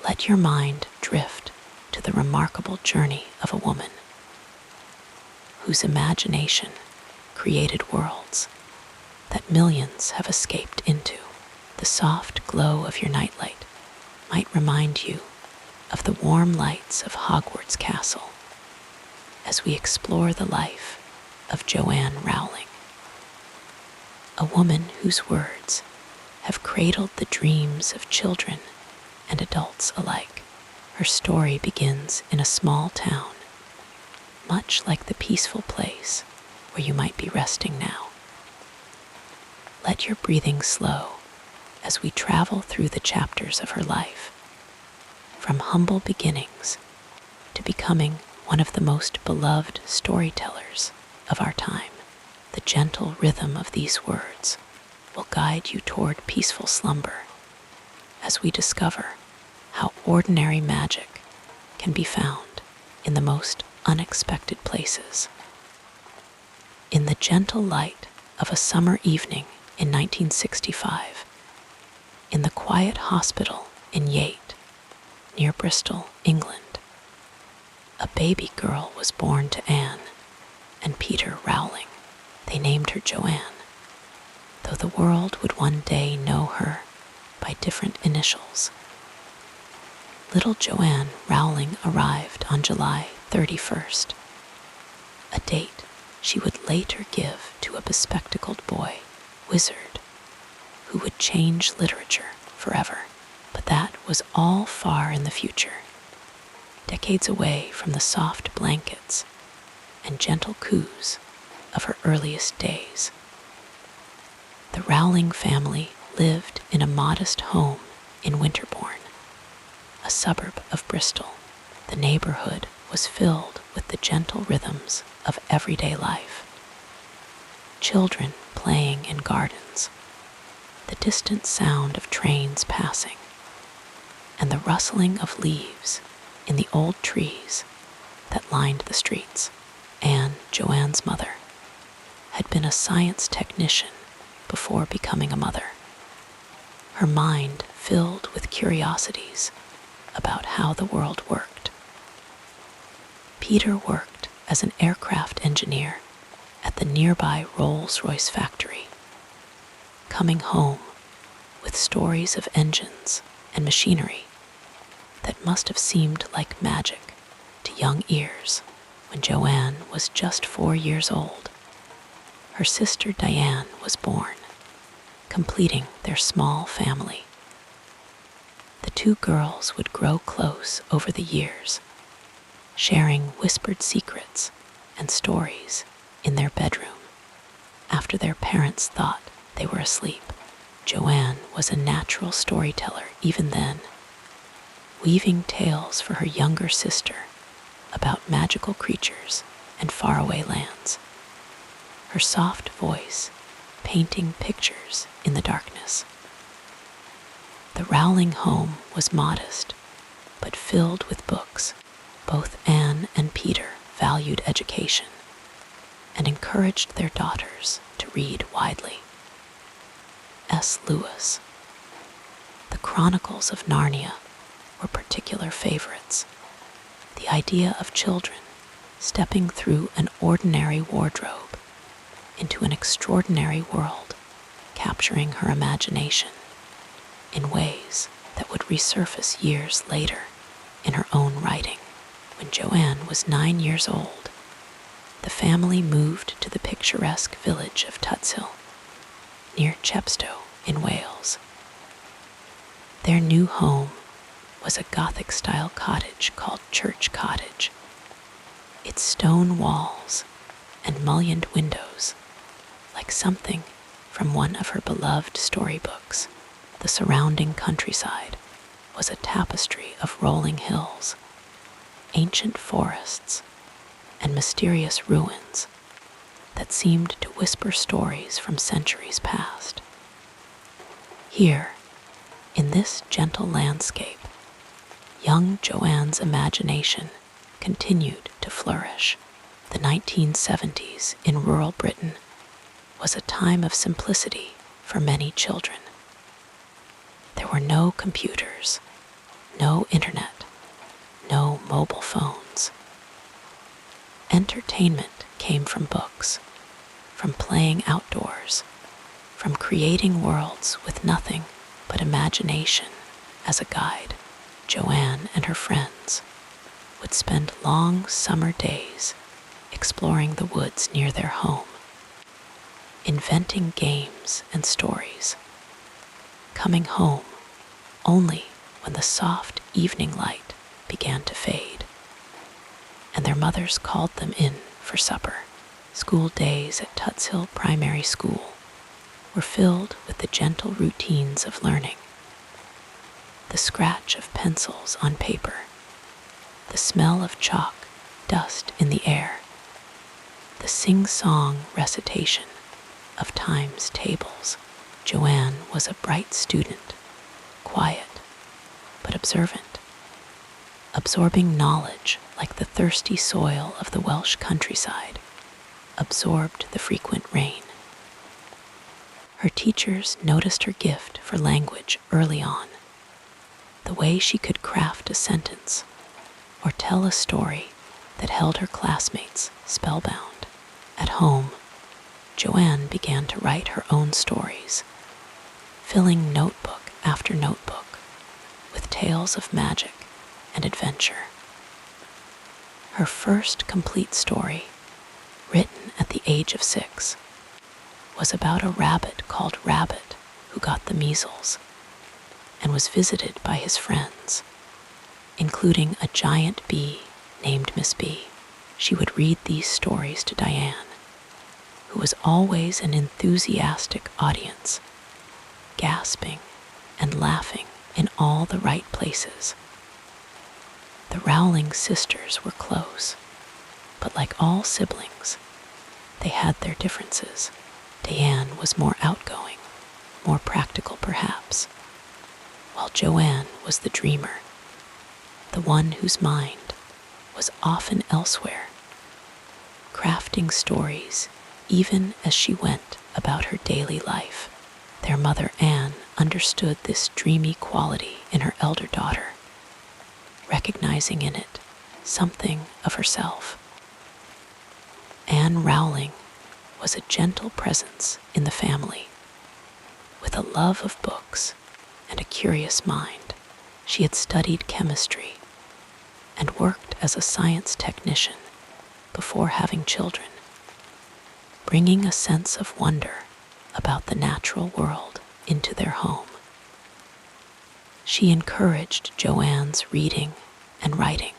Let your mind drift to the remarkable journey of a woman whose imagination created worlds that millions have escaped into. The soft glow of your nightlight might remind you of the warm lights of Hogwarts Castle as we explore the life of Joanne Rowling, a woman whose words have cradled the dreams of children and adults alike. Her story begins in a small town, much like the peaceful place where you might be resting now. Let your breathing slow as we travel through the chapters of her life, from humble beginnings to becoming one of the most beloved storytellers of our time. The gentle rhythm of these words will guide you toward peaceful slumber as we discover how ordinary magic can be found in the most unexpected places. In the gentle light of a summer evening in 1965, in the quiet hospital in Yate, near Bristol, England, a baby girl was born to Anne and Peter Rowling. They named her Joanne, though the world would one day know her by different initials. Little Joanne Rowling arrived on July 31st, a date she would later give to a bespectacled boy, Wizard, who would change literature forever. But that was all far in the future, decades away from the soft blankets and gentle coos of her earliest days. The Rowling family lived in a modest home in Winterbourne, a suburb of Bristol. The neighborhood was filled with the gentle rhythms of everyday life. Children playing in gardens, the distant sound of trains passing, and the rustling of leaves in the old trees that lined the streets. Anne, Joanne's mother, had been a science technician before becoming a mother, her mind filled with curiosities about how the world worked. Peter worked as an aircraft engineer at the nearby Rolls-Royce factory, coming home with stories of engines and machinery that must have seemed like magic to young ears. When Joanne was just 4 years old, her sister Diane was born, completing their small family. The two girls would grow close over the years, sharing whispered secrets and stories in their bedroom after their parents thought they were asleep. Joanne was a natural storyteller even then, weaving tales for her younger sister about magical creatures and faraway lands, her soft voice painting pictures in the darkness. The Rowling home was modest, but filled with books. Both Anne and Peter valued education and encouraged their daughters to read widely. S. Lewis. The Chronicles of Narnia were particular favorites. The idea of children stepping through an ordinary wardrobe into an extraordinary world, capturing her imagination in ways that would resurface years later in her own writing. When Joanne was 9 years old, the family moved to the picturesque village of Tutshill, near Chepstow in Wales. Their new home was a Gothic-style cottage called Church Cottage. Its stone walls and mullioned windows, like something from one of her beloved storybooks. The surrounding countryside was a tapestry of rolling hills, ancient forests, and mysterious ruins that seemed to whisper stories from centuries past. Here, in this gentle landscape, young Joanne's imagination continued to flourish. The 1970s in rural Britain was a time of simplicity for many children. There were no computers, No internet, no mobile phones. Entertainment came from books, from playing outdoors, from creating worlds with nothing but imagination as a guide. Joanne and her friends would spend long summer days exploring the woods near their home, inventing games and stories, coming home only when the soft evening light began to fade, and their mothers called them in for supper. School days at Tuts Hill Primary School were filled with the gentle routines of learning. The scratch of pencils on paper, the smell of chalk, dust in the air, the sing-song recitation of times tables. Joanne was a bright student, quiet but observant, absorbing knowledge like the thirsty soil of the Welsh countryside absorbed the frequent rain. Her teachers noticed her gift for language early on, the way she could craft a sentence or tell a story that held her classmates spellbound. At home, Joanne began to write her own stories, filling notebook after notebook with tales of magic and adventure. Her first complete story, written at the age of 6, was about a rabbit called Rabbit who got the measles and was visited by his friends, including a giant bee named Miss B. She would read these stories to Diane, who was always an enthusiastic audience, gasping and laughing in all the right places. The Rowling sisters were close, but like all siblings, they had their differences. Diane was more outgoing, more practical perhaps, while Joanne was the dreamer, the one whose mind was often elsewhere, crafting stories even as she went about her daily life. Their mother Anne understood this dreamy quality in her elder daughter, recognizing in it something of herself. Anne Rowling was a gentle presence in the family. With a love of books and a curious mind, she had studied chemistry and worked as a science technician before having children, bringing a sense of wonder about the natural world into their home. She encouraged Joanne's reading and writing,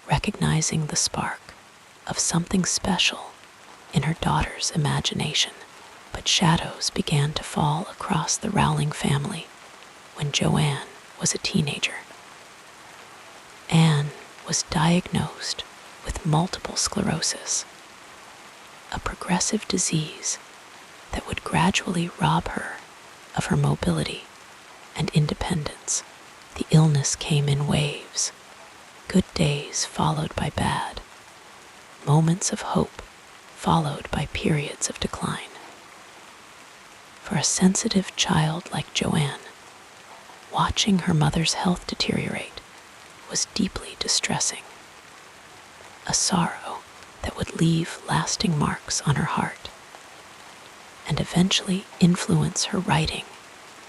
recognizing the spark of something special in her daughter's imagination. But shadows began to fall across the Rowling family when Joanne was a teenager. Anne was diagnosed with multiple sclerosis, a progressive disease that would gradually rob her of her mobility and independence. The illness came in waves, good days followed by bad, moments of hope followed by periods of decline. For a sensitive child like Joanne, watching her mother's health deteriorate was deeply distressing, a sorrow that would leave lasting marks on her heart and eventually influence her writing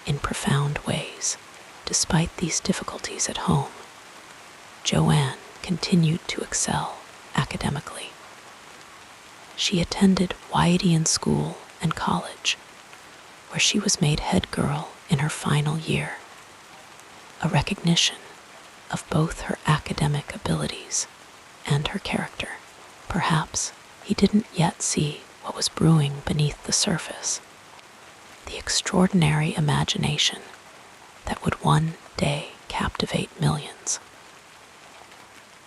in profound ways. Despite these difficulties at home, Joanne continued to excel academically. She attended Wyattdean School and college, where she was made head girl in her final year, a recognition of both her academic abilities and her character. Perhaps he didn't yet see what was brewing beneath the surface, the extraordinary imagination that would one day captivate millions.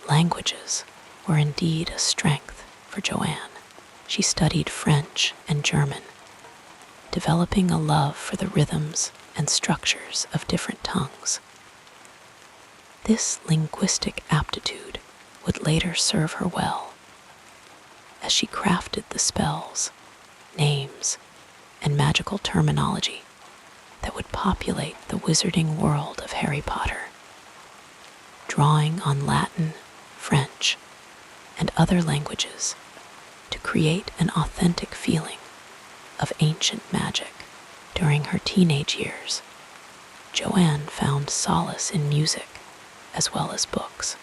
Languages were indeed a strength for Joanne. She studied French and German, developing a love for the rhythms and structures of different tongues. This linguistic aptitude would later serve her well, as she crafted the spells, names, and magical terminology that would populate the wizarding world of Harry Potter. drawing on Latin, French, and other languages to create an authentic feeling of ancient magic. During her teenage years, Joanne found solace in music as well as books.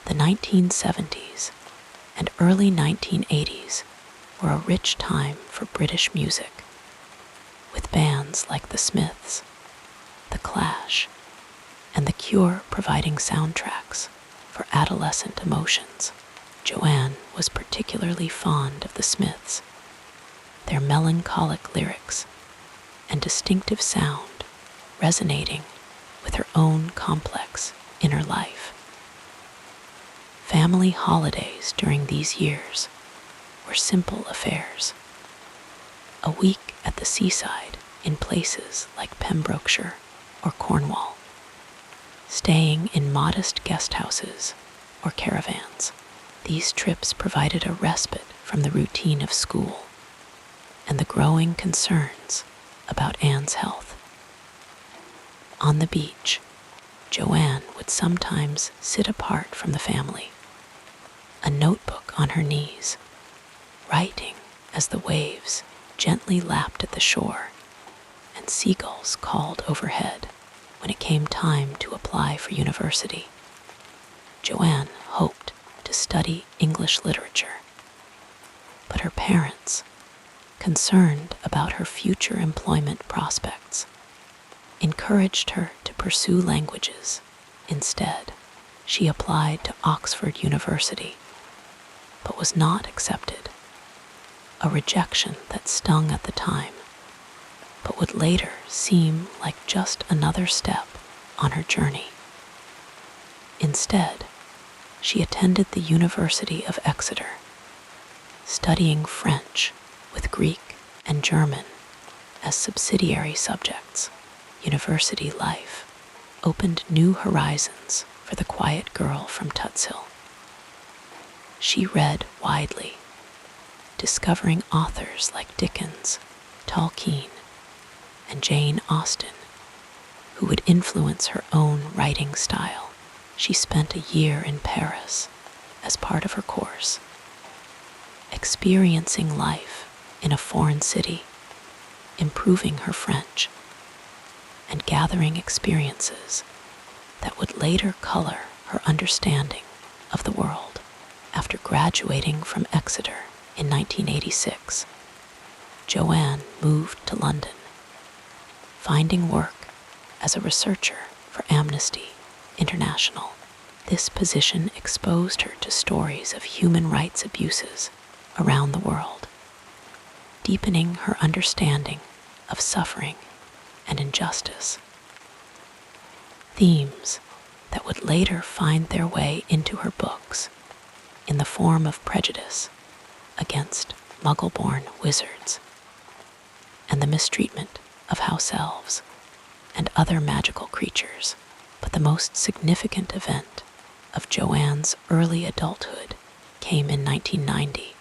The 1970s and early 1980s were a rich time for British music, with bands like The Smiths, The Clash, and The Cure providing soundtracks for adolescent emotions. Joanne was particularly fond of The Smiths, their melancholic lyrics and distinctive sound resonating with her own complex inner life. Family holidays during these years were simple affairs. A week at the seaside in places like Pembrokeshire or Cornwall, staying in modest guest houses or caravans. These trips provided a respite from the routine of school and the growing concerns about Anne's health. On the beach, Joanne would sometimes sit apart from the family, a notebook on her knees, writing as the waves gently lapped at the shore and seagulls called overhead. When it came time to apply for university, Joanne hoped to study English literature, but her parents, concerned about her future employment prospects, encouraged her to pursue languages. Instead, she applied to Oxford University, but was not accepted, a rejection that stung at the time, but would later seem like just another step on her journey. Instead, she attended the University of Exeter, studying French with Greek and German as subsidiary subjects. University life opened new horizons for the quiet girl from Tutshill. She read widely, discovering authors like Dickens, Tolkien, and Jane Austen, who would influence her own writing style. She spent a year in Paris as part of her course, experiencing life in a foreign city, improving her French, and gathering experiences that would later color her understanding of the world. After graduating from Exeter in 1986, Joanne moved to London, finding work as a researcher for Amnesty International. This position exposed her to stories of human rights abuses around the world, deepening her understanding of suffering and injustice. Themes that would later find their way into her books in the form of prejudice against Muggle-born wizards and the mistreatment of house elves and other magical creatures. But the most significant event of Joanne's early adulthood came in 1990,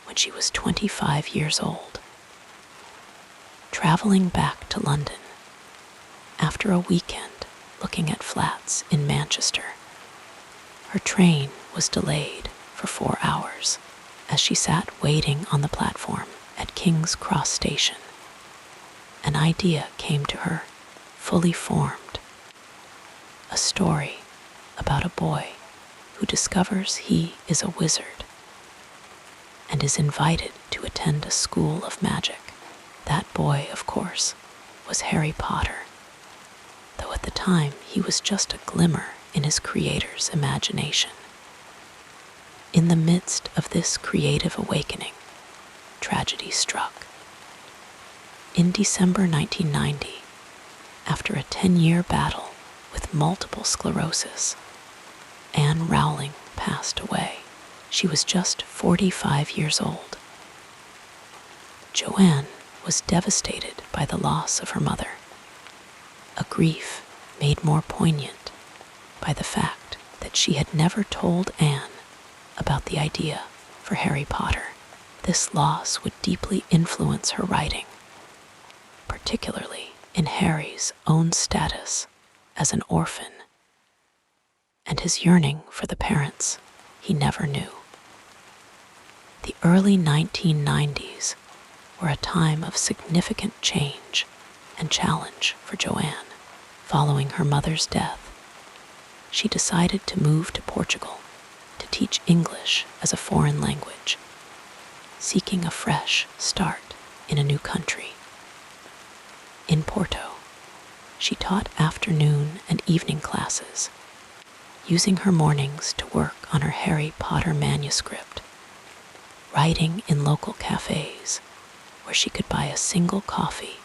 when she was 25 years old. Traveling back to London after a weekend looking at flats in Manchester, her train was delayed for 4 hours. As she sat waiting on the platform at King's Cross Station, an idea came to her, fully formed. A story about a boy who discovers he is a wizard and is invited to attend a school of magic. That boy, of course, was Harry Potter, though at the time he was just a glimmer in his creator's imagination. In the midst of this creative awakening, tragedy struck. In December 1990, after a 10-year battle with multiple sclerosis, Anne Rowling passed away. She was just 45 years old. Joanne was devastated by the loss of her mother, a grief made more poignant by the fact that she had never told Anne about the idea for Harry Potter. This loss would deeply influence her writing, particularly in Harry's own status as an orphan and his yearning for the parents he never knew. The early 1990s were a time of significant change and challenge for Joanne. Following her mother's death, she decided to move to Portugal to teach English as a foreign language, seeking a fresh start in a new country. In Porto, she taught afternoon and evening classes, using her mornings to work on her Harry Potter manuscript, writing in local cafes where she could buy a single coffee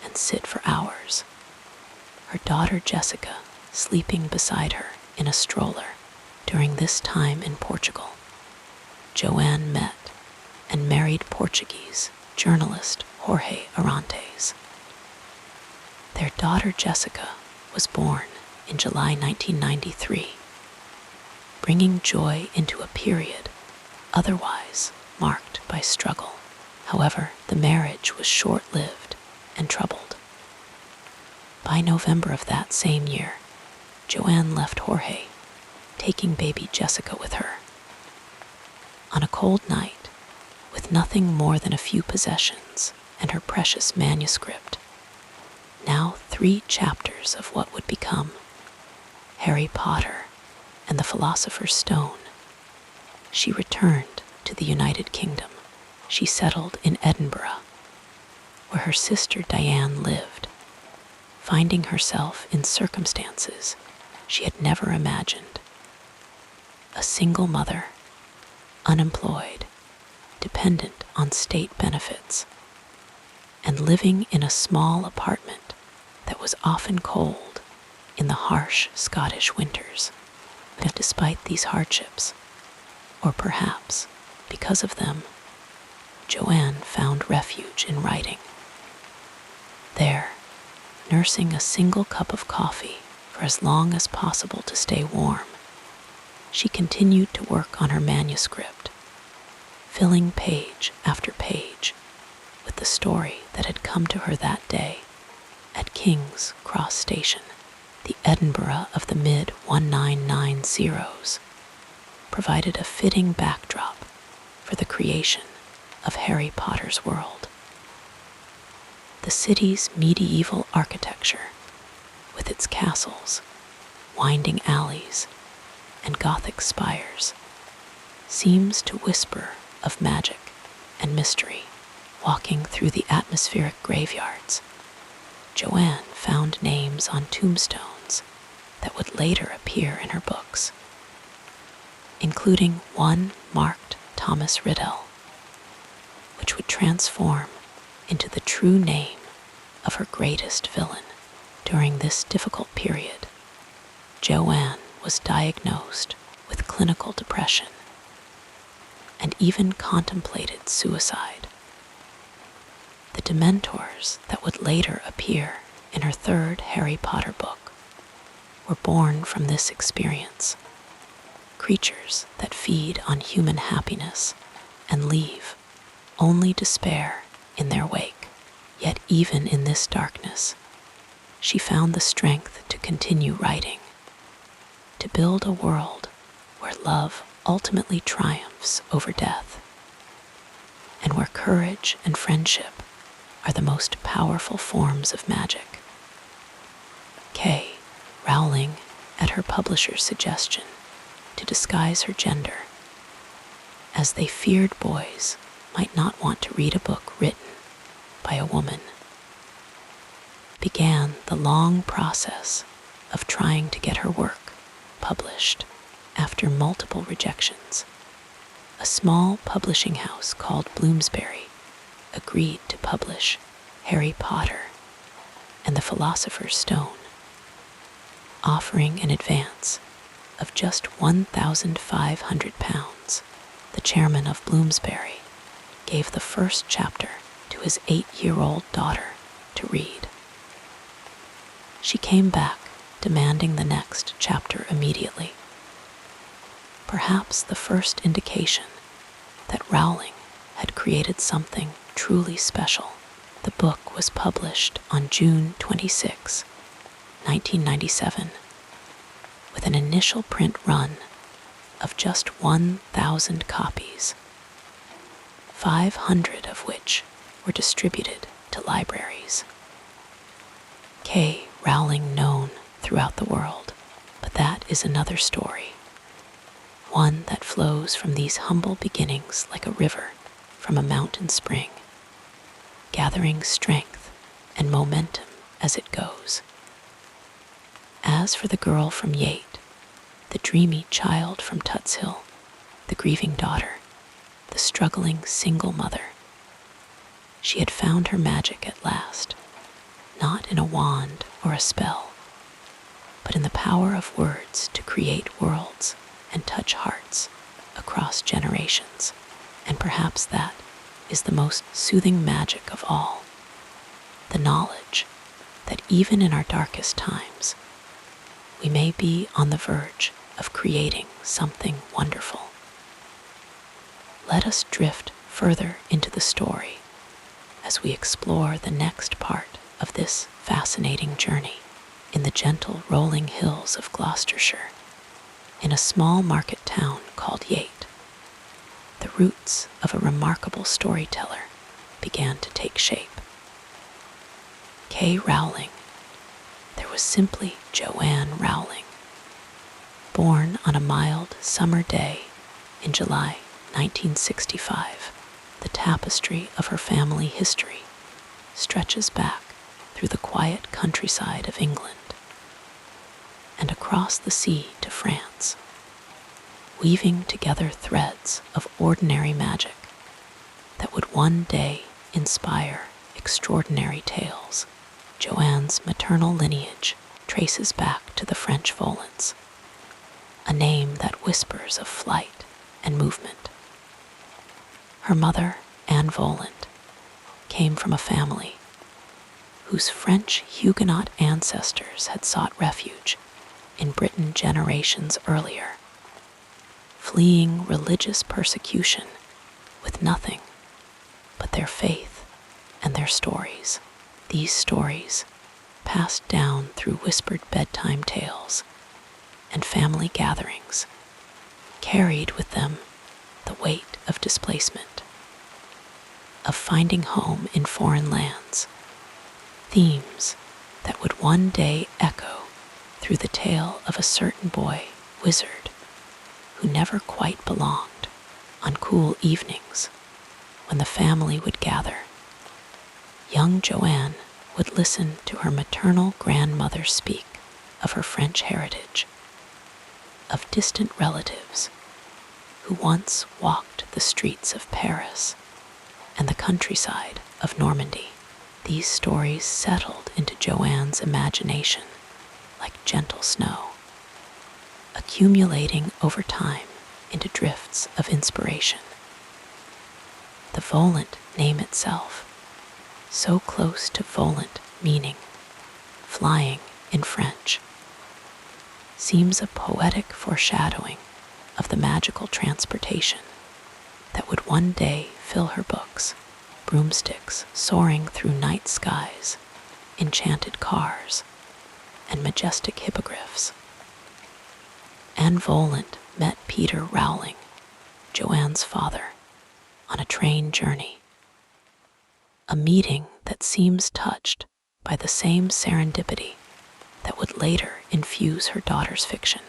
and sit for hours, her daughter Jessica sleeping beside her in a stroller. During this time in Portugal, Joanne met and married Portuguese journalist Jorge Arantes. Their daughter Jessica was born in July 1993, bringing joy into a period otherwise marked by struggle. However, the marriage was short-lived and troubled. By November of that same year, Joanne left Jorge, taking baby Jessica with her. On a cold night, with nothing more than a few possessions and her precious manuscript, now 3 chapters of what would become Harry Potter and the Philosopher's Stone, she returned to the United Kingdom. She settled in Edinburgh, where her sister Diane lived, finding herself in circumstances she had never imagined. A single mother, unemployed, dependent on state benefits, and living in a small apartment that was often cold in the harsh Scottish winters. But despite these hardships, or perhaps because of them, Joanne found refuge in writing. There, nursing a single cup of coffee for as long as possible to stay warm, she continued to work on her manuscript, filling page after page with the story that had come to her that day at King's Cross Station. The Edinburgh of the mid-1990s provided a fitting backdrop for the creation of Harry Potter's world. The city's medieval architecture, with its castles, winding alleys, and Gothic spires, seems to whisper of magic and mystery. Walking through the atmospheric graveyards, Joanne found names on tombstones that would later appear in her books, including one marked Thomas Riddell, which would transform into the true name of her greatest villain. During this difficult period, Joanne was diagnosed with clinical depression and even contemplated suicide. The Dementors that would later appear in her 3rd Harry Potter book were born from this experience, creatures that feed on human happiness and leave only despair in their wake. Yet even in this darkness, she found the strength to continue writing, to build a world where love ultimately triumphs over death, and where courage and friendship are the most powerful forms of magic. Rowling, at her publisher's suggestion, to disguise her gender, as they feared boys might not want to read a book written by a woman, began the long process of trying to get her work published. After multiple rejections, a small publishing house called Bloomsbury agreed to publish Harry Potter and the Philosopher's Stone, offering an advance of just £1,500. The chairman of Bloomsbury gave the first chapter to his 8-year-old daughter to read. She came back demanding the next chapter immediately. Perhaps the first indication that Rowling had created something truly special. The book was published on June 26, 1997, with with an initial print run of just 1,000 copies, 500 of which were distributed to libraries. Rowling known throughout the world, but that is another story, one that flows from these humble beginnings like a river from a mountain spring, gathering strength and momentum as it goes. As for the girl from Yate, the dreamy child from Tuts Hill, the grieving daughter, the struggling single mother, she had found her magic at last, not in a wand or a spell, but in the power of words to create worlds and touch hearts across generations. And perhaps that is the most soothing magic of all, the knowledge that even in our darkest times, we may be on the verge of creating something wonderful. Let us drift further into the story as we explore the next part of this fascinating journey in the gentle rolling hills of Gloucestershire, in a small market town called Yate. The roots of a remarkable storyteller began to take shape. Rowling. There was simply Joanne Rowling. Born on a mild summer day in July 1965, the tapestry of her family history stretches back through the quiet countryside of England and across the sea to France, weaving together threads of ordinary magic that would one day inspire extraordinary tales. Joanne's maternal lineage traces back to the French Volants, a name that whispers of flight and movement. Her mother, Anne Volant, came from a family whose French Huguenot ancestors had sought refuge in Britain generations earlier, fleeing religious persecution with nothing but their faith and their stories. These stories, passed down through whispered bedtime tales and family gatherings, carried with them the weight of displacement, of finding home in foreign lands, themes that would one day echo through the tale of a certain boy wizard who never quite belonged. On cool evenings, when the family would gather, young Joanne would listen to her maternal grandmother speak of her French heritage, of distant relatives who once walked the streets of Paris and the countryside of Normandy. These stories settled into Joanne's imagination like gentle snow, accumulating over time into drifts of inspiration. The Volant name itself, so close to volant meaning flying in French, seems a poetic foreshadowing of the magical transportation that would one day fill her books, broomsticks soaring through night skies, enchanted cars, and majestic hippogriffs. Anne Volant met Peter Rowling, Joanne's father, on a train journey, a meeting that seems touched by the same serendipity that would later infuse her daughter's fiction.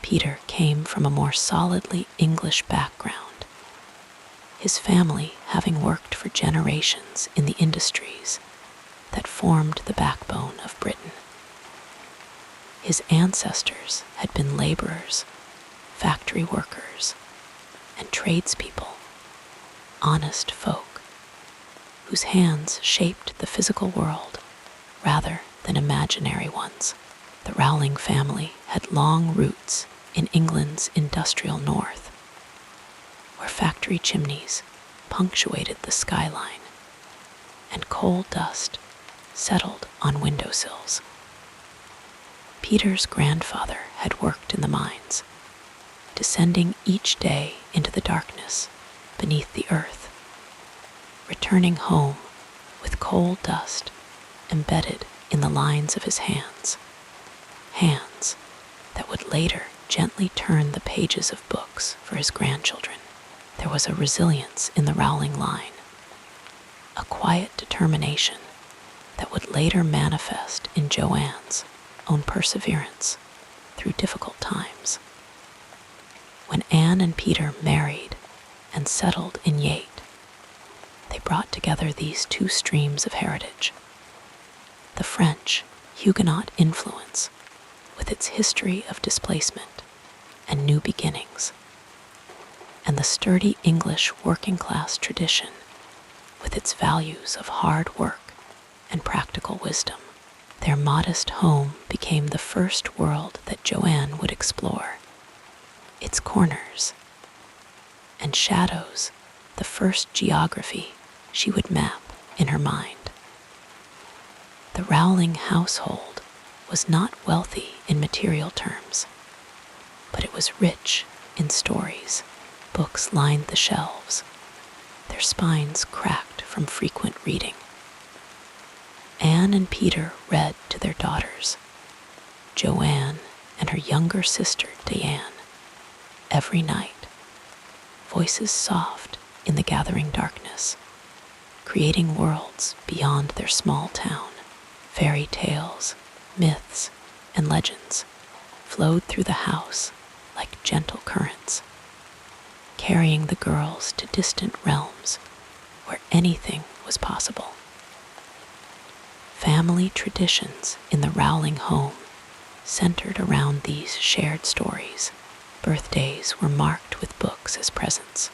Peter came from a more solidly English background, his family having worked for generations in the industries that formed the backbone of Britain. His ancestors had been laborers, factory workers, and tradespeople, honest folk whose hands shaped the physical world rather than imaginary ones. The Rowling family had long roots in England's industrial north, where factory chimneys punctuated the skyline and coal dust settled on windowsills. Peter's grandfather had worked in the mines, descending each day into the darkness beneath the earth, returning home with coal dust embedded in the lines of his hands that would later gently turn the pages of books for his grandchildren. There was a resilience in the Rowling line, a quiet determination that would later manifest in Joanne's own perseverance through difficult times. When Anne and Peter married and settled in Yate, they brought together these two streams of heritage: the French Huguenot influence with its history of displacement and new beginnings, and the sturdy English working-class tradition with its values of hard work and practical wisdom. Their modest home became the first world that Joanne would explore, its corners and shadows, the first geography she would map in her mind. The Rowling household was not wealthy in material terms, but it was rich in stories. Books lined the shelves, their spines cracked from frequent reading. Anne and Peter read to their daughters, Joanne and her younger sister Diane, every night, voices soft in the gathering darkness, creating worlds beyond their small town. Fairy tales, myths, and legends flowed through the house like gentle currents, carrying the girls to distant realms where anything was possible. Family traditions in the Rowling home centered around these shared stories. Birthdays were marked with books as presents.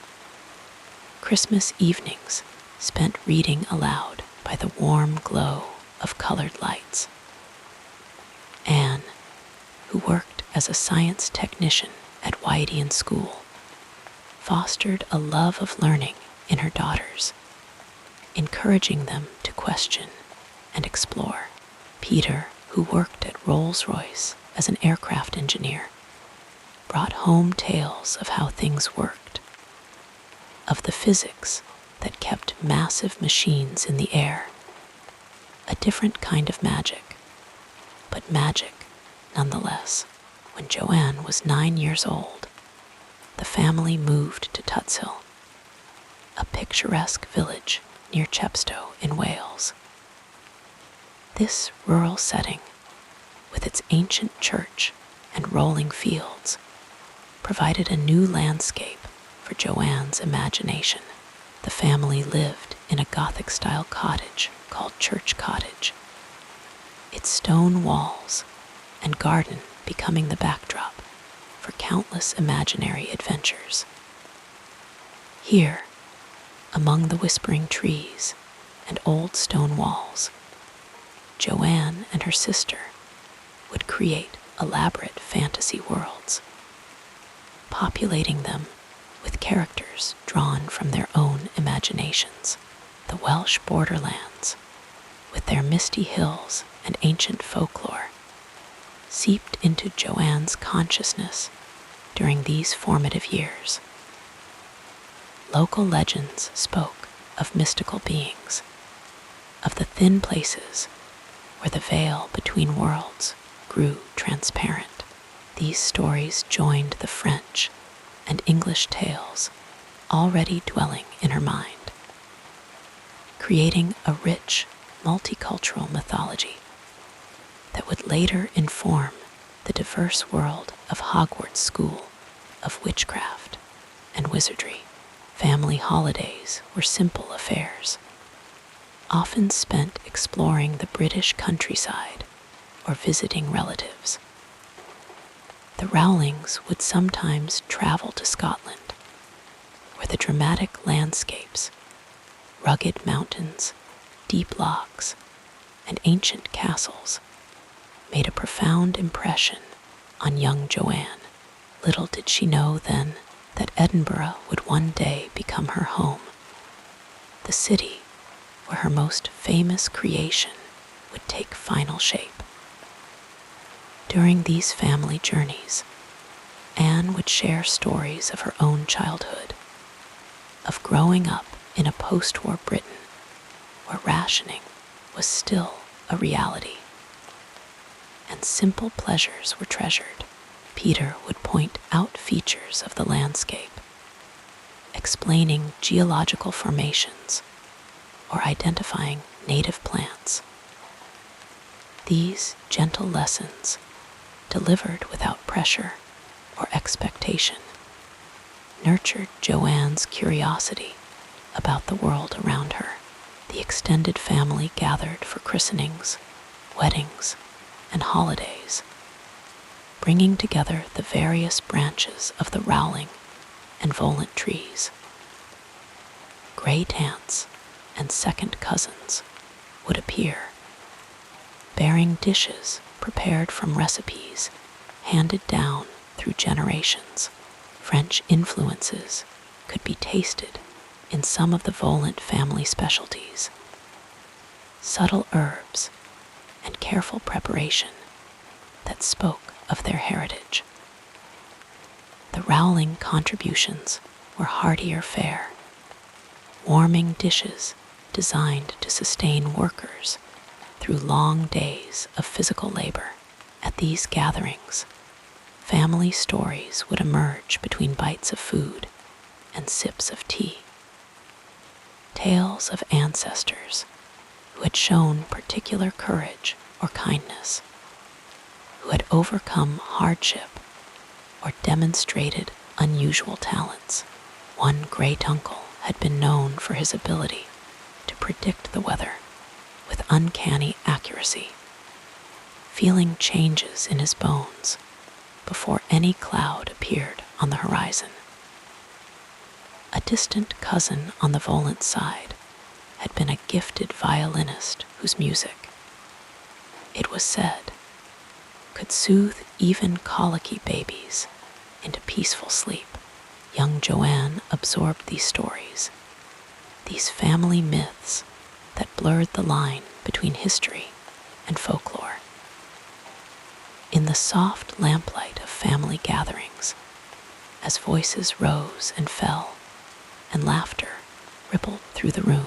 Christmas evenings spent reading aloud by the warm glow of colored lights. Anne, who worked as a science technician at Whiteian School, fostered a love of learning in her daughters, encouraging them to question and explore. Peter, who worked at Rolls-Royce as an aircraft engineer, brought home tales of how things worked, of the physics that kept massive machines in the air. A different kind of magic, but magic nonetheless. When Joanne was 9 years old, the family moved to Tutshill, a picturesque village near Chepstow in Wales. This rural setting, with its ancient church and rolling fields, provided a new landscape for Joanne's imagination. The family lived in a Gothic-style cottage called Church Cottage, its stone walls and garden becoming the backdrop for countless imaginary adventures. Here, among the whispering trees and old stone walls, Joanne and her sister would create elaborate fantasy worlds, populating them with characters drawn from their own imaginations. The Welsh borderlands, with their misty hills and ancient folklore, seeped into Joanne's consciousness during these formative years. Local legends spoke of mystical beings, of the thin places where the veil between worlds grew transparent. These stories joined the French and English tales already dwelling in her mind, creating a rich, multicultural mythology that would later inform the diverse world of Hogwarts School of witchcraft and wizardry. Family holidays were simple affairs, often spent exploring the British countryside or visiting relatives. The Rowlings would sometimes travel to Scotland, where the dramatic landscapes, rugged mountains, deep lochs, and ancient castles made a profound impression on young Joanne. Little did she know then that Edinburgh would one day become her home, the city where her most famous creation would take final shape. During these family journeys, Anne would share stories of her own childhood, of growing up in a post-war Britain where rationing was still a reality, and simple pleasures were treasured. Peter would point out features of the landscape, explaining geological formations or identifying native plants. These gentle lessons, delivered without pressure or expectation, nurtured Joanne's curiosity about the world around her. The extended family gathered for christenings, weddings, and holidays, bringing together the various branches of the Rowling and Volant trees. Great aunts and second cousins would appear, bearing dishes prepared from recipes handed down through generations. French influences could be tasted in some of the Volant family specialties. Subtle herbs and careful preparation that spoke of their heritage. The Rowling contributions were heartier fare, warming dishes designed to sustain workers through long days of physical labor. At these gatherings, family stories would emerge between bites of food and sips of tea. Tales of ancestors who had shown particular courage or kindness, who had overcome hardship or demonstrated unusual talents. One great uncle had been known for his ability to predict the weather with uncanny accuracy, feeling changes in his bones before any cloud appeared on the horizon. A distant cousin on the Volant side had been a gifted violinist whose music, it was said, could soothe even colicky babies into peaceful sleep. Young Joanne absorbed these stories, these family myths that blurred the line between history and folklore. In the soft lamplight of family gatherings, as voices rose and fell and laughter rippled through the room,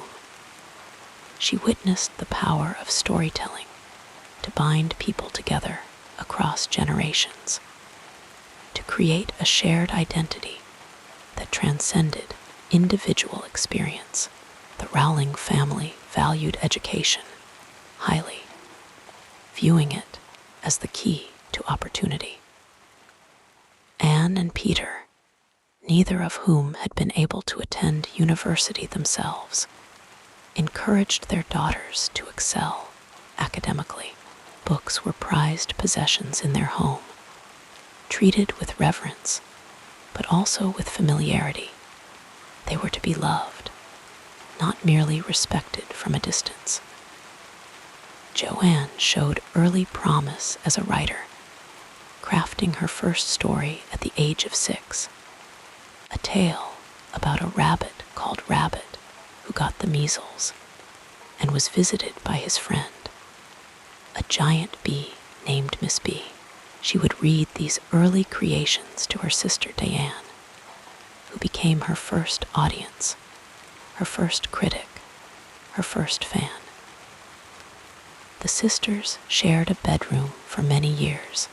she witnessed the power of storytelling to bind people together across generations, to create a shared identity that transcended individual experience. The Rowling family valued education highly, viewing it as the key to opportunity. Anne and Peter, neither of whom had been able to attend university themselves, encouraged their daughters to excel academically. Books were prized possessions in their home, treated with reverence, but also with familiarity. They were to be loved, not merely respected from a distance. Joanne showed early promise as a writer, crafting her first story at the age of 6, a tale about a rabbit called Rabbit who got the measles and was visited by his friend, a giant bee named Miss Bee. She would read these early creations to her sister Diane, who became her first audience, her first critic, her first fan. The sisters shared a bedroom for many years,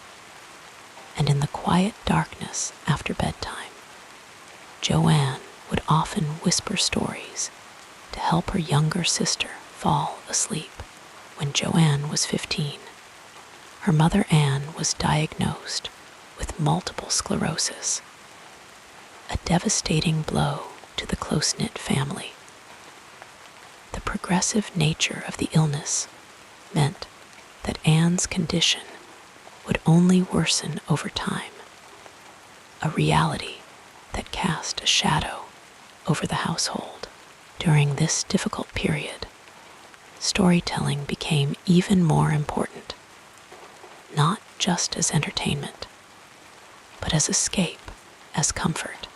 and in the quiet darkness after bedtime, Joanne would often whisper stories to help her younger sister fall asleep. When Joanne was 15, her mother Anne was diagnosed with multiple sclerosis, a devastating blow to the close-knit family. The progressive nature of the illness meant that Anne's condition would only worsen over time, a reality that cast a shadow over the household. During this difficult period, storytelling became even more important, not just as entertainment, but as escape, as comfort,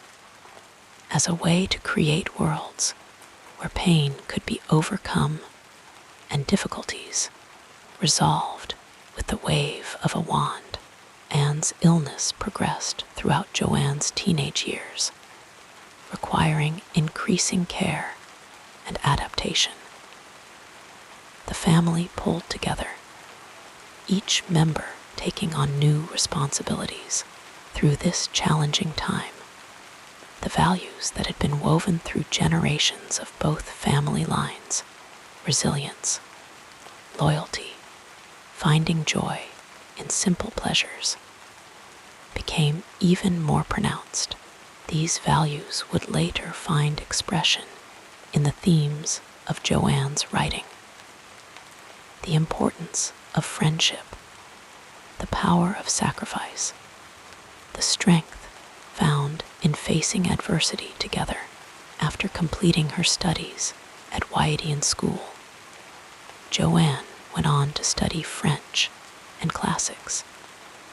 as a way to create worlds where pain could be overcome and difficulties resolved with the wave of a wand. Anne's illness progressed throughout Joanne's teenage years, requiring increasing care and adaptation. The family pulled together, each member taking on new responsibilities. Through this challenging time, the values that had been woven through generations of both family lines, resilience, loyalty, finding joy in simple pleasures, became even more pronounced. These values would later find expression in the themes of Joanne's writing. The importance of friendship, the power of sacrifice, the strength found in facing adversity together. After completing her studies at Whiteian School, Joanne went on to study French and classics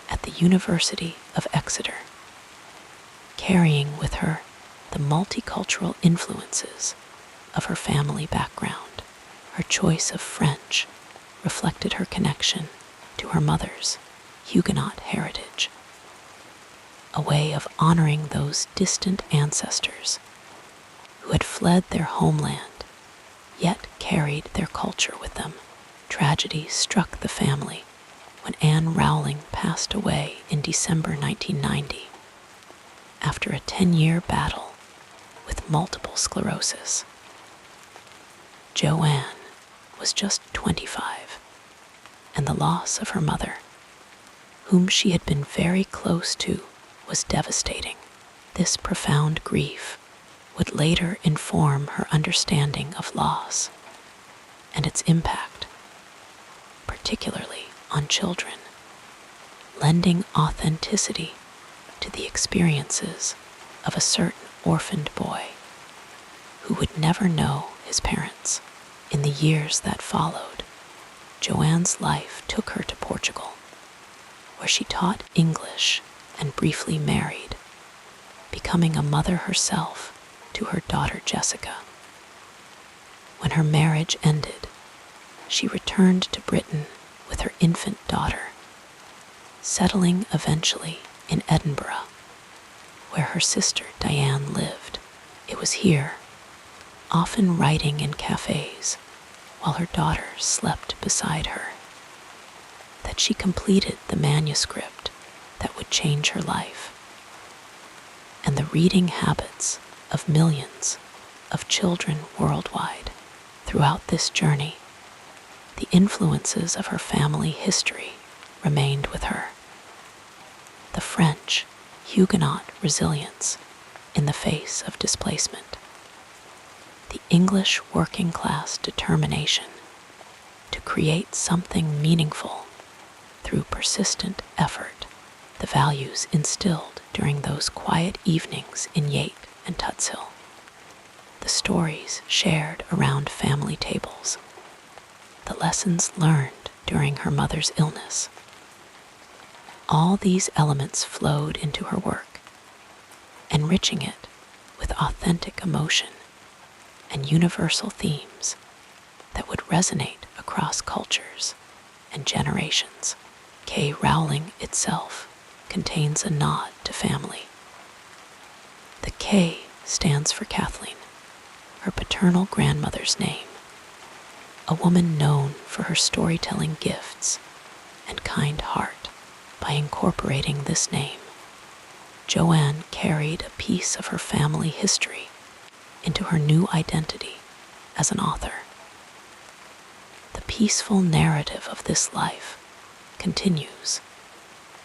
at the University of Exeter, carrying with her the multicultural influences of her family background. Her choice of French reflected her connection to her mother's Huguenot heritage, a way of honoring those distant ancestors who had fled their homeland, yet carried their culture with them. Tragedy struck the family when Anne Rowling passed away in December 1990 after a 10-year battle with multiple sclerosis. Joanne was just 25, and the loss of her mother, whom she had been very close to, was devastating. This profound grief would later inform her understanding of loss and its impact, particularly on children, lending authenticity to the experiences of a certain orphaned boy who would never know his parents. In the years that followed, Joanne's life took her to Portugal, where she taught English and briefly married, becoming a mother herself to her daughter Jessica. When her marriage ended, she returned to Britain with her infant daughter, settling eventually in Edinburgh, where her sister Diane lived. It was here, often writing in cafes while her daughter slept beside her, that she completed the manuscript that would change her life. And the reading habits of millions of children worldwide. Throughout this journey, the influences of her family history remained with her. The French Huguenot resilience in the face of displacement, the English working class determination to create something meaningful through persistent effort, the values instilled during those quiet evenings in Yate and Tutshill, the stories shared around family tables, the lessons learned during her mother's illness. All these elements flowed into her work, enriching it with authentic emotion and universal themes that would resonate across cultures and generations. K. Rowling itself contains a nod to family. The K stands for Kathleen, her paternal grandmother's name, a woman known for her storytelling gifts and kind heart. By incorporating this name, Joanne carried a piece of her family history into her new identity as an author. The peaceful narrative of this life continues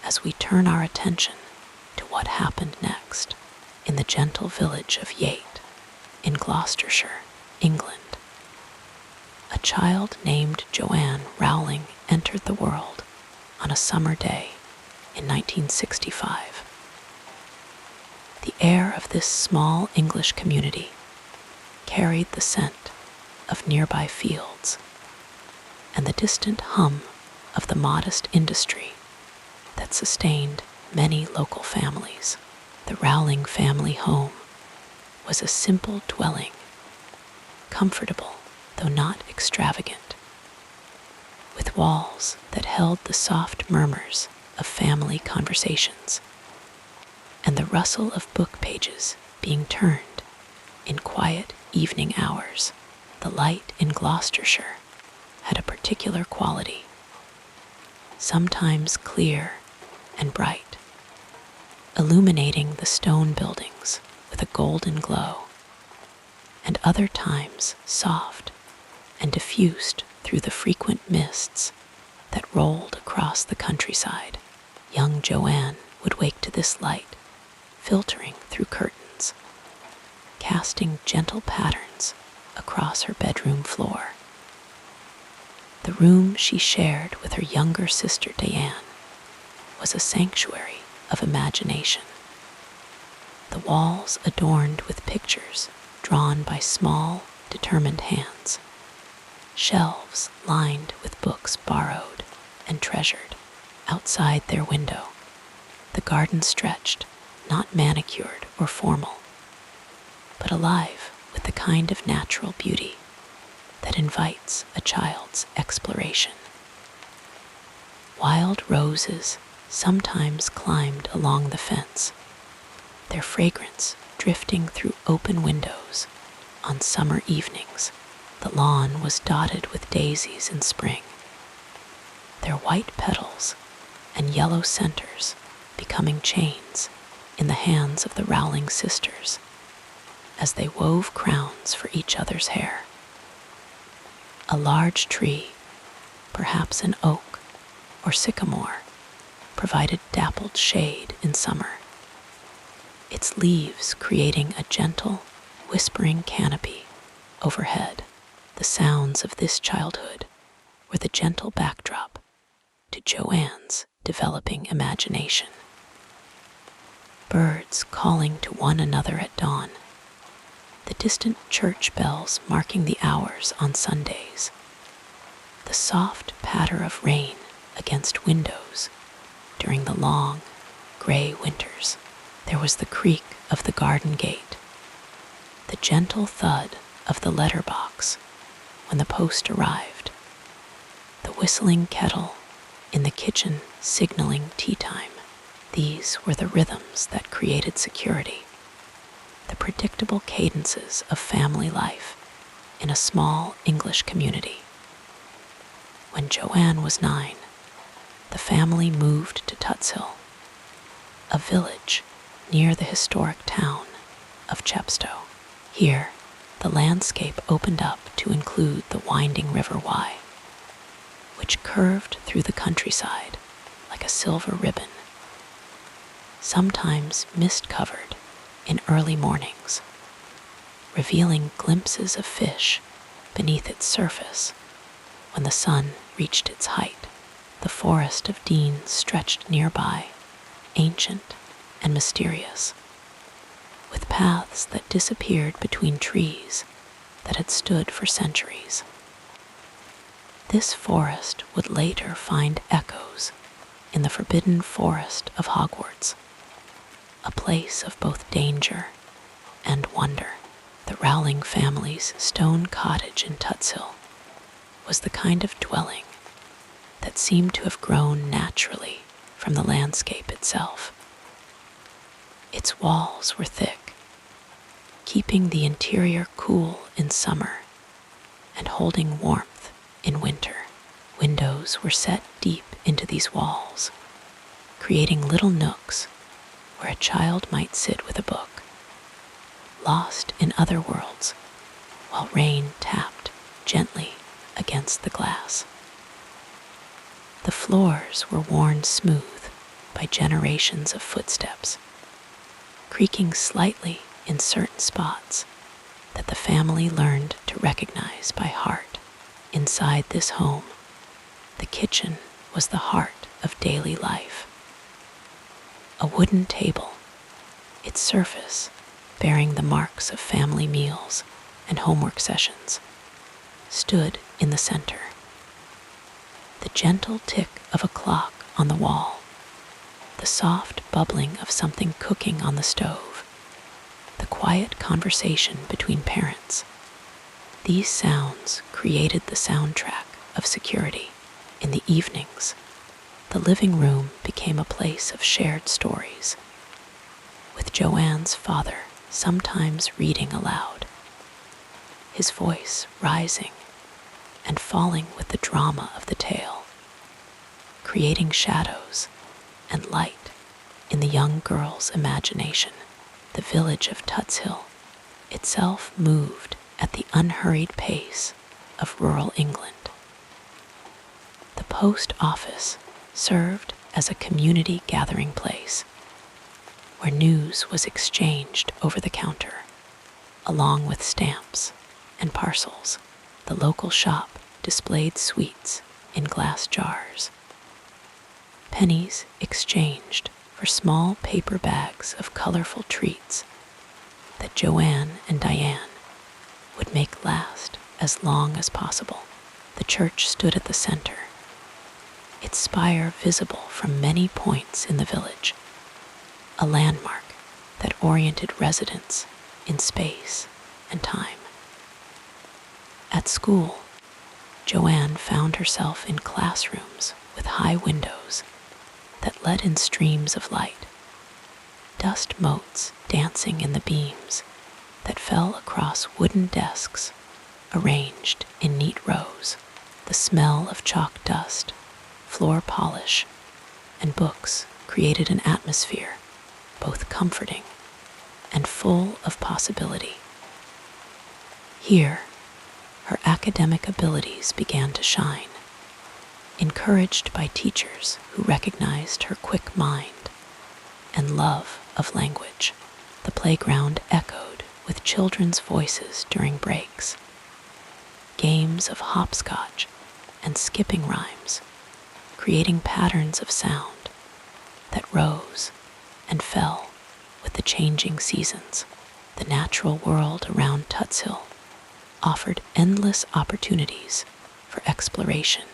as we turn our attention to what happened next in the gentle village of Yate in Gloucestershire, England. A child named Joanne Rowling entered the world on a summer day in 1965. The air of this small English community carried the scent of nearby fields and the distant hum of the modest industry that sustained many local families. The Rowling family home was a simple dwelling, comfortable though not extravagant, with walls that held the soft murmurs of family conversations and the rustle of book pages being turned in quiet evening hours. The light in Gloucestershire had a particular quality, sometimes clear and bright, illuminating the stone buildings with a golden glow, and other times soft and diffused through the frequent mists that rolled across the countryside. Young Joanne would wake to this light, filtering through curtains, casting gentle patterns across her bedroom floor. The room she shared with her younger sister Diane was a sanctuary of imagination. The walls adorned with pictures drawn by small, determined hands, shelves lined with books borrowed and treasured. Outside their window, the garden stretched, not manicured or formal, but alive with the kind of natural beauty that invites a child's exploration. Wild roses sometimes climbed along the fence, their fragrance drifting through open windows. On summer evenings, the lawn was dotted with daisies in spring, their white petals and yellow centers becoming chains in the hands of the Rowling sisters as they wove crowns for each other's hair. A large tree, perhaps an oak or sycamore, provided dappled shade in summer, its leaves creating a gentle, whispering canopy overhead. The sounds of this childhood were the gentle backdrop to Joanne's developing imagination. Birds calling to one another at dawn, the distant church bells marking the hours on Sundays, the soft patter of rain against windows during the long, gray winters. There was the creak of the garden gate, the gentle thud of the letterbox when the post arrived, the whistling kettle in the kitchen signaling tea time. These were the rhythms that created security, the predictable cadences of family life in a small English community. When Joanne was 9, the family moved to Tutshill, a village near the historic town of Chepstow. Here, the landscape opened up to include the winding River Wye, which curved through the countryside like a silver ribbon, sometimes mist-covered in early mornings, revealing glimpses of fish beneath its surface when the sun reached its height. The forest of Dean stretched nearby, ancient and mysterious, with paths that disappeared between trees that had stood for centuries. This forest would later find echoes in the forbidden forest of Hogwarts, a place of both danger and wonder. The Rowling family's stone cottage in Tutshill was the kind of dwelling that seemed to have grown naturally from the landscape itself. Its walls were thick, keeping the interior cool in summer and holding warmth in winter. Windows were set deep into these walls, creating little nooks where a child might sit with a book, lost in other worlds, while rain tapped gently against the glass. The floors were worn smooth by generations of footsteps, creaking slightly in certain spots that the family learned to recognize by heart. Inside this home, the kitchen was the heart of daily life. A wooden table, its surface bearing the marks of family meals and homework sessions, stood in the center. The gentle tick of a clock on the wall, the soft bubbling of something cooking on the stove, the quiet conversation between parents. These sounds created the soundtrack of security. In the evenings, the living room became a place of shared stories, with Joanne's father sometimes reading aloud, his voice rising and falling with the drama of the tale, creating shadows and light in the young girl's imagination. The village of Tutshill itself moved at the unhurried pace of rural England. The post office served as a community gathering place where news was exchanged over the counter, along with stamps and parcels. The local shop displayed sweets in glass jars, pennies exchanged for small paper bags of colorful treats that Joanne and Diane would make last as long as possible. The church stood at the center, its spire visible from many points in the village, a landmark that oriented residents in space and time. At school, Joanne found herself in classrooms with high windows that let in streams of light, dust motes dancing in the beams that fell across wooden desks arranged in neat rows. The smell of chalk dust, floor polish, and books created an atmosphere both comforting and full of possibility. Here, her academic abilities began to shine, encouraged by teachers who recognized her quick mind and love of language. The playground echoed with children's voices during breaks, games of hopscotch and skipping rhymes, creating patterns of sound that rose and fell with the changing seasons. The natural world around Tutshill offered endless opportunities for exploration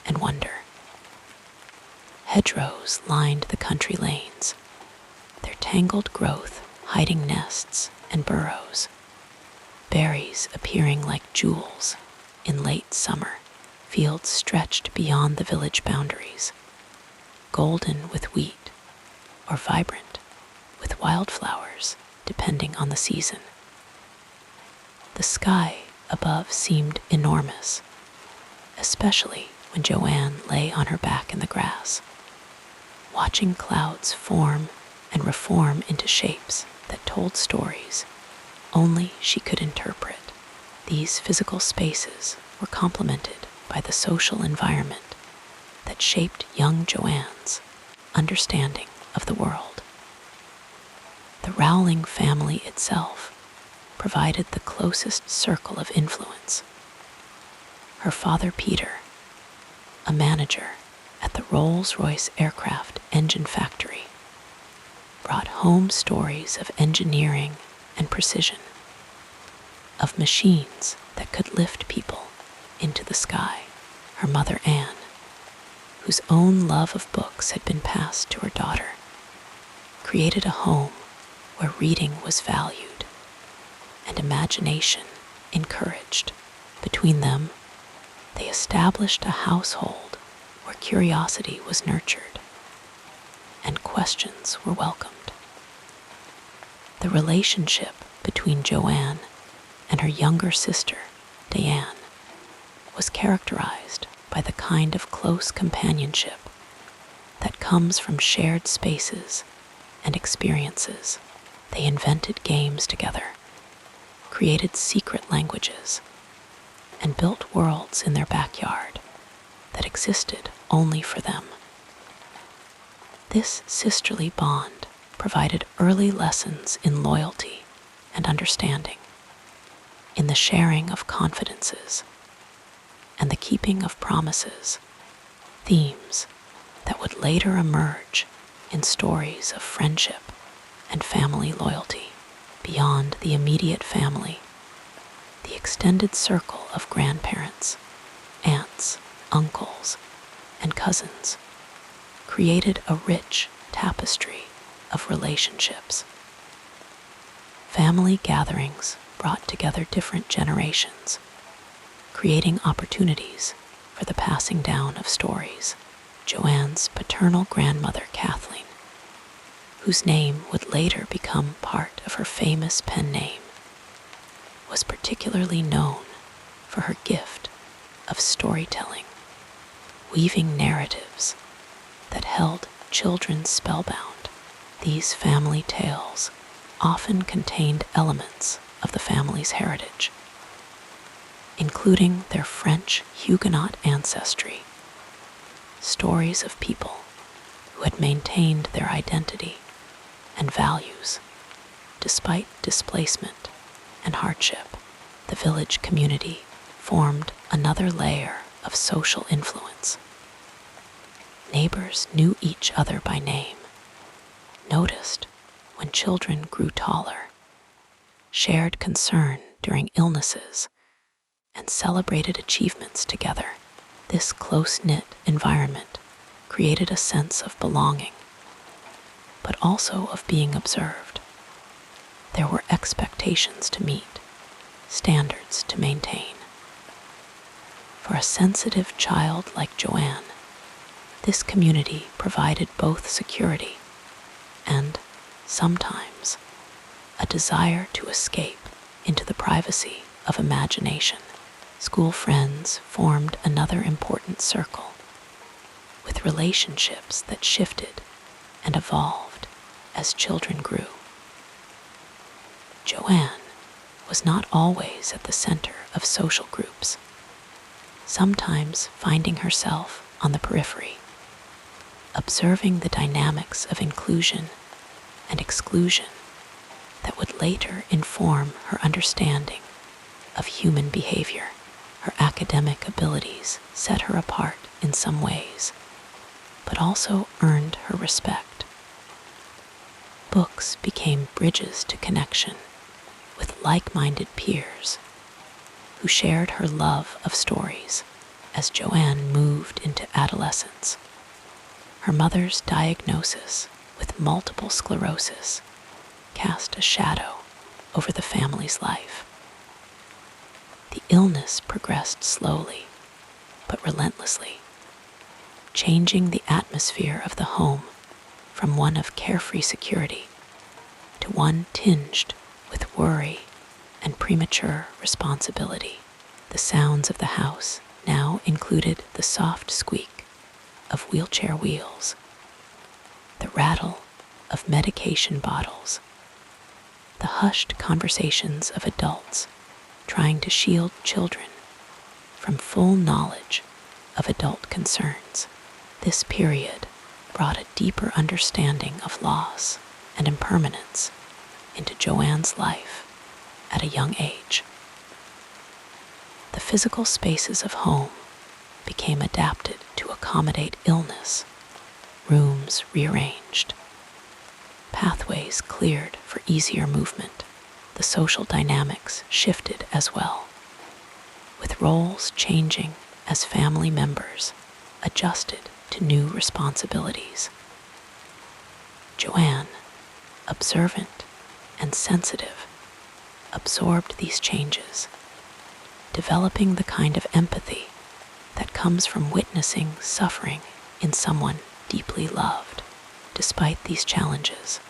and wonder. Hedgerows lined the country lanes, their tangled growth hiding nests and burrows, berries appearing like jewels in late summer. Fields stretched beyond the village boundaries, golden with wheat or vibrant with wildflowers, depending on the season. The sky above seemed enormous, especially when Joanne lay on her back in the grass, watching clouds form and reform into shapes that told stories only she could interpret. These physical spaces were complemented by the social environment that shaped young Joanne's understanding of the world. The Rowling family itself provided the closest circle of influence. Her father, Peter, a manager at the Rolls-Royce aircraft engine factory, brought home stories of engineering and precision, of machines that could lift people into the sky. Her mother, Anne, whose own love of books had been passed to her daughter, created a home where reading was valued and imagination encouraged. Between them, they established a household where curiosity was nurtured and questions were welcomed. The relationship between Joanne and her younger sister, Diane, was characterized by the kind of close companionship that comes from shared spaces and experiences. They invented games together, created secret languages, and built worlds in their backyard that existed only for them. This sisterly bond provided early lessons in loyalty and understanding, in the sharing of confidences and the keeping of promises, themes that would later emerge in stories of friendship and family loyalty. Beyond the immediate family, the extended circle of grandparents, aunts, uncles, and cousins created a rich tapestry of relationships. Family gatherings brought together different generations, creating opportunities for the passing down of stories. Joanne's paternal grandmother, Kathleen, whose name would later become part of her famous pen name, was particularly known for her gift of storytelling, weaving narratives that held children spellbound. These family tales often contained elements of the family's heritage, including their French Huguenot ancestry, stories of people who had maintained their identity and values despite displacement and hardship. The village community formed another layer of social influence. Neighbors knew each other by name, noticed when children grew taller, shared concern during illnesses, and celebrated achievements together. This close-knit environment created a sense of belonging, but also of being observed. There were expectations to meet, standards to maintain. For a sensitive child like Joanne, this community provided both security and, sometimes, a desire to escape into the privacy of imagination. School friends formed another important circle, with relationships that shifted and evolved as children grew. Joanne was not always at the center of social groups, sometimes finding herself on the periphery, observing the dynamics of inclusion and exclusion that would later inform her understanding of human behavior. Her academic abilities set her apart in some ways, but also earned her respect. Books became bridges to connection with like-minded peers who shared her love of stories. As Joanne moved into adolescence, her mother's diagnosis with multiple sclerosis cast a shadow over the family's life. The illness progressed slowly, but relentlessly, changing the atmosphere of the home from one of carefree security to one tinged with worry and premature responsibility. The sounds of the house now included the soft squeak of wheelchair wheels, the rattle of medication bottles, the hushed conversations of adults trying to shield children from full knowledge of adult concerns. This period brought a deeper understanding of loss and impermanence into Joanne's life at a young age. The physical spaces of home became adapted to accommodate illness, rooms rearranged, pathways cleared for easier movement. The social dynamics shifted as well, with roles changing as family members adjusted to new responsibilities. Joanne, observant and sensitive, absorbed these changes, developing the kind of empathy that comes from witnessing suffering in someone deeply loved. Despite these challenges,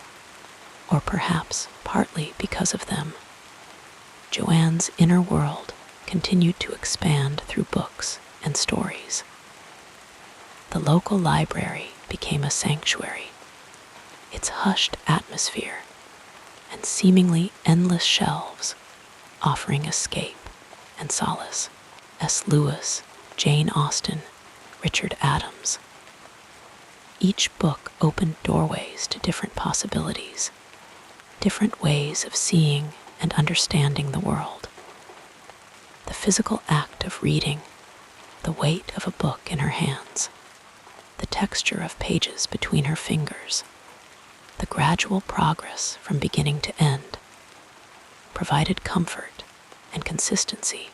or perhaps partly because of them, Joanne's inner world continued to expand through books and stories. The local library became a sanctuary, its hushed atmosphere and seemingly endless shelves offering escape and solace. S. Lewis, Jane Austen, Richard Adams. Each book opened doorways to different possibilities, different ways of seeing and understanding the world. The physical act of reading, the weight of a book in her hands, the texture of pages between her fingers, the gradual progress from beginning to end, provided comfort and consistency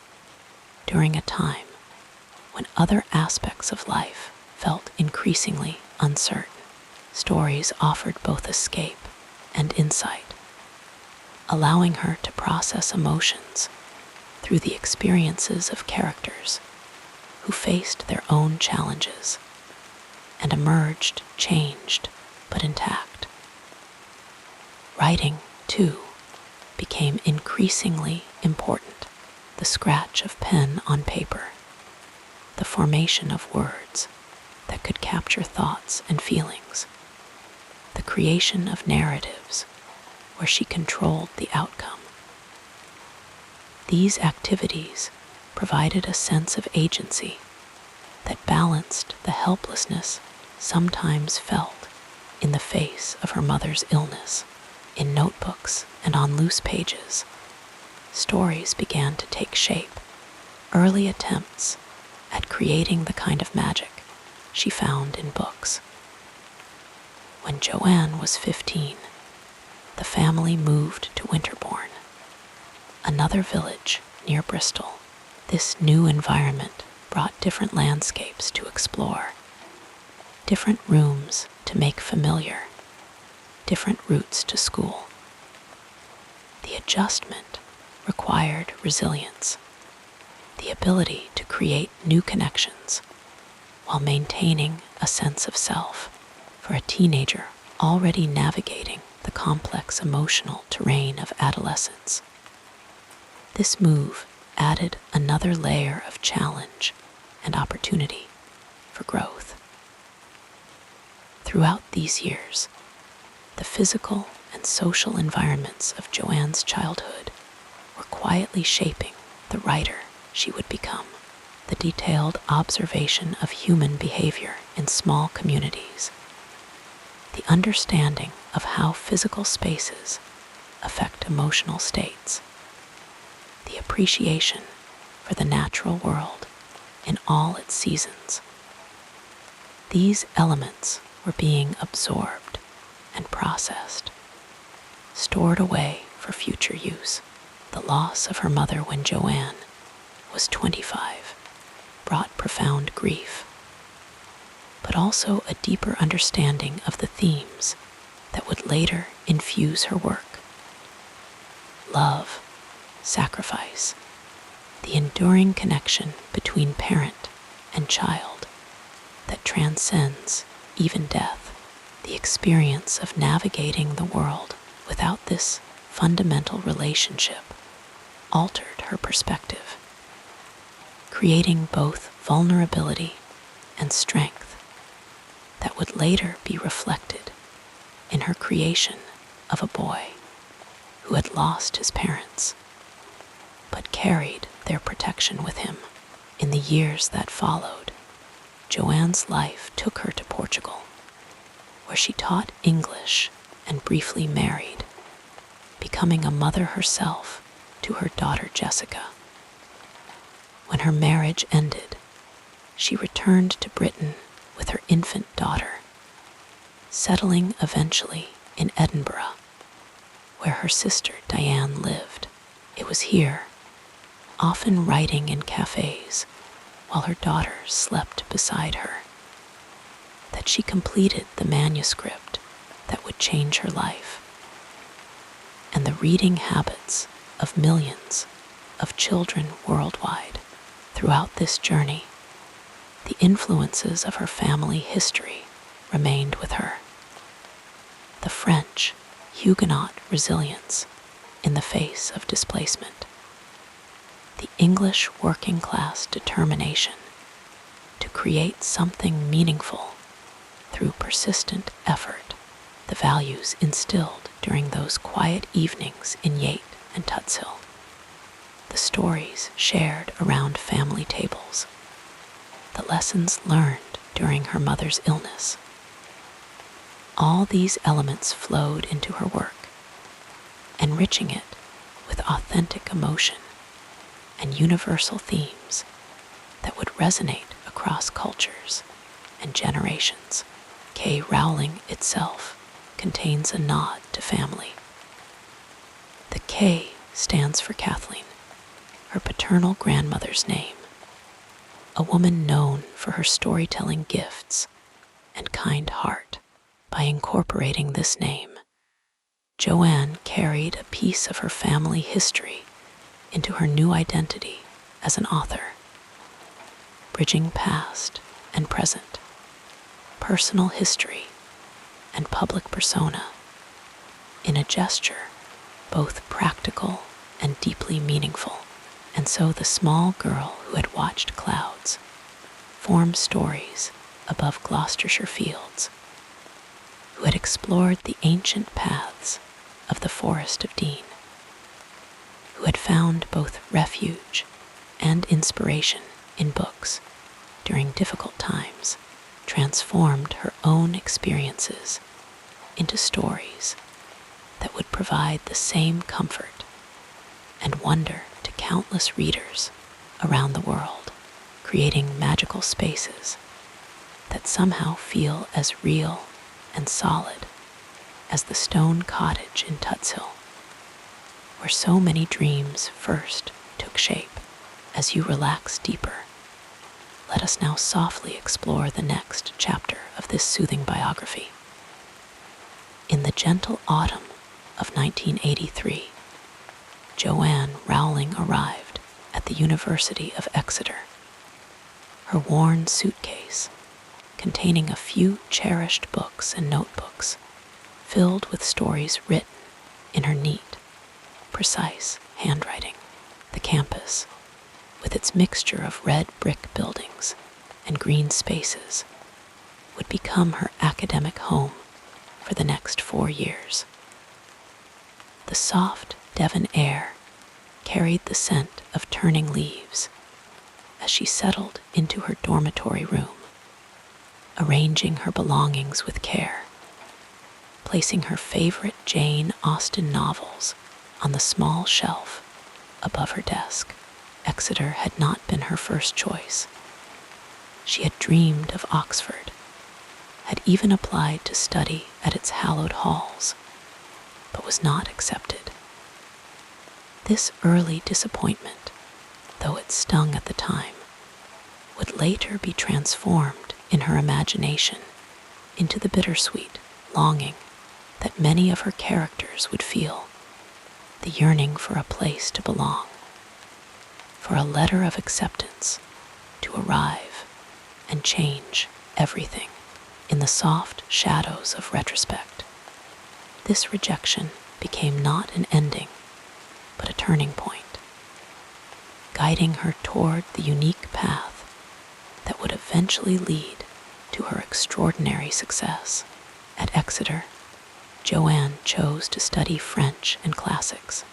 during a time when other aspects of life felt increasingly uncertain. Stories offered both escape and insight, allowing her to process emotions through the experiences of characters who faced their own challenges and emerged changed but intact. Writing, too, became increasingly important. The scratch of pen on paper, the formation of words that could capture thoughts and feelings, the creation of narratives where she controlled the outcome. These activities provided a sense of agency that balanced the helplessness sometimes felt in the face of her mother's illness. In notebooks and on loose pages, stories began to take shape, early attempts at creating the kind of magic she found in books. When Joanne was 15, the family moved to Winterbourne, another village near Bristol. This new environment brought different landscapes to explore, different rooms to make familiar, different routes to school. The adjustment required resilience, the ability to create new connections while maintaining a sense of self for a teenager already navigating the complex emotional terrain of adolescence. This move added another layer of challenge and opportunity for growth. Throughout these years, the physical and social environments of Joanne's childhood were quietly shaping the writer she would become. The detailed observation of human behavior in small communities, the understanding of how physical spaces affect emotional states, the appreciation for the natural world in all its seasons. These elements were being absorbed and processed, stored away for future use. The loss of her mother when Joanne was 25 brought profound grief, but also a deeper understanding of the themes that would later infuse her work. Love, sacrifice, the enduring connection between parent and child that transcends even death, the experience of navigating the world without this fundamental relationship altered her perspective, creating both vulnerability and strength that would later be reflected in her creation of a boy who had lost his parents, but carried their protection with him. In the years that followed, Joanne's life took her to Portugal, where she taught English and briefly married, becoming a mother herself to her daughter Jessica. When her marriage ended, she returned to Britain with her infant daughter, settling eventually in Edinburgh, where her sister Diane lived. It was here, often writing in cafes while her daughter slept beside her, that she completed the manuscript that would change her life. And the reading habits of millions of children worldwide. Throughout this journey, the influences of her family history remained with her. The French Huguenot resilience in the face of displacement, the English working class determination to create something meaningful through persistent effort, the values instilled during those quiet evenings in Yate and Tutshill, the stories shared around family tables, the lessons learned during her mother's illness. All these elements flowed into her work, enriching it with authentic emotion and universal themes that would resonate across cultures and generations. Rowling itself contains a nod to family. The K stands for Kathleen, her paternal grandmother's name, a woman known for her storytelling gifts and kind heart. By incorporating this name, Joanne carried a piece of her family history into her new identity as an author, bridging past and present, personal history and public persona, in a gesture both practical and deeply meaningful. And so the small girl who had watched clouds form stories above Gloucestershire fields, who had explored the ancient paths of the Forest of Dean, who had found both refuge and inspiration in books during difficult times, transformed her own experiences into stories that would provide the same comfort and wonder to countless readers around the world, creating magical spaces that somehow feel as real and solid as the stone cottage in Tutshill, where so many dreams first took shape. As you relax deeper, let us now softly explore the next chapter of this soothing biography. In the gentle autumn of 1983, Joanne Rowling arrived at the University of Exeter. Her worn suitcase, containing a few cherished books and notebooks, filled with stories written in her neat, precise handwriting. The campus, with its mixture of red brick buildings and green spaces, would become her academic home for the next 4 years. The soft Devon air carried the scent of turning leaves as she settled into her dormitory room, arranging her belongings with care, placing her favorite Jane Austen novels on the small shelf above her desk. Exeter had not been her first choice. She had dreamed of Oxford, had even applied to study at its hallowed halls, but was not accepted. This early disappointment, though it stung at the time, would later be transformed in her imagination into the bittersweet longing that many of her characters would feel, the yearning for a place to belong, for a letter of acceptance to arrive and change everything. In the soft shadows of retrospect, this rejection became not an ending, but a turning point, guiding her toward the unique path that would eventually lead to her extraordinary success. At Exeter, Joanne chose to study French and classics,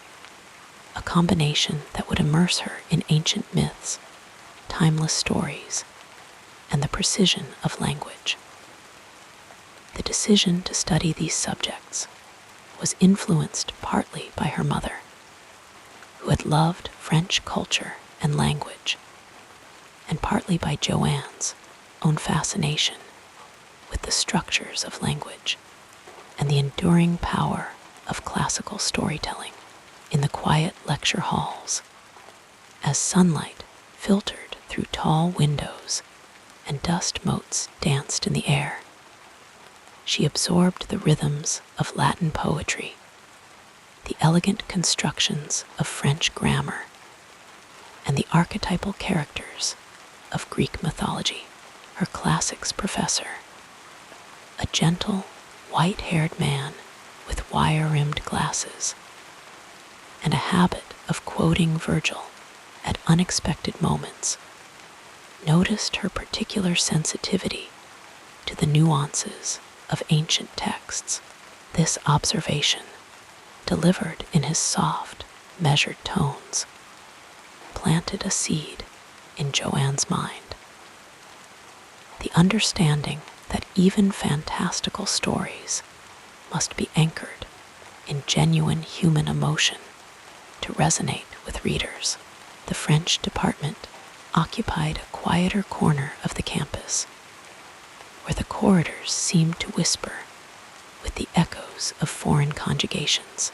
a combination that would immerse her in ancient myths, timeless stories, and the precision of language. The decision to study these subjects was influenced partly by her mother, who had loved French culture and language, and partly by Joanne's own fascination with the structures of language and the enduring power of classical storytelling. In the quiet lecture halls, as sunlight filtered through tall windows and dust motes danced in the air, she absorbed the rhythms of Latin poetry, the elegant constructions of French grammar, and the archetypal characters of Greek mythology. Her classics professor, a gentle, white-haired man with wire-rimmed glasses, and a habit of quoting Virgil at unexpected moments, noticed her particular sensitivity to the nuances of ancient texts. This observation, delivered in his soft, measured tones, planted a seed in Joanne's mind. The understanding that even fantastical stories must be anchored in genuine human emotion to resonate with readers. The French department occupied a quieter corner of the campus, where the corridors seemed to whisper with the echoes of foreign conjugations,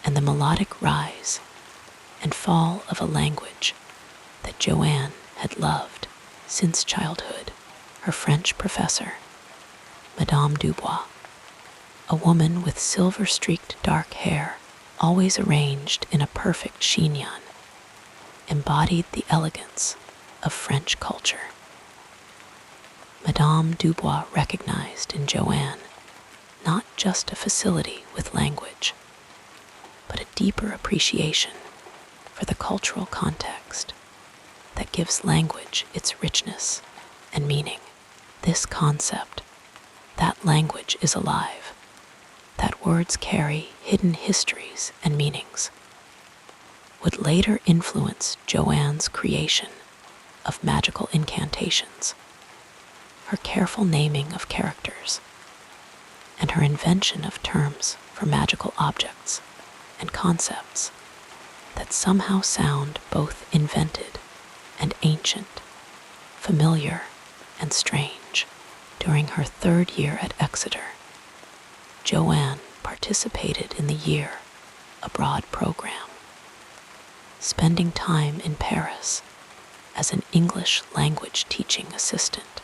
and the melodic rise and fall of a language that Joanne had loved since childhood. Her French professor, Madame Dubois, a woman with silver-streaked dark hair, always arranged in a perfect chignon, embodied the elegance of French culture. Madame Dubois recognized in Joanne not just a facility with language, but a deeper appreciation for the cultural context that gives language its richness and meaning. This concept that language is alive, that words carry hidden histories and meanings, would later influence Joanne's creation of magical incantations, her careful naming of characters, and her invention of terms for magical objects and concepts that somehow sound both invented and ancient, familiar and strange. During her 3rd year at Exeter, Joanne participated in the Year Abroad program, spending time in Paris as an English language teaching assistant.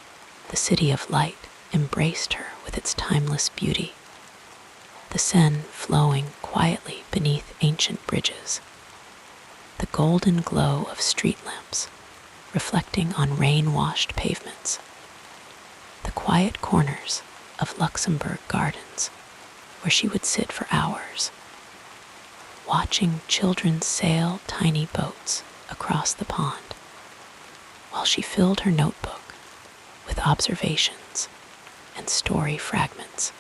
The City of Light embraced her with its timeless beauty, the Seine flowing quietly beneath ancient bridges, the golden glow of street lamps reflecting on rain-washed pavements, the quiet corners of Luxembourg Gardens where she would sit for hours, watching children sail tiny boats across the pond, while she filled her notebook with observations and story fragments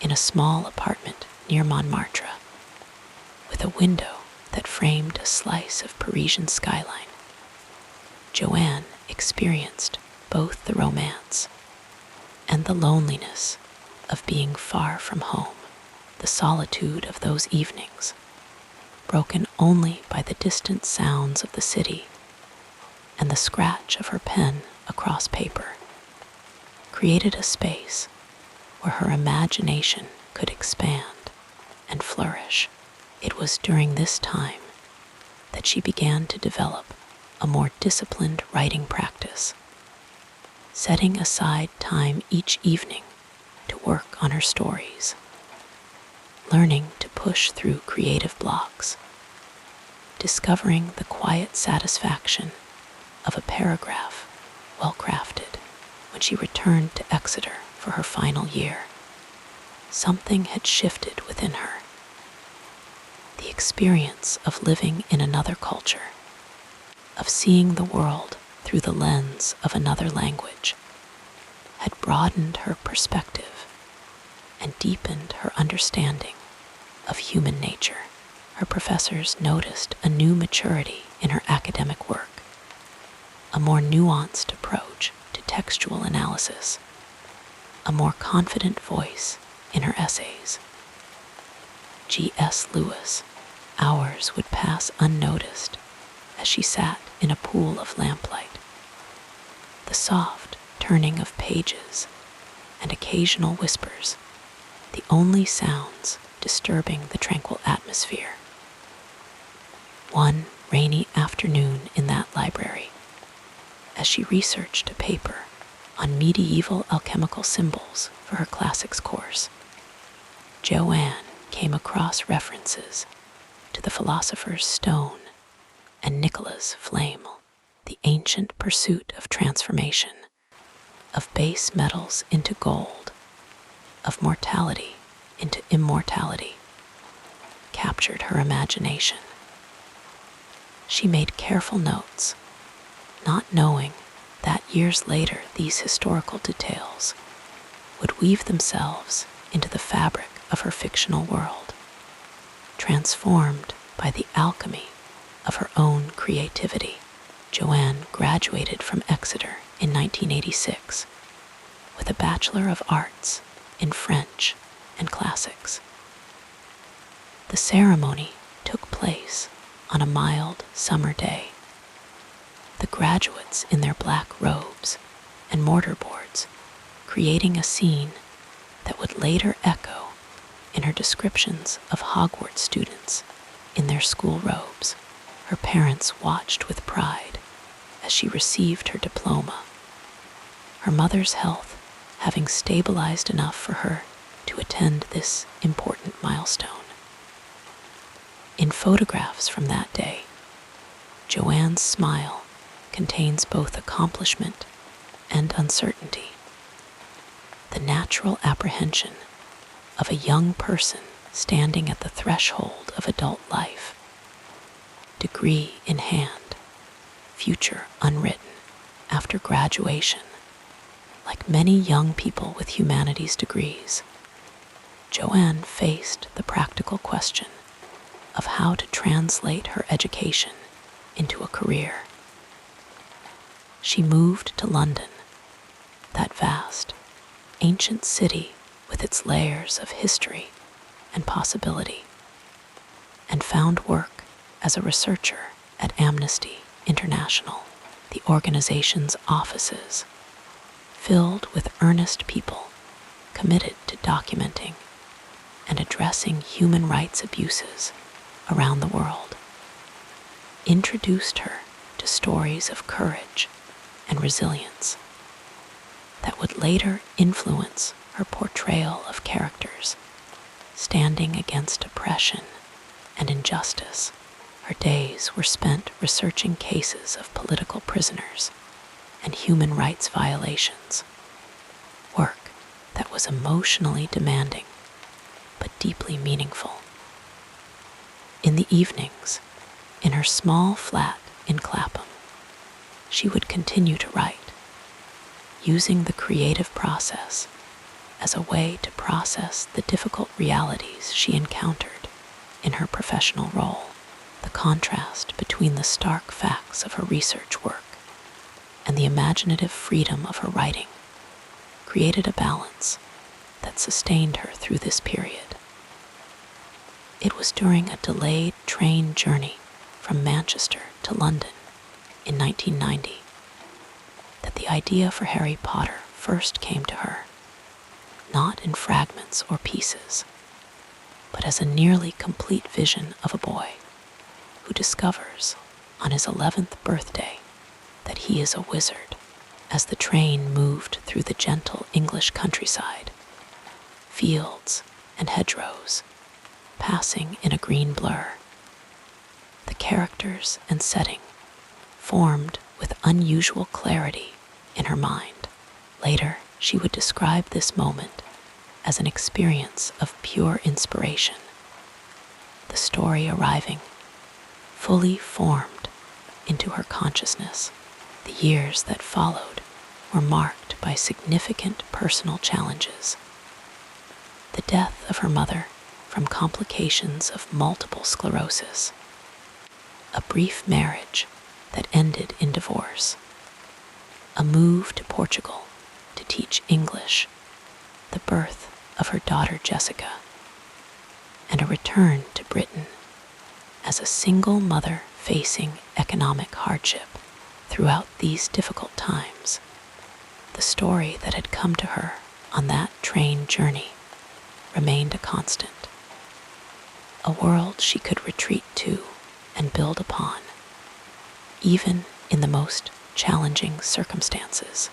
in a small apartment near Montmartre, with a window that framed a slice of Parisian skyline. Joanne experienced both the romance and the loneliness of being far from home, the solitude of those evenings, broken only by the distant sounds of the city and the scratch of her pen across paper, created a space where her imagination could expand and flourish. It was during this time that she began to develop a more disciplined writing practice, setting aside time each evening to work on her stories, learning to push through creative blocks, discovering the quiet satisfaction of a paragraph well crafted. When she returned to Exeter for her final year, something had shifted within her. The experience of living in another culture, of seeing the world through the lens of another language, had broadened her perspective and deepened her understanding of human nature. Her professors noticed a new maturity in her academic work, a more nuanced approach to textual analysis, a more confident voice in her essays. G.S. Lewis, hours would pass unnoticed as she sat in a pool of lamplight. The soft turning of pages and occasional whispers, the only sounds disturbing the tranquil atmosphere. One rainy afternoon in that library, as she researched a paper on medieval alchemical symbols for her classics course, Joanne came across references to the philosopher's stone and Nicola's flame, the ancient pursuit of transformation, of base metals into gold, of mortality into immortality, captured her imagination. She made careful notes, not knowing that years later these historical details would weave themselves into the fabric of her fictional world, transformed by the alchemy of her own creativity. Joanne graduated from Exeter in 1986 with a Bachelor of Arts in French and Classics. The ceremony took place on a mild summer day. The graduates in their black robes and mortarboards creating a scene that would later echo in her descriptions of Hogwarts students in their school robes. Her parents watched with pride as she received her diploma, her mother's health having stabilized enough for her to attend this important milestone. In photographs from that day, Joanne's smile contains both accomplishment and uncertainty, the natural apprehension of a young person standing at the threshold of adult life, degree in hand, future unwritten. After graduation, Like many young people with humanities degrees, Joanne faced the practical question of how to translate her education into a career. She moved to London, that vast, ancient city with its layers of history and possibility, and found work as a researcher at Amnesty International, the organization's offices filled with earnest people committed to documenting and addressing human rights abuses around the world, introduced her to stories of courage and resilience that would later influence her portrayal of characters standing against oppression and injustice. Her days were spent researching cases of political prisoners and human rights violations, work that was emotionally demanding but deeply meaningful. In the evenings, in her small flat in Clapham, she would continue to write, using the creative process as a way to process the difficult realities she encountered in her professional role. The contrast between the stark facts of her research work and the imaginative freedom of her writing created a balance that sustained her through this period. It was during a delayed train journey from Manchester to London in 1990 that the idea for Harry Potter first came to her, not in fragments or pieces, but as a nearly complete vision of a boy who discovers on his 11th birthday that he is a wizard. As the train moved through the gentle English countryside, fields and hedgerows, passing in a green blur, the characters and setting formed with unusual clarity in her mind. Later, she would describe this moment as an experience of pure inspiration, the story arriving fully formed into her consciousness. The years that followed were marked by significant personal challenges. The death of her mother from complications of multiple sclerosis, a brief marriage that ended in divorce, a move to Portugal to teach English, the birth of her daughter Jessica, and a return to Britain as a single mother facing economic hardship. Throughout these difficult times, the story that had come to her on that train journey remained a constant, a world she could retreat to and build upon, even in the most challenging circumstances.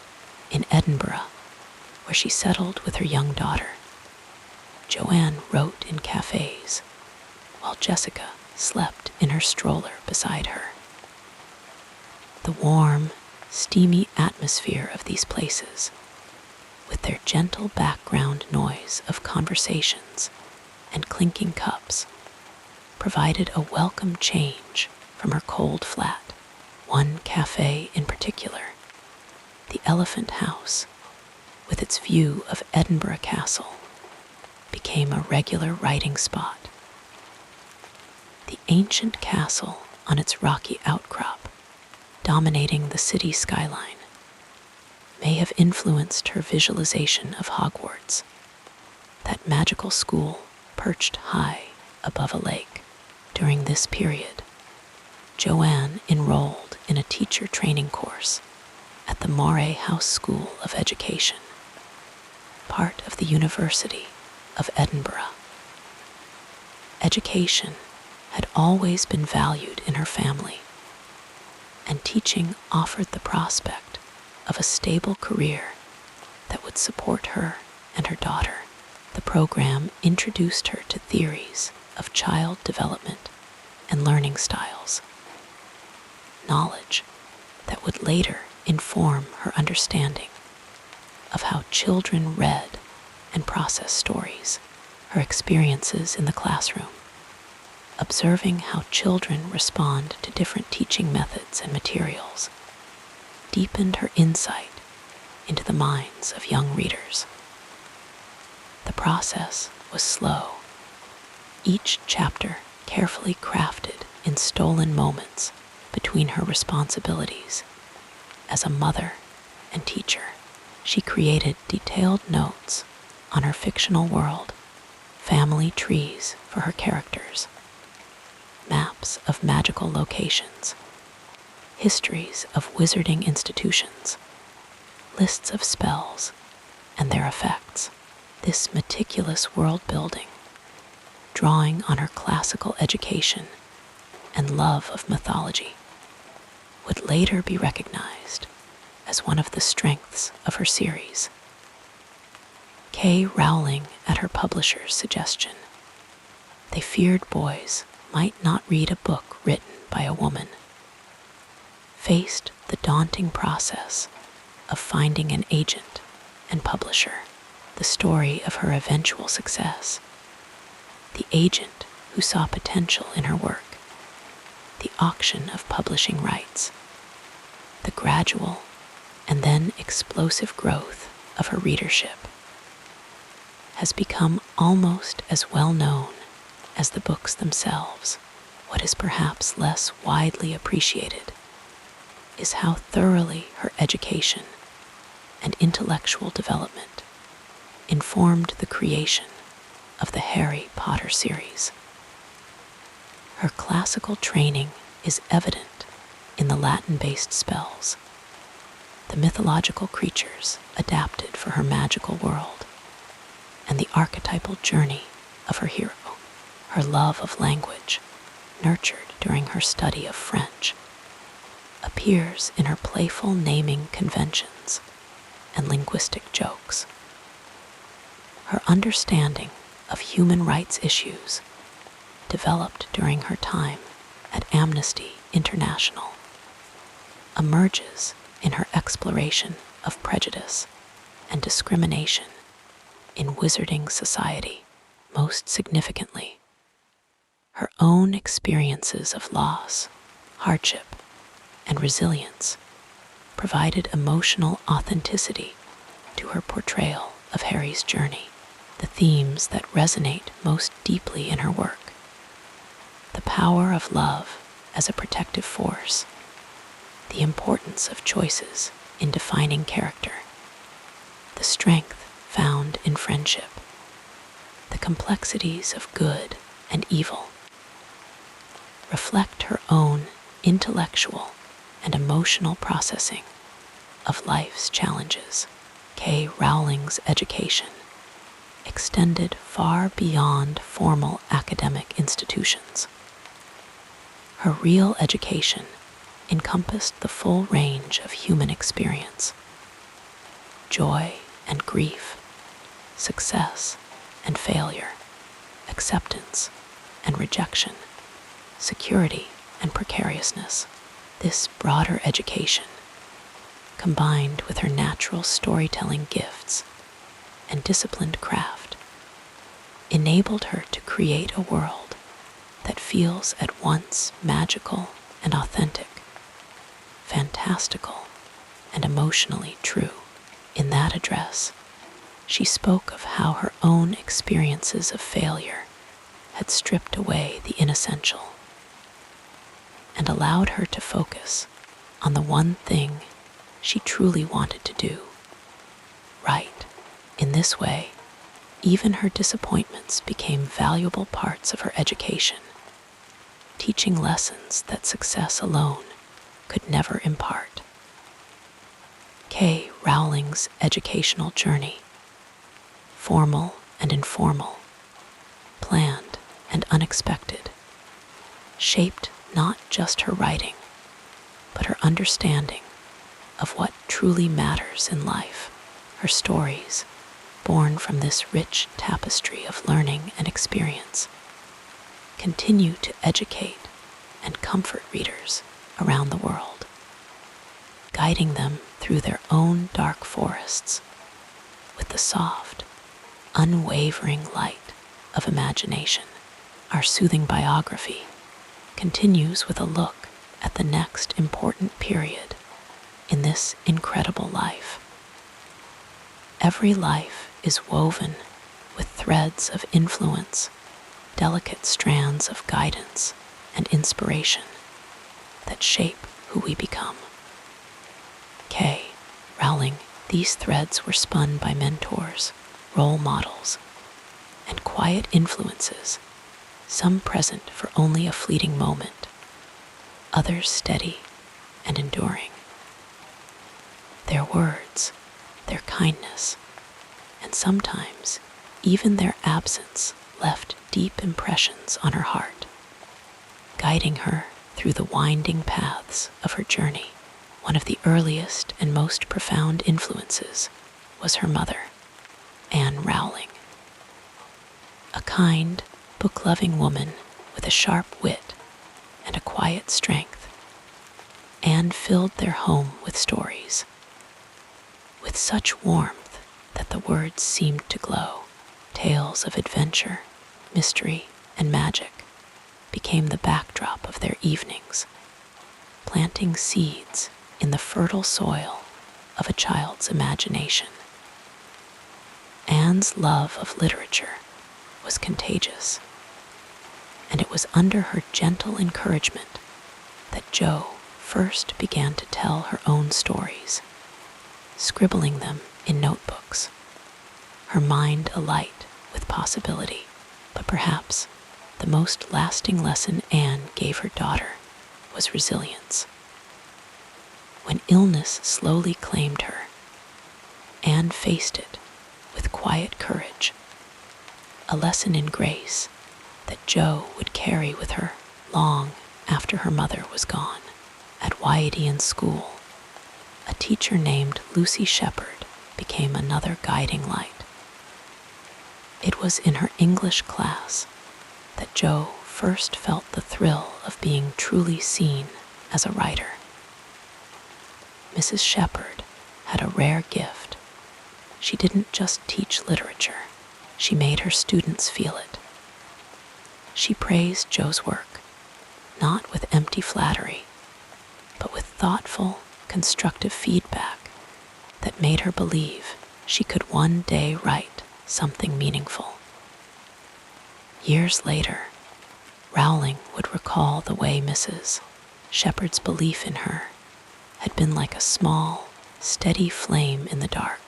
In Edinburgh, where she settled with her young daughter, Joanne wrote in cafes, while Jessica slept in her stroller beside her. The warm, steamy atmosphere of these places, with their gentle background noise of conversations and clinking cups, provided a welcome change from her cold flat. One cafe in particular, the Elephant House, with its view of Edinburgh Castle, became a regular writing spot. The ancient castle on its rocky outcrop, dominating the city skyline, may have influenced her visualization of Hogwarts, that magical school perched high above a lake. During this period, Joanne enrolled in a teacher training course at the Moray House School of Education, part of the University of Edinburgh. Education had always been valued in her family, and teaching offered the prospect of a stable career that would support her and her daughter. The program introduced her to theories of child development and learning styles, knowledge that would later inform her understanding of how children read and processed stories. Her experiences in the classroom, observing how children respond to different teaching methods and materials, deepened her insight into the minds of young readers. The process was slow, each chapter carefully crafted in stolen moments between her responsibilities as a mother and teacher. She created detailed notes on her fictional world, family trees for her characters, maps of magical locations, histories of wizarding institutions, lists of spells and their effects. This meticulous world building, drawing on her classical education and love of mythology, would later be recognized as one of the strengths of her series. Rowling, at her publisher's suggestion, they feared boys might not read a book written by a woman, faced the daunting process of finding an agent and publisher, the story of her eventual success, the agent who saw potential in her work, the auction of publishing rights, the gradual and then explosive growth of her readership, has become almost as well known as the books themselves. What is perhaps less widely appreciated is how thoroughly her education and intellectual development informed the creation of the Harry Potter series. Her classical training is evident in the Latin-based spells, the mythological creatures adapted for her magical world, and the archetypal journey of her hero. Her love of language, nurtured during her study of French, appears in her playful naming conventions and linguistic jokes. Her understanding of human rights issues, developed during her time at Amnesty International, emerges in her exploration of prejudice and discrimination in wizarding society. Most significantly, her own experiences of loss, hardship, and resilience provided emotional authenticity to her portrayal of Harry's journey. The themes that resonate most deeply in her work: the power of love as a protective force, the importance of choices in defining character, the strength found in friendship, the complexities of good and evil, reflect her own intellectual and emotional processing of life's challenges. Rowling's education extended far beyond formal academic institutions. Her real education encompassed the full range of human experience: joy and grief, success and failure, acceptance and rejection, security and precariousness. This broader education, combined with her natural storytelling gifts and disciplined craft, enabled her to create a world that feels at once magical and authentic, fantastical and emotionally true. In that address, she spoke of how her own experiences of failure had stripped away the inessential and allowed her to focus on the one thing she truly wanted to do: write. In this way, even her disappointments became valuable parts of her education, teaching lessons that success alone could never impart. Rowling's educational journey, formal and informal, planned and unexpected, shaped not just her writing, but her understanding of what truly matters in life. Her stories, born from this rich tapestry of learning and experience, continue to educate and comfort readers around the world, guiding them through their own dark forests with the soft, unwavering light of imagination. Our soothing biography continues with a look at the next important period in this incredible life: Every life is woven with threads of influence, delicate strands of guidance and inspiration that shape who we become. Rowling, these threads were spun by mentors, role models, and quiet influences, some present for only a fleeting moment, others steady and enduring. Their words, their kindness, and sometimes even their absence left deep impressions on her heart, guiding her through the winding paths of her journey. One of the earliest and most profound influences was her mother, Anne Rowling. A kind, book-loving woman with a sharp wit and a quiet strength, Anne filled their home with stories, with such warmth that the words seemed to glow. Tales of adventure, mystery, and magic became the backdrop of their evenings, planting seeds in the fertile soil of a child's imagination. Anne's love of literature was contagious, and it was under her gentle encouragement that Jo first began to tell her own stories, scribbling them in notebooks, her mind alight with possibility. But perhaps the most lasting lesson Anne gave her daughter was resilience. When illness slowly claimed her, Anne faced it with quiet courage, a lesson in grace that Jo would carry with her long after her mother was gone. At Wyattdean School, a teacher named Lucy Shepherd became another guiding light. It was in her English class that Jo first felt the thrill of being truly seen as a writer. Mrs. Shepherd had a rare gift. She didn't just teach literature, she made her students feel it. She praised Jo's work, not with empty flattery, but with thoughtful, constructive feedback that made her believe she could one day write something meaningful. Years later, Rowling would recall the way Mrs. Shepherd's belief in her had been like a small, steady flame in the dark,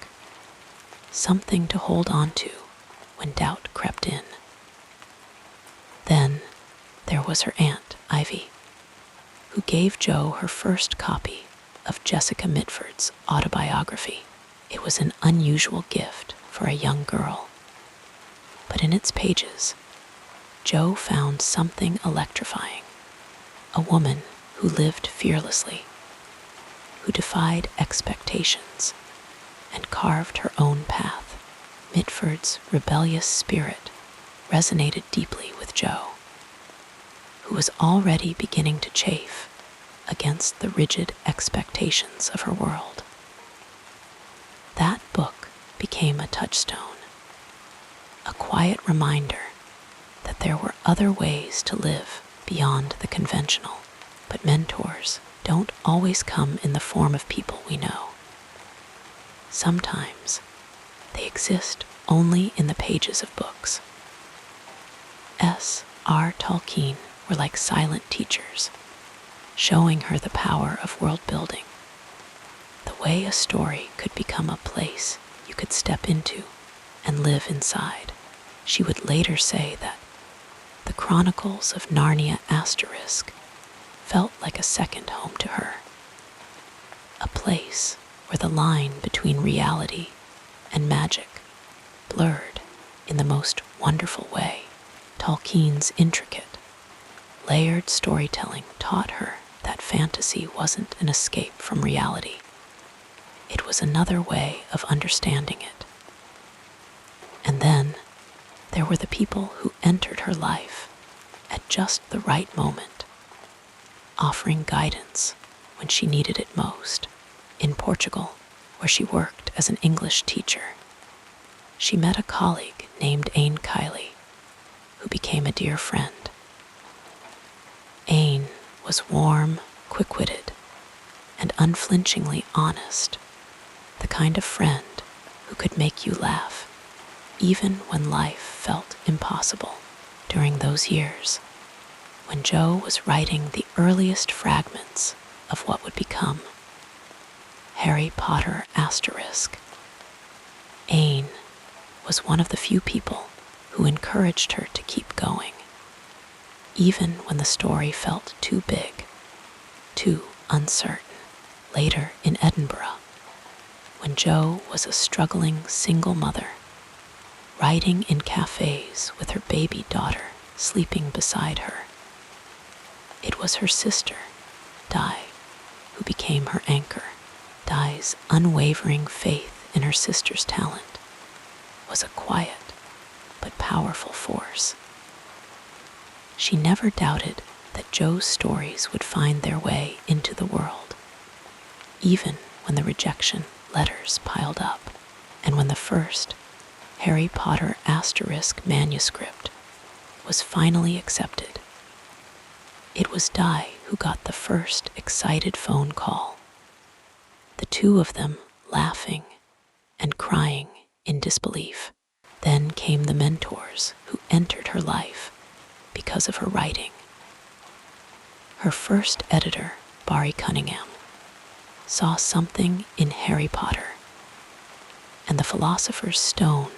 something to hold on to when doubt crept in. Then there was her Aunt Ivy, who gave Jo her first copy of Jessica Mitford's autobiography. It was an unusual gift for a young girl, but in its pages, Jo found something electrifying. A woman who lived fearlessly, who defied expectations and carved her own path. Mitford's rebellious spirit resonated deeply with Jo, who was already beginning to chafe against the rigid expectations of her world. That book became a touchstone, a quiet reminder that there were other ways to live beyond the conventional. But mentors don't always come in the form of people we know. Sometimes they exist only in the pages of books. S.R. Tolkien were like silent teachers, showing her the power of world building, the way a story could become a place you could step into and live inside. She would later say that the Chronicles of Narnia * felt like a second home to her, a place where the line between reality and magic blurred in the most wonderful way. Tolkien's intricate, layered storytelling taught her that fantasy wasn't an escape from reality. It was another way of understanding it. And then there were the people who entered her life at just the right moment, offering guidance when she needed it most. In Portugal, where she worked as an English teacher, she met a colleague named Aine Kiley, who became a dear friend. Aine was warm, quick-witted, and unflinchingly honest, the kind of friend who could make you laugh, even when life felt impossible. During those years, when Jo was writing the earliest fragments of what would become Harry Potter **, Anne was one of the few people who encouraged her to keep going, even when the story felt too big, too uncertain. Later in Edinburgh, when Jo was a struggling single mother, writing in cafes with her baby daughter sleeping beside her, it was her sister, Di, who became her anchor. Di's unwavering faith in her sister's talent was a quiet but powerful force. She never doubted that Jo's stories would find their way into the world, even when the rejection letters piled up, and when the first Harry Potter * manuscript was finally accepted. It was Di who got the first excited phone call, the two of them laughing and crying in disbelief. Then came the mentors who entered her life because of her writing. Her first editor, Barry Cunningham, saw something in Harry Potter and the philosopher's stone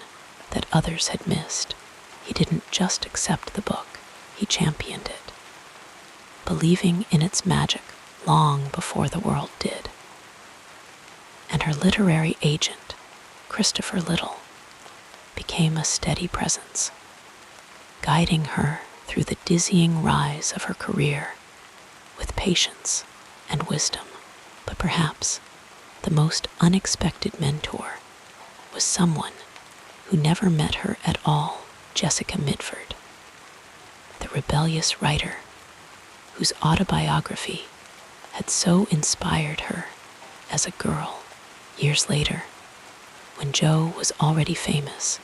that others had missed. He didn't just accept the book, he championed it, believing in its magic long before the world did. And her literary agent, Christopher Little, became a steady presence, guiding her through the dizzying rise of her career with patience and wisdom. But perhaps the most unexpected mentor was someone who never met her at all, Jessica Mitford, the rebellious writer whose autobiography had so inspired her as a girl. Years later, when Jo was already famous,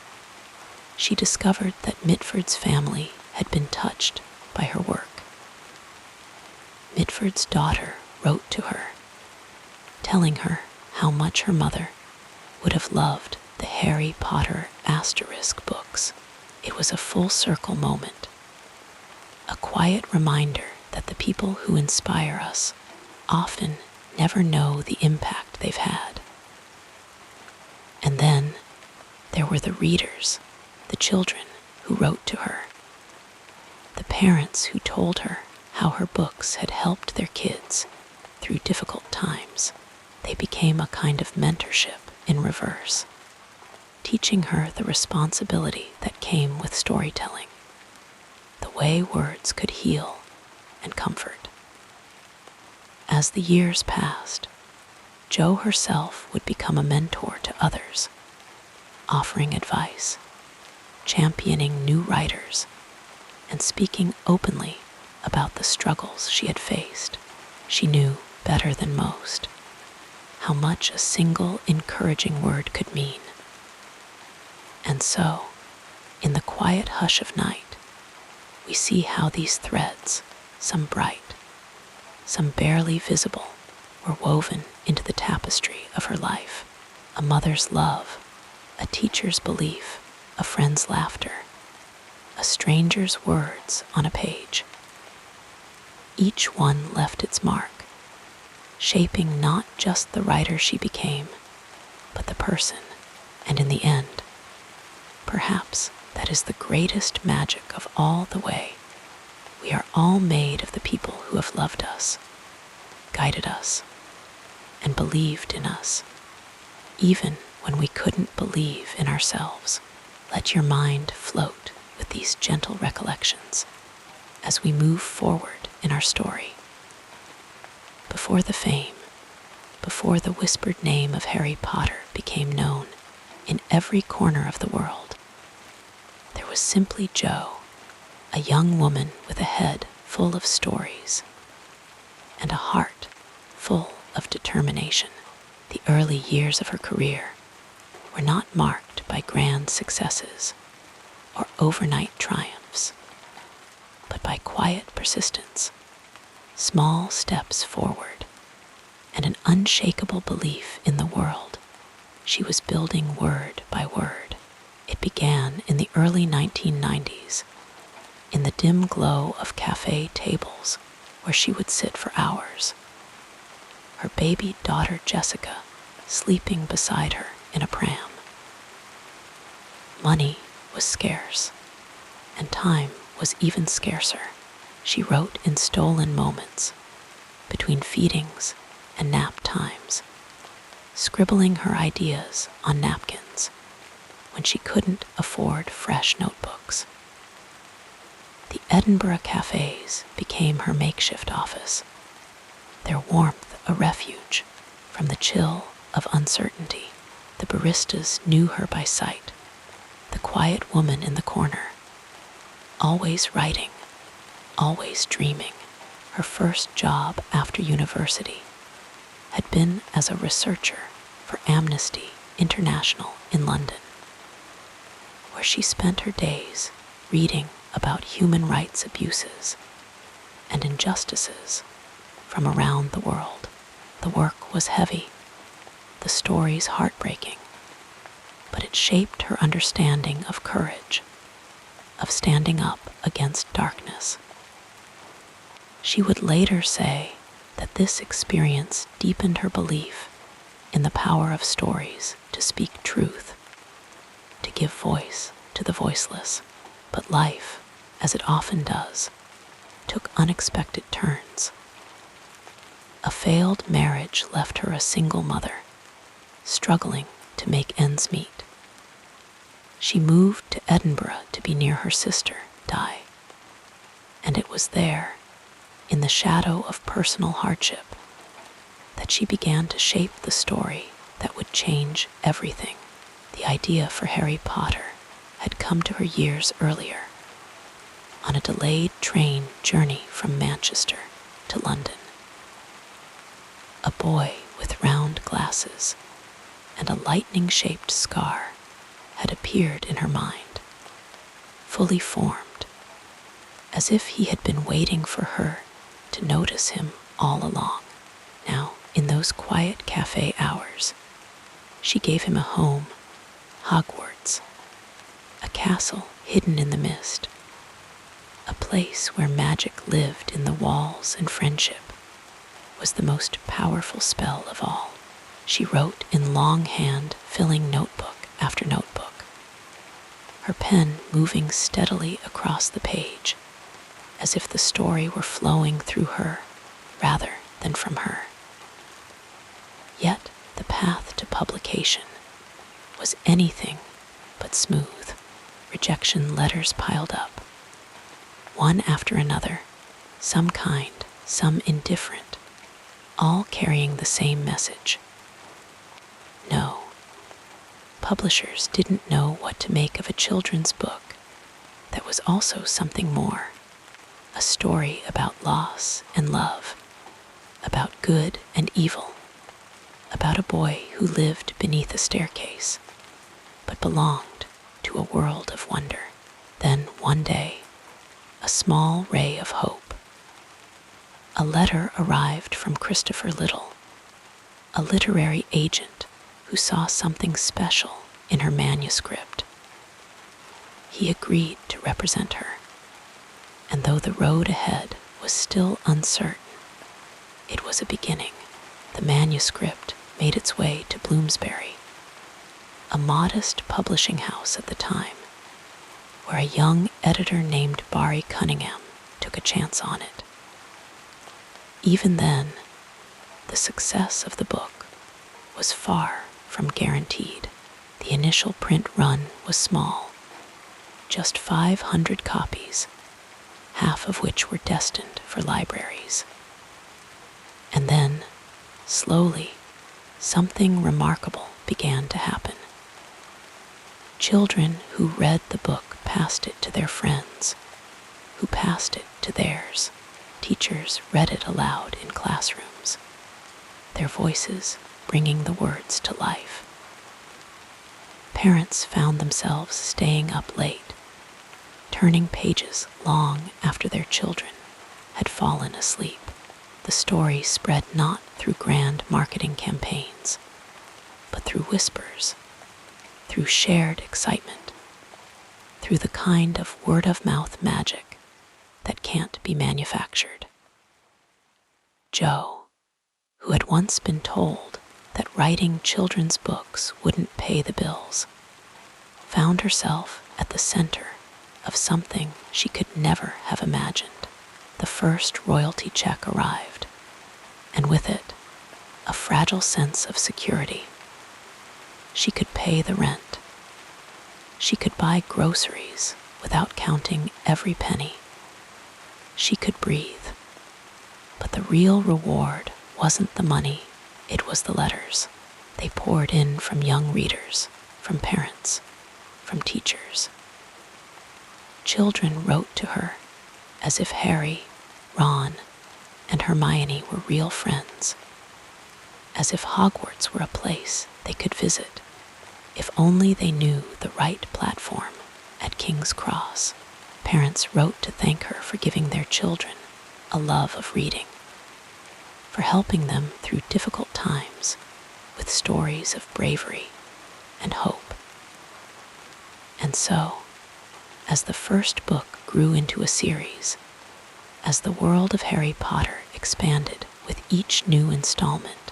she discovered that Mitford's family had been touched by her work. Mitford's daughter wrote to her, telling her how much her mother would have loved the Harry Potter * books. It was a full circle moment, a quiet reminder that the people who inspire us often never know the impact they've had. And then there were the readers, the children who wrote to her, the parents who told her how her books had helped their kids through difficult times. They became a kind of mentorship in reverse, teaching her the responsibility that came with storytelling, the way words could heal and comfort. As the years passed, Jo herself would become a mentor to others, offering advice, championing new writers, and speaking openly about the struggles she had faced. She knew better than most how much a single encouraging word could mean. And so, in the quiet hush of night, we see how these threads, some bright, some barely visible, were woven into the tapestry of her life. A mother's love, a teacher's belief, a friend's laughter, a stranger's words on a page. Each one left its mark, shaping not just the writer she became, but the person. And in the end, perhaps that is the greatest magic of all. The way we are all made of the people who have loved us, guided us, and believed in us, even when we couldn't believe in ourselves. Let your mind float with these gentle recollections as we move forward in our story. Before the fame, before the whispered name of Harry Potter became known in every corner of the world, there was simply Jo, a young woman with a head full of stories and a heart full of determination. The early years of her career were not marked by grand successes or overnight triumphs, but by quiet persistence, small steps forward, and an unshakable belief in the world She was building word by word. It began in the early 1990s, in the dim glow of cafe tables where she would sit for hours, her baby daughter Jessica sleeping beside her in a pram. Money was scarce, and time was even scarcer. She wrote in stolen moments, between feedings and nap times, scribbling her ideas on napkins when she couldn't afford fresh notebooks. The Edinburgh cafes became her makeshift office, their warmth a refuge from the chill of uncertainty. The baristas knew her by sight, the quiet woman in the corner, always writing, always dreaming. Her first job after university had been as a researcher for Amnesty International in London, where she spent her days reading about human rights abuses and injustices from around the world. The work was heavy, the stories heartbreaking, but it shaped her understanding of courage, of standing up against darkness. She would later say that this experience deepened her belief in the power of stories to speak truth, to give voice to the voiceless. But life, as it often does, took unexpected turns. A failed marriage left her a single mother, struggling to make ends meet. She moved to Edinburgh to be near her sister, Di, and it was there, in the shadow of personal hardship, that she began to shape the story that would change everything. The idea for Harry Potter had come to her years earlier, on a delayed train journey from Manchester to London. A boy with round glasses and a lightning-shaped scar had appeared in her mind, fully formed, as if he had been waiting for her to notice him all along. Now, in those quiet cafe hours, she gave him a home, Hogwarts, a castle hidden in the mist, a place where magic lived in the walls and friendship was the most powerful spell of all. She wrote in longhand, filling notebook after notebook, her pen moving steadily across the page, as if the story were flowing through her rather than from her. Yet the path to publication was anything but smooth. Rejection letters piled up, one after another, some kind, some indifferent, all carrying the same message. No. Publishers didn't know what to make of a children's book that was also something more, a story about loss and love, about good and evil, about a boy who lived beneath a staircase, but belonged to a world of wonder. Then one day, a small ray of hope. A letter arrived from Christopher Little, a literary agent who saw something special in her manuscript. He agreed to represent her, and though the road ahead was still uncertain, it was a beginning. The manuscript made its way to Bloomsbury, a modest publishing house at the time, where a young editor named Barry Cunningham took a chance on it. Even then, the success of the book was far from guaranteed. The initial print run was small, just 500 copies, half of which were destined for libraries. And then, slowly, something remarkable began to happen. Children who read the book passed it to their friends, who passed it to theirs. Teachers read it aloud in classrooms, their voices bringing the words to life. Parents found themselves staying up late, turning pages long after their children had fallen asleep. The story spread not through grand marketing campaigns, but through whispers, through shared excitement, through the kind of word-of-mouth magic that can't be manufactured. Jo, who had once been told that writing children's books wouldn't pay the bills, found herself at the center of something she could never have imagined. The first royalty check arrived, and with it, a fragile sense of security. She could pay the rent. She could buy groceries without counting every penny. She could breathe. But the real reward wasn't the money, it was the letters. They poured in from young readers, from parents, from teachers. Children wrote to her as if Harry, Ron, and Hermione were real friends, as if Hogwarts were a place they could visit, if only they knew the right platform at King's Cross. Parents wrote to thank her for giving their children a love of reading, for helping them through difficult times with stories of bravery and hope. And so, as the first book grew into a series, as the world of Harry Potter expanded with each new installment,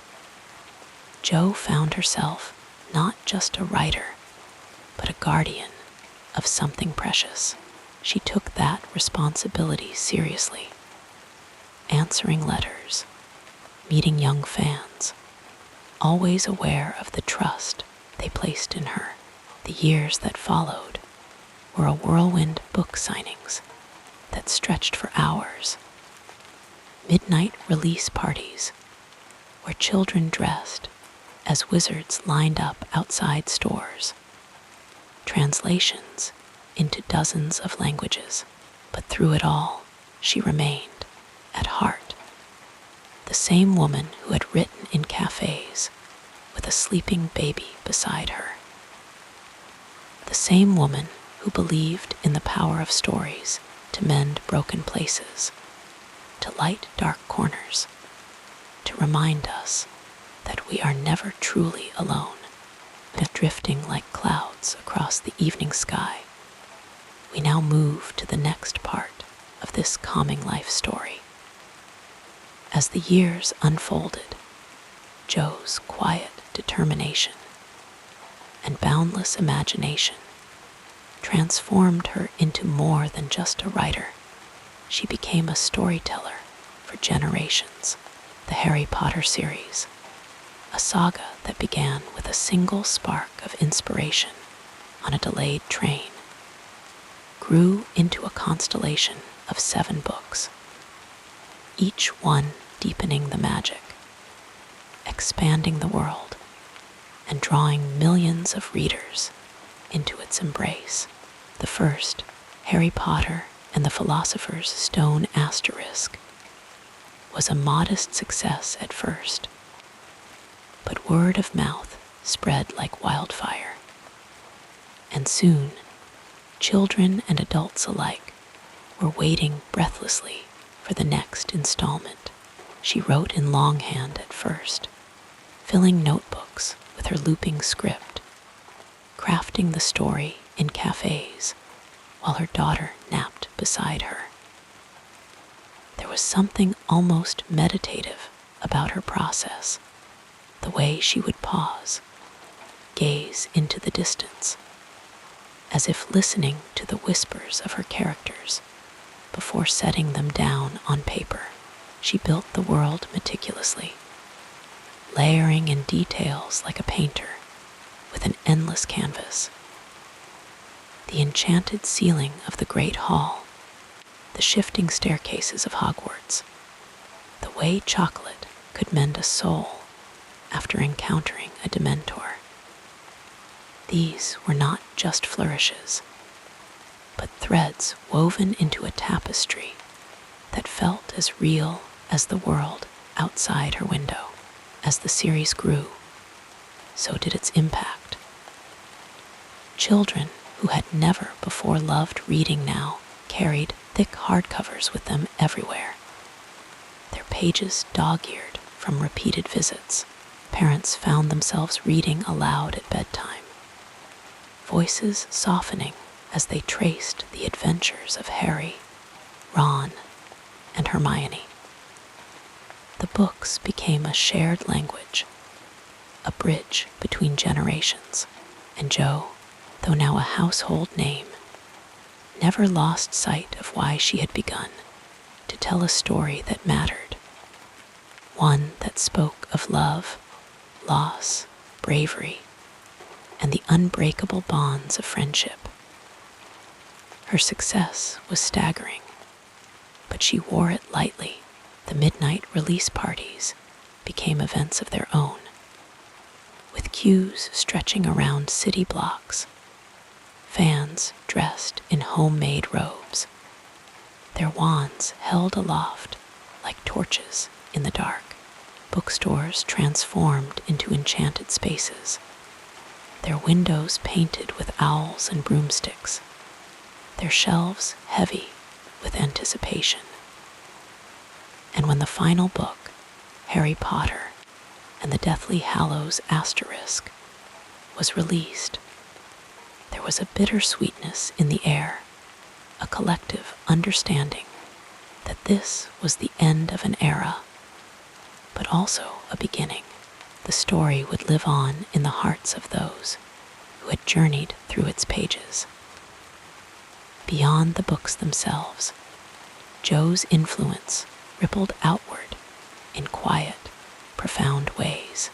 Jo found herself not just a writer, but a guardian of something precious. She took that responsibility seriously, answering letters, meeting young fans, always aware of the trust they placed in her. The years that followed were a whirlwind book signings that stretched for hours, midnight release parties where children dressed as wizards lined up outside stores, translations into dozens of languages. But through it all, she remained, at heart, the same woman who had written in cafes with a sleeping baby beside her. The same woman who believed in the power of stories to mend broken places, to light dark corners, to remind us that we are never truly alone. And drifting like clouds across the evening sky, we now move to the next part of this calming life story. As the years unfolded, Jo's quiet determination and boundless imagination transformed her into more than just a writer. She became a storyteller for generations. The Harry Potter series, a saga that began with a single spark of inspiration on a delayed train, grew into a constellation of 7 books, each one deepening the magic, expanding the world, and drawing millions of readers into its embrace. The first, Harry Potter and the Philosopher's Stone Asterisk, was a modest success at first, but word of mouth spread like wildfire, and soon children and adults alike were waiting breathlessly for the next installment. She wrote in longhand at first, filling notebooks with her looping script, crafting the story in cafes while her daughter napped beside her. There was something almost meditative about her process, the way she would pause, gaze into the distance, as if listening to the whispers of her characters before setting them down on paper. She built the world meticulously, layering in details like a painter with an endless canvas. The enchanted ceiling of the Great Hall, the shifting staircases of Hogwarts, the way chocolate could mend a soul after encountering a Dementor. These were not just flourishes, but threads woven into a tapestry that felt as real as the world outside her window. As the series grew, so did its impact. Children who had never before loved reading now carried thick hardcovers with them everywhere, their pages dog-eared from repeated visits, parents found themselves reading aloud at bedtime, voices softening as they traced the adventures of Harry, Ron, and Hermione. The books became a shared language, a bridge between generations, and Jo, though now a household name, never lost sight of why she had begun to tell a story that mattered, one that spoke of love, loss, bravery, and the unbreakable bonds of friendship. Her success was staggering, but she wore it lightly. The midnight release parties became events of their own, with queues stretching around city blocks, fans dressed in homemade robes, their wands held aloft like torches in the dark, bookstores transformed into enchanted spaces, their windows painted with owls and broomsticks, their shelves heavy with anticipation. And when the final book, Harry Potter and the Deathly Hallows Asterisk, was released, there was a bittersweetness in the air, a collective understanding that this was the end of an era, but also a beginning. The story would live on in the hearts of those who had journeyed through its pages. Beyond the books themselves, Jo's influence rippled outward in quiet, profound ways.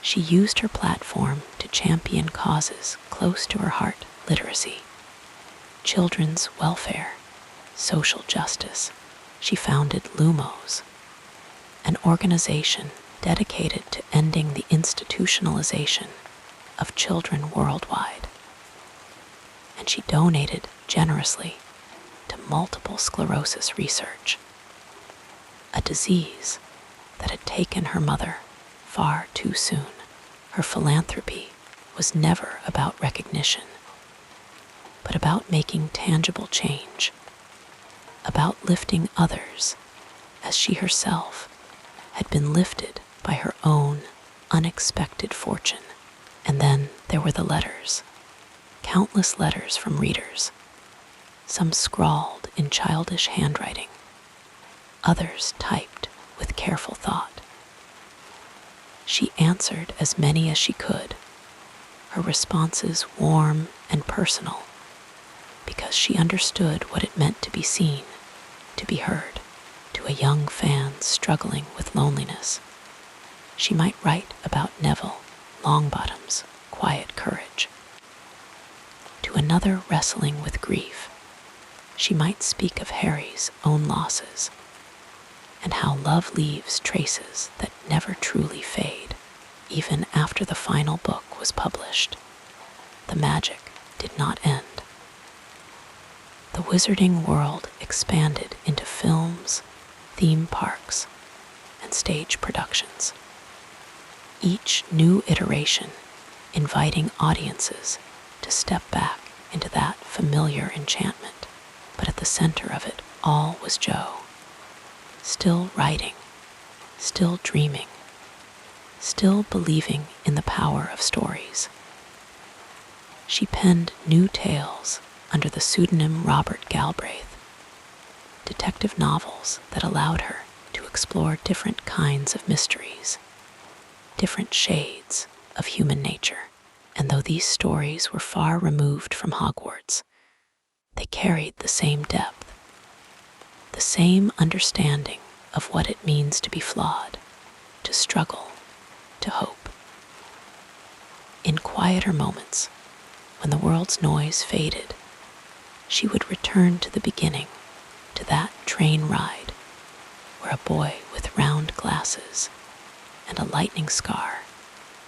She used her platform to champion causes close to her heart: literacy, children's welfare, social justice. She founded Lumos, an organization dedicated to ending the institutionalization of children worldwide. And she donated generously to multiple sclerosis research, a disease that had taken her mother far too soon. Her philanthropy was never about recognition, but about making tangible change, about lifting others as she herself had been lifted by her own unexpected fortune. And then there were the letters, countless letters from readers, some scrawled in childish handwriting, others typed with careful thought. She answered as many as she could, her responses warm and personal, because she understood what it meant to be seen, to be heard. To a young fan struggling with loneliness, she might write about Neville Longbottom's quiet courage. To another wrestling with grief, she might speak of Harry's own losses and how love leaves traces that never truly fade. Even after the final book was published, the magic did not end. The wizarding world expanded into films, theme parks, and stage productions, each new iteration inviting audiences to step back into that familiar enchantment. But at the center of it all was Jo, still writing, still dreaming, still believing in the power of stories. She penned new tales under the pseudonym Robert Galbraith, detective novels that allowed her to explore different kinds of mysteries, different shades of human nature. And though these stories were far removed from Hogwarts, they carried the same depth, the same understanding of what it means to be flawed, to struggle, to hope. In quieter moments, when the world's noise faded, she would return to the beginning, to that train ride where a boy with round glasses and a lightning scar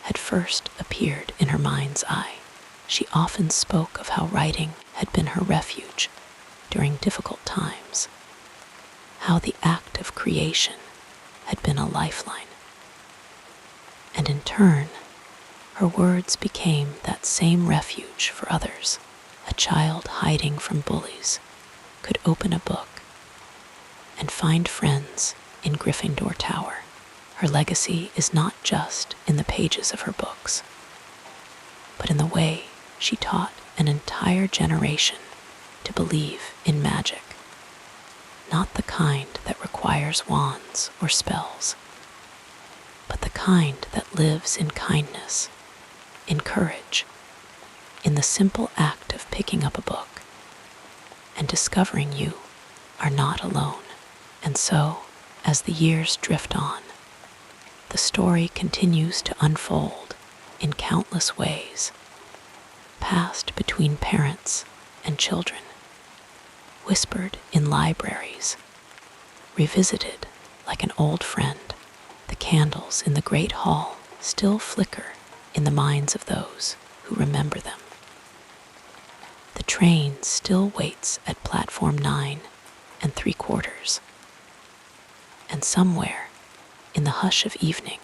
had first appeared in her mind's eye. She often spoke of how writing had been her refuge during difficult times, how the act of creation had been a lifeline. And in turn, her words became that same refuge for others. A child hiding from bullies could open a book and find friends in Gryffindor Tower. Her legacy is not just in the pages of her books, but in the way she taught an entire generation to believe in magic, not the kind that requires wands or spells, but the kind that lives in kindness, in courage, in the simple act of picking up a book and discovering you are not alone. And so, as the years drift on, the story continues to unfold in countless ways, passed between parents and children, whispered in libraries, revisited like an old friend. The candles in the great hall still flicker in the minds of those who remember them. The train still waits at platform 9 3/4, and somewhere in the hush of evening,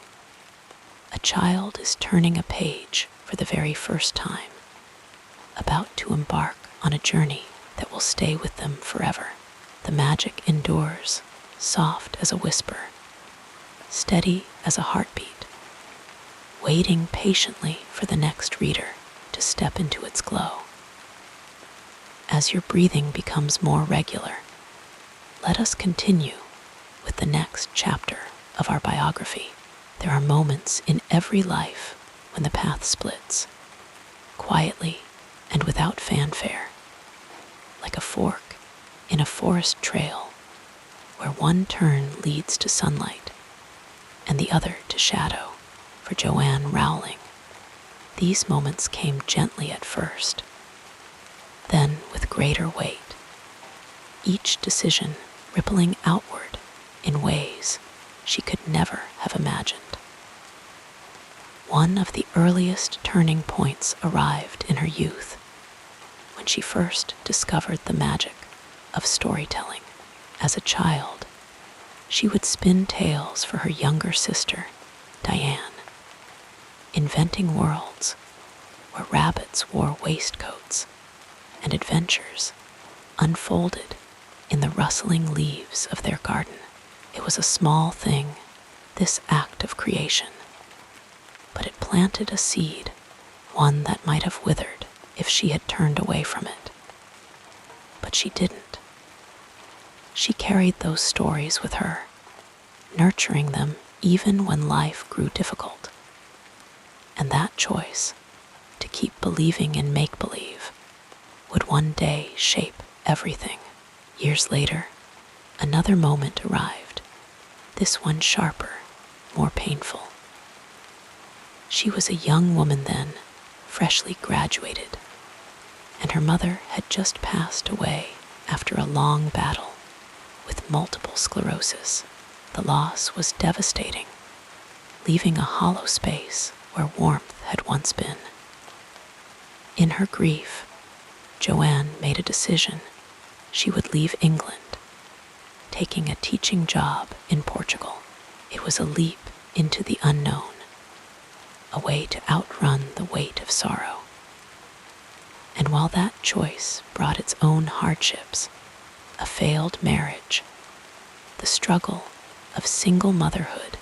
a child is turning a page for the very first time, about to embark on a journey that will stay with them forever. The magic endures, soft as a whisper, steady as a heartbeat, waiting patiently for the next reader to step into its glow. As your breathing becomes more regular, let us continue with the next chapter of our biography. There are moments in every life when the path splits, quietly and without fanfare, like a fork in a forest trail where one turn leads to sunlight and the other to shadow. For Joanne Rowling, these moments came gently at first, then with greater weight, each decision rippling outward in ways she could never have imagined. One of the earliest turning points arrived in her youth, when she first discovered the magic of storytelling. As a child, she would spin tales for her younger sister, Diane, inventing worlds where rabbits wore waistcoats and adventures unfolded in the rustling leaves of their garden. It was a small thing, this act of creation, but it planted a seed, one that might have withered if she had turned away from it. But she didn't. She carried those stories with her, nurturing them even when life grew difficult. And that choice, to keep believing in make-believe, would one day shape everything. Years later, another moment arrived, this one sharper, more painful. She was a young woman then, freshly graduated, and her mother had just passed away after a long battle with multiple sclerosis. The loss was devastating, leaving a hollow space where warmth had once been. In her grief, Joanne made a decision. She would leave England, taking a teaching job in Portugal. It was a leap into the unknown, a way to outrun the weight of sorrow. And while that choice brought its own hardships, a failed marriage, the struggle of single motherhood,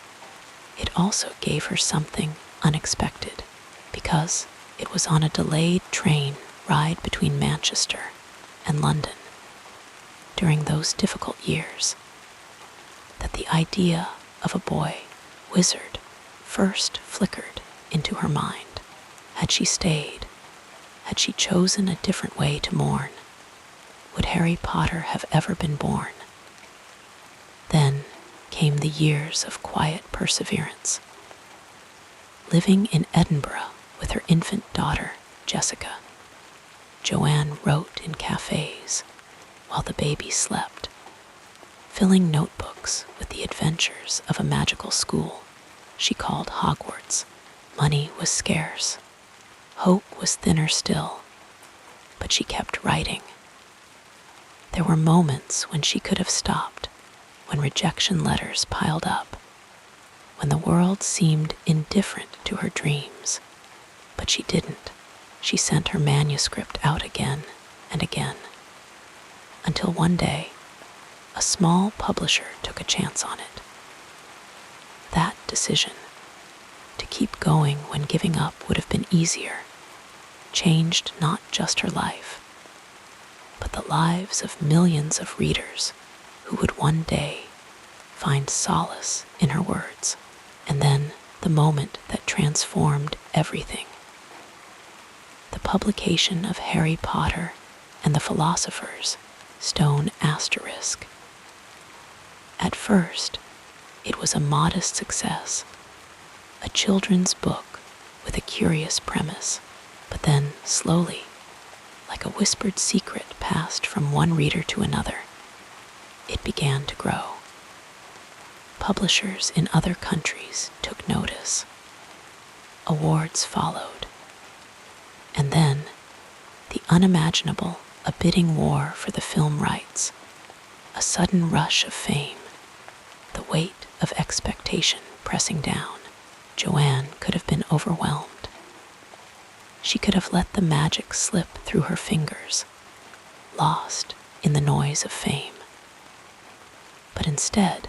it also gave her something unexpected, because it was on a delayed train ride between Manchester and London during those difficult years that the idea of a boy wizard first flickered into her mind. Had she stayed, had she chosen a different way to mourn, would Harry Potter have ever been born? Then came the years of quiet perseverance. Living in Edinburgh with her infant daughter, Jessica, Joanne wrote in cafes while the baby slept, filling notebooks with the adventures of a magical school she called Hogwarts. Money was scarce, hope was thinner still, but she kept writing. There were moments when she could have stopped, when rejection letters piled up, when the world seemed indifferent to her dreams, but she didn't. She sent her manuscript out again and again, until one day, a small publisher took a chance on it. That decision, to keep going when giving up would have been easier, changed not just her life, but the lives of millions of readers who would one day find solace in her words. And then the moment that transformed everything: the publication of Harry Potter and the Philosopher's Stone asterisk. At first, it was a modest success, a children's book with a curious premise, but then slowly, like a whispered secret passed from one reader to another, it began to grow. Publishers in other countries took notice. Awards followed. And then, the unimaginable, a bidding war for the film rights, a sudden rush of fame, the weight of expectation pressing down. Joanne could have been overwhelmed. She could have let the magic slip through her fingers, lost in the noise of fame. But instead,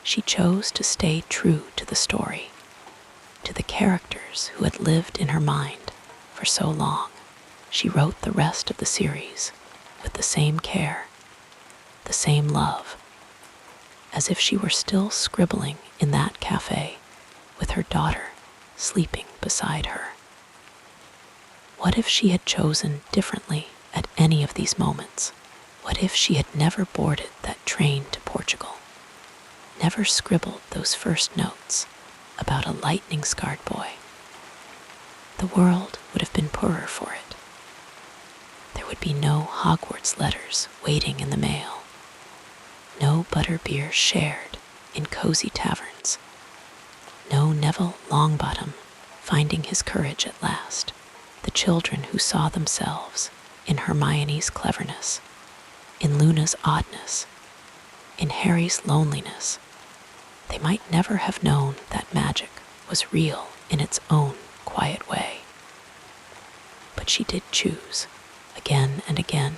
she chose to stay true to the story, to the characters who had lived in her mind for so long. She wrote the rest of the series with the same care, the same love, as if she were still scribbling in that cafe with her daughter sleeping beside her. What if she had chosen differently at any of these moments? What if she had never boarded that train to Portugal, never scribbled those first notes about a lightning-scarred boy? The world would have been poorer for it. There would be no Hogwarts letters waiting in the mail, no butterbeer shared in cozy taverns, no Neville Longbottom finding his courage at last. The children who saw themselves in Hermione's cleverness, in Luna's oddness, in Harry's loneliness, they might never have known that magic was real in its own quiet way. But she did choose, again and again,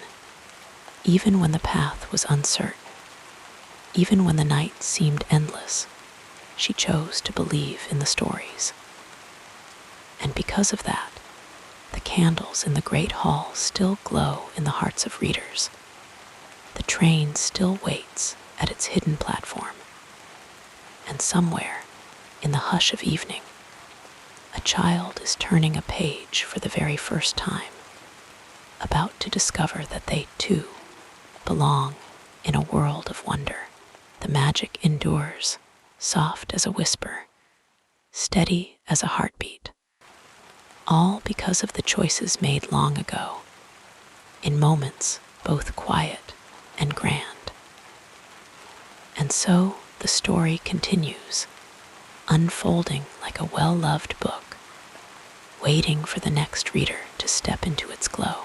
even when the path was uncertain, even when the night seemed endless. She chose to believe in the stories. And because of that, the candles in the great hall still glow in the hearts of readers. The train still waits at its hidden platform. And somewhere, in the hush of evening, a child is turning a page for the very first time, about to discover that they, too, belong in a world of wonder. The magic endures, soft as a whisper, steady as a heartbeat, all because of the choices made long ago, in moments both quiet and grand. And so the story continues, unfolding like a well-loved book, waiting for the next reader to step into its glow.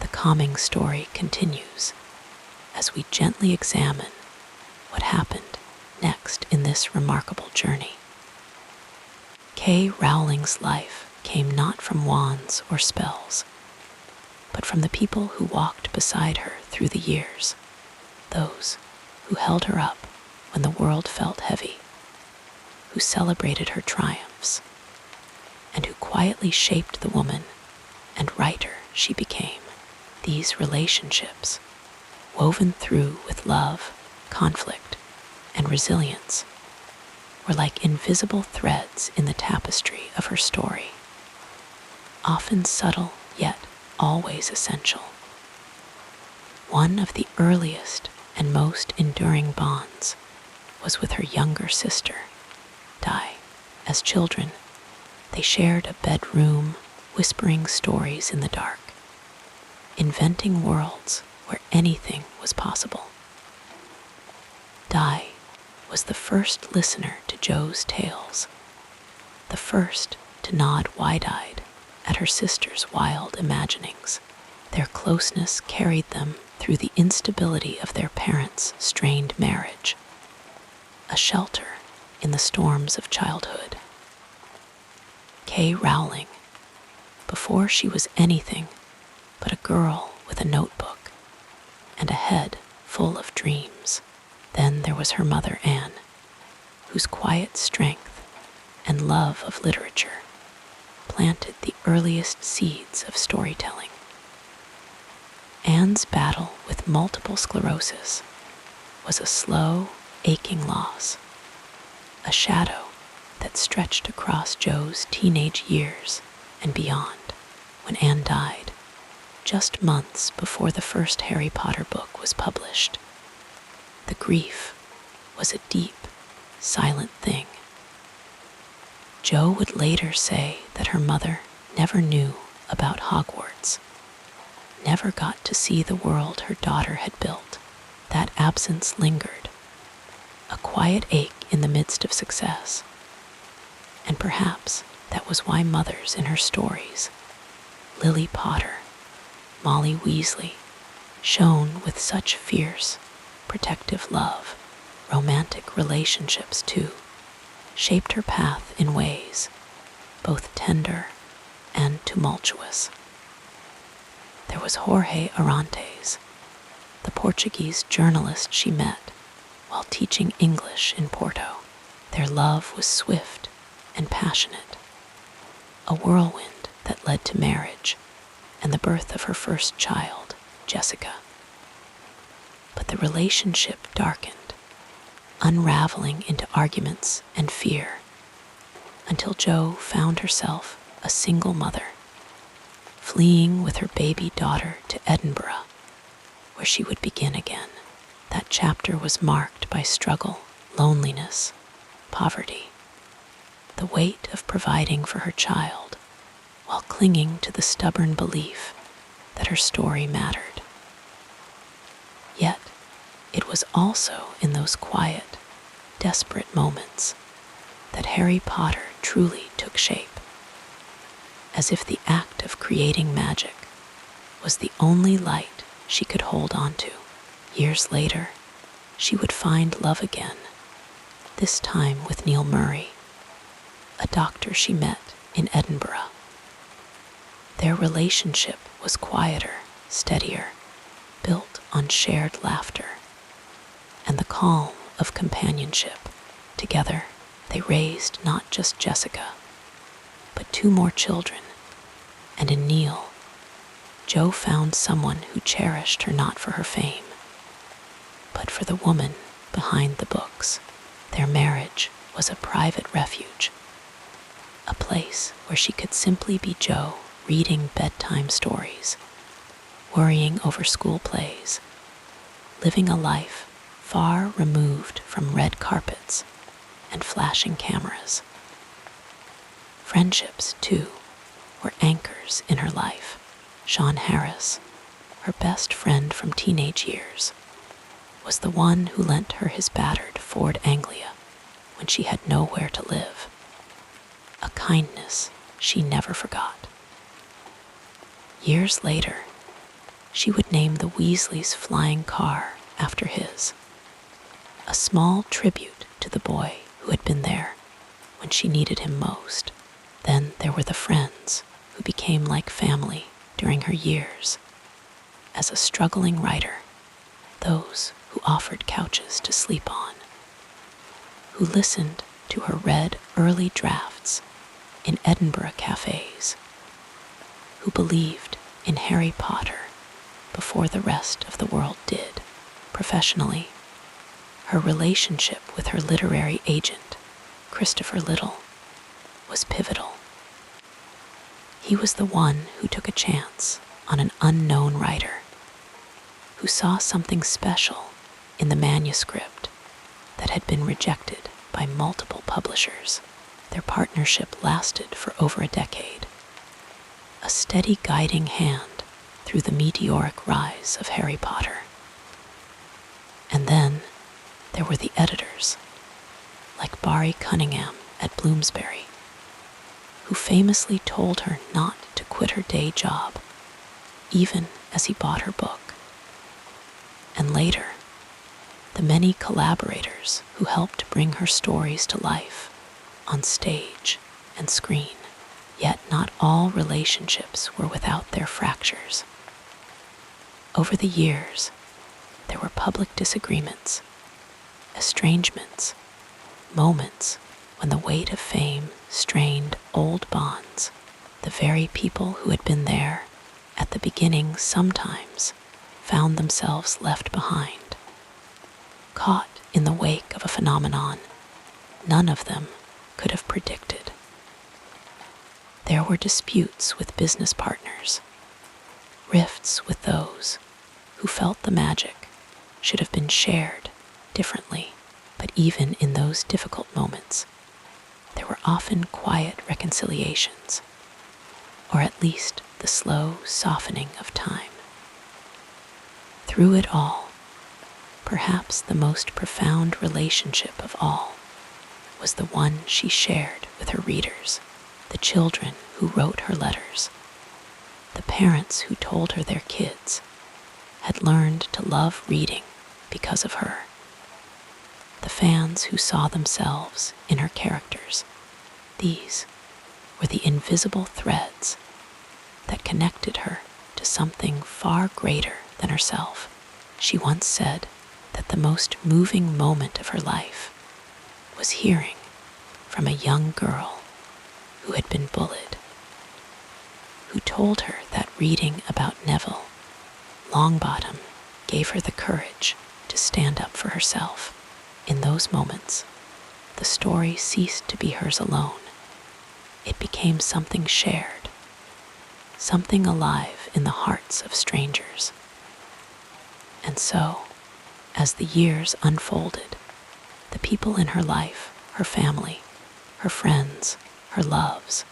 The calming story continues as we gently examine what happened next in this remarkable journey. K. Rowling's life came not from wands or spells, but from the people who walked beside her through the years, those who held her up when the world felt heavy, who celebrated her triumphs, and who quietly shaped the woman and writer she became. These relationships, woven through with love, conflict, and resilience, were like invisible threads in the tapestry of her story, often subtle yet always essential. One of the earliest and most enduring bonds was with her younger sister, Di. As children, they shared a bedroom, whispering stories in the dark, inventing worlds where anything was possible. Di was the first listener to Jo's tales, the first to nod wide-eyed at her sister's wild imaginings. Their closeness carried them through the instability of their parents' strained marriage, a shelter in the storms of childhood. K. Rowling, before she was anything but a girl with a notebook and a head full of dreams. Then there was her mother, Anne, whose quiet strength and love of literature planted the earliest seeds of storytelling. Anne's battle with multiple sclerosis was a slow, aching loss, a shadow that stretched across Jo's teenage years and beyond when Anne died, just months before the first Harry Potter book was published. The grief was a deep, silent thing. Jo would later say that her mother never knew about Hogwarts, never got to see the world her daughter had built. That absence lingered, a quiet ache in the midst of success. And perhaps that was why mothers in her stories, Lily Potter, Molly Weasley, shone with such fierce, protective love. Romantic relationships, too, shaped her path in ways both tender and tumultuous. There was Jorge Arantes, the Portuguese journalist she met while teaching English in Porto. Their love was swift and passionate, a whirlwind that led to marriage and the birth of her first child, Jessica. But the relationship darkened, unraveling into arguments and fear, until Jo found herself a single mother, fleeing with her baby daughter to Edinburgh, where she would begin again. That chapter was marked by struggle, loneliness, poverty, the weight of providing for her child while clinging to the stubborn belief that her story mattered. Yet, it was also in those quiet, desperate moments that Harry Potter truly took shape, as if the act of creating magic was the only light she could hold on to. Years later, she would find love again, this time with Neil Murray, a doctor she met in Edinburgh. Their relationship was quieter, steadier, built on shared laughter and the calm of companionship. Together, they raised not just Jessica, but 2 more children, and in Neil, Jo found someone who cherished her not for her fame, but for the woman behind the books. Their marriage was a private refuge, a place where she could simply be Jo, reading bedtime stories, worrying over school plays, living a life far removed from red carpets and flashing cameras. Friendships, too, were anchors in her life. Sean Harris, her best friend from teenage years, was the one who lent her his battered Ford Anglia when she had nowhere to live, a kindness she never forgot. Years later, she would name the Weasleys' flying car after his, a small tribute to the boy who had been there when she needed him most. Then there were the friends who became like family during her years as a struggling writer, those who offered couches to sleep on, who listened to her read early drafts in Edinburgh cafes, who believed in Harry Potter before the rest of the world did. Professionally, her relationship with her literary agent, Christopher Little, was pivotal. He was the one who took a chance on an unknown writer, who saw something special in the manuscript that had been rejected by multiple publishers. Their partnership lasted for over a decade, a steady guiding hand through the meteoric rise of Harry Potter. And then there were the editors, like Barry Cunningham at Bloomsbury, who famously told her not to quit her day job, even as he bought her book. And later, the many collaborators who helped bring her stories to life on stage and screen. Yet not all relationships were without their fractures. Over the years, there were public disagreements, estrangements, moments when the weight of fame strained old bonds, the very people who had been there at the beginning sometimes found themselves left behind, caught in the wake of a phenomenon none of them could have predicted. There were disputes with business partners, rifts with those who felt the magic should have been shared differently, but even in those difficult moments, there were often quiet reconciliations, or at least the slow softening of time. Through it all, perhaps the most profound relationship of all was the one she shared with her readers, the children who wrote her letters, the parents who told her their kids had learned to love reading because of her, the fans who saw themselves in her characters. These were the invisible threads that connected her to something far greater than herself. She once said that the most moving moment of her life was hearing from a young girl who had been bullied, who told her that reading about Neville Longbottom gave her the courage to stand up for herself. In those moments, the story ceased to be hers alone. It became something shared, something alive in the hearts of strangers. And so, as the years unfolded, the people in her life, her family, her friends, her loves,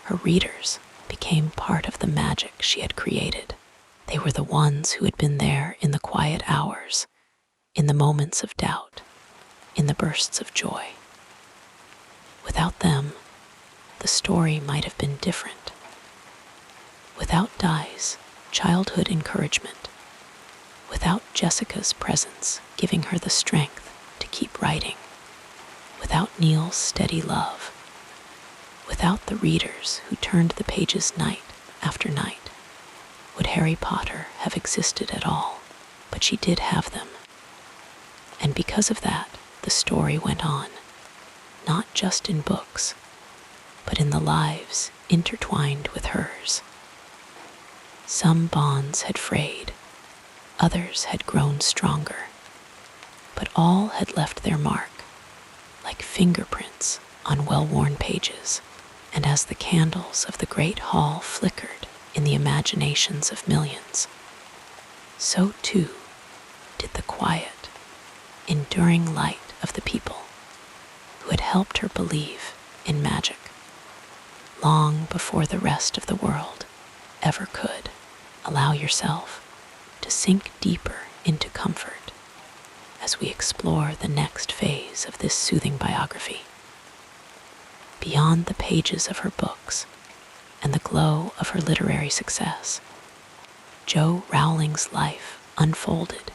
her readers became part of the magic she had created. They were the ones who had been there in the quiet hours, in the moments of doubt, in the bursts of joy. Without them, the story might have been different. Without Di's childhood encouragement, without Jessica's presence giving her the strength to keep writing, without Neil's steady love, without the readers who turned the pages night after night, would Harry Potter have existed at all? But she did have them. And because of that, the story went on, not just in books, but in the lives intertwined with hers. Some bonds had frayed, others had grown stronger, but all had left their mark, like fingerprints on well-worn pages. And as the candles of the great hall flickered in the imaginations of millions, so too did the quiet, enduring light of the people who had helped her believe in magic long before the rest of the world ever could. Allow yourself to sink deeper into comfort as we explore the next phase of this soothing biography. Beyond the pages of her books and the glow of her literary success, Jo Rowling's life unfolded